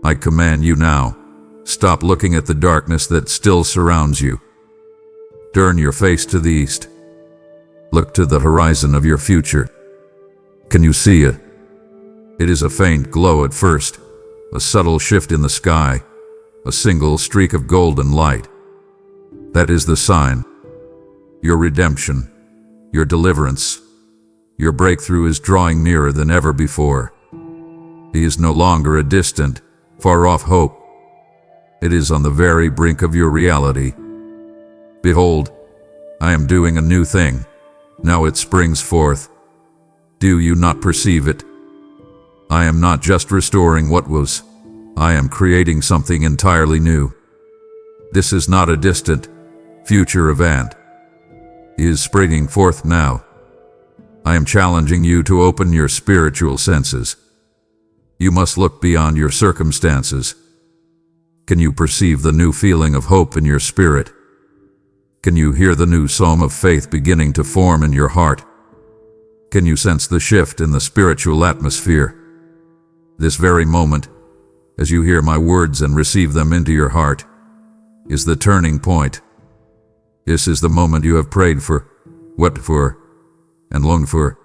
[SPEAKER 1] I command you now, stop looking at the darkness that still surrounds you. Turn your face to the east, Look to the horizon of your future. Can you see it? It is a faint glow at first, a subtle shift in the sky, a single streak of golden light. That is the sign. Your redemption, your deliverance, your breakthrough is drawing nearer than ever before. He is no longer a distant, far-off hope. It is on the very brink of your reality. Behold, I am doing a new thing. Now it springs forth. Do you not perceive it? I am not just restoring what was. I am creating something entirely new. This is not a distant, future event. It is springing forth now. I am challenging you to open your spiritual senses. You must look beyond your circumstances. Can you perceive the new feeling of hope in your spirit? Can you hear the new psalm of faith beginning to form in your heart? Can you sense the shift in the spiritual atmosphere? This very moment, as you hear my words and receive them into your heart, is the turning point. This is the moment you have prayed for, wept for, and longed for.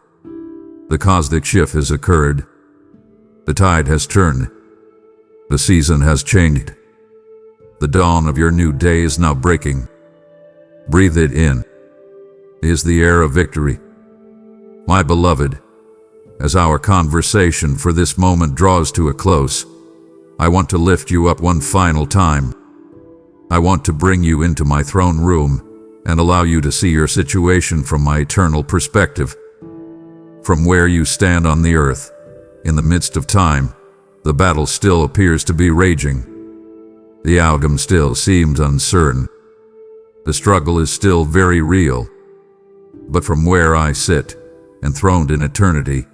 [SPEAKER 1] The cosmic shift has occurred. The tide has turned. The season has changed. The dawn of your new day is now breaking. Breathe it in. It is the air of victory. My beloved, as our conversation for this moment draws to a close, I want to lift you up one final time. I want to bring you into my throne room and allow you to see your situation from my eternal perspective. From where you stand on the earth, in the midst of time, the battle still appears to be raging. The outcome still seems uncertain. The struggle is still very real. But from where I sit, enthroned in eternity,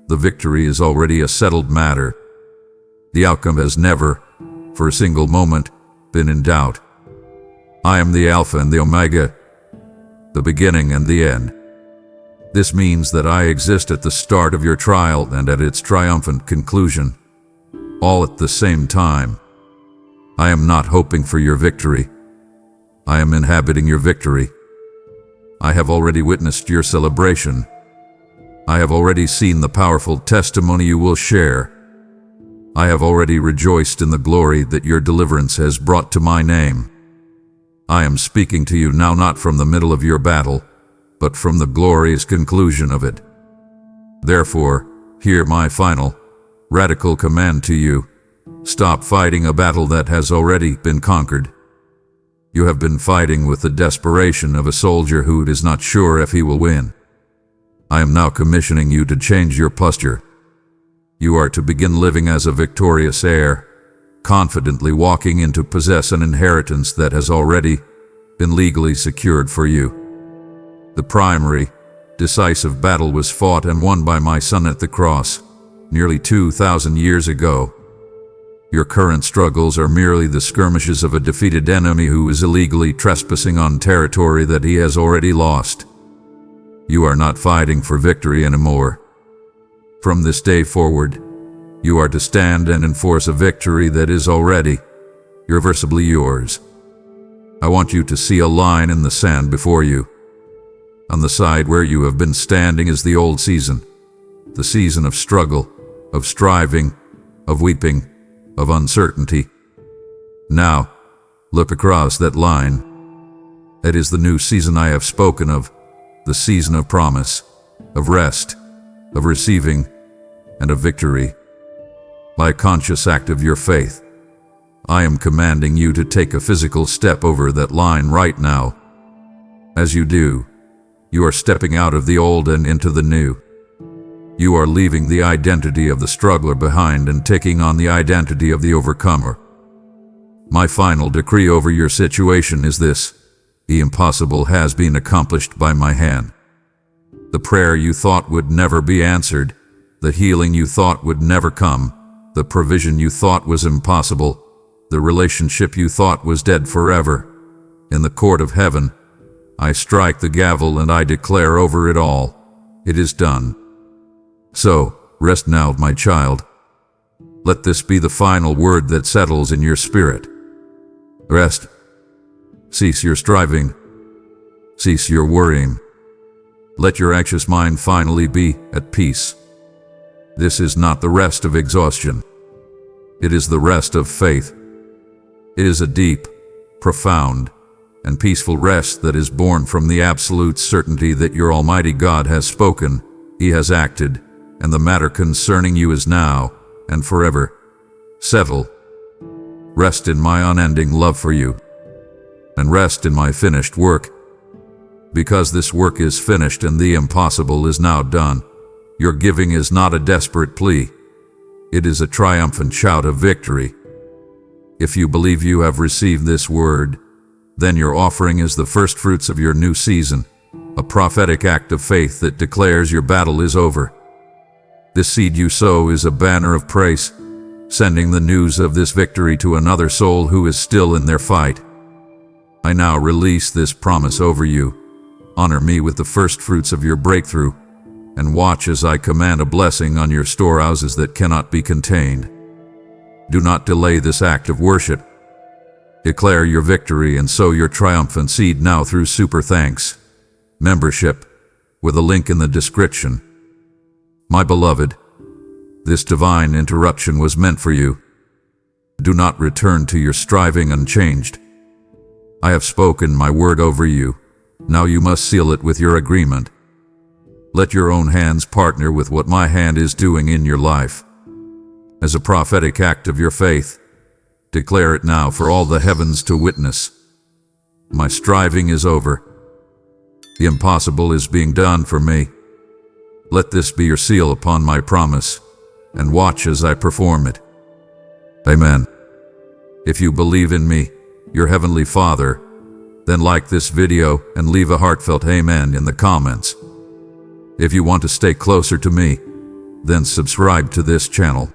[SPEAKER 1] the victory is already a settled matter. The outcome has never, for a single moment, been in doubt. I am the Alpha and the Omega, the beginning and the end. This means that I exist at the start of your trial and at its triumphant conclusion, all at the same time. I am not hoping for your victory. I am inhabiting your victory. I have already witnessed your celebration. I have already seen the powerful testimony you will share. I have already rejoiced in the glory that your deliverance has brought to my name. I am speaking to you now not from the middle of your battle, but from the glorious conclusion of it. Therefore, hear my final, radical command to you. Stop fighting a battle that has already been conquered. You have been fighting with the desperation of a soldier who is not sure if he will win. I am now commissioning you to change your posture. You are to begin living as a victorious heir, confidently walking in to possess an inheritance that has already been legally secured for you. The primary, decisive battle was fought and won by my Son at the cross, nearly 2,000 years ago. Your current struggles are merely the skirmishes of a defeated enemy who is illegally trespassing on territory that he has already lost. You are not fighting for victory anymore. From this day forward, you are to stand and enforce a victory that is already irreversibly yours. I want you to see a line in the sand before you. On the side where you have been standing is the old season, the season of struggle, of striving, of weeping, of uncertainty. Now, look across that line. That is the new season I have spoken of, the season of promise, of rest, of receiving, and of victory. By a conscious act of your faith, I am commanding you to take a physical step over that line right now. As you do, you are stepping out of the old and into the new. You are leaving the identity of the struggler behind and taking on the identity of the overcomer. My final decree over your situation is this: the impossible has been accomplished by my hand. The prayer you thought would never be answered, the healing you thought would never come, the provision you thought was impossible, the relationship you thought was dead forever. In the court of heaven, I strike the gavel and I declare over it all, it is done. So, rest now, my child. Let this be the final word that settles in your spirit. Rest. Cease your striving. Cease your worrying. Let your anxious mind finally be at peace. This is not the rest of exhaustion. It is the rest of faith. It is a deep, profound, and peaceful rest that is born from the absolute certainty that your Almighty God has spoken, He has acted, and the matter concerning you is now and forever settled. Rest in my unending love for you, and rest in my finished work. Because this work is finished and the impossible is now done, your giving is not a desperate plea. It is a triumphant shout of victory. If you believe you have received this word, then your offering is the first fruits of your new season, a prophetic act of faith that declares your battle is over. This seed you sow is a banner of praise, sending the news of this victory to another soul who is still in their fight. I now release this promise over you. Honor me with the first fruits of your breakthrough, and watch as I command a blessing on your storehouses that cannot be contained. Do not delay this act of worship. Declare your victory and sow your triumphant seed now through Super Thanks membership, with a link in the description. My beloved, this divine interruption was meant for you. Do not return to your striving unchanged. I have spoken my word over you. Now you must seal it with your agreement. Let your own hands partner with what my hand is doing in your life. As a prophetic act of your faith, declare it now for all the heavens to witness. My striving is over. The impossible is being done for me. Let this be your seal upon my promise, and watch as I perform it. Amen. If you believe in me, your Heavenly Father, then like this video and leave a heartfelt amen in the comments. If you want to stay closer to me, then subscribe to this channel.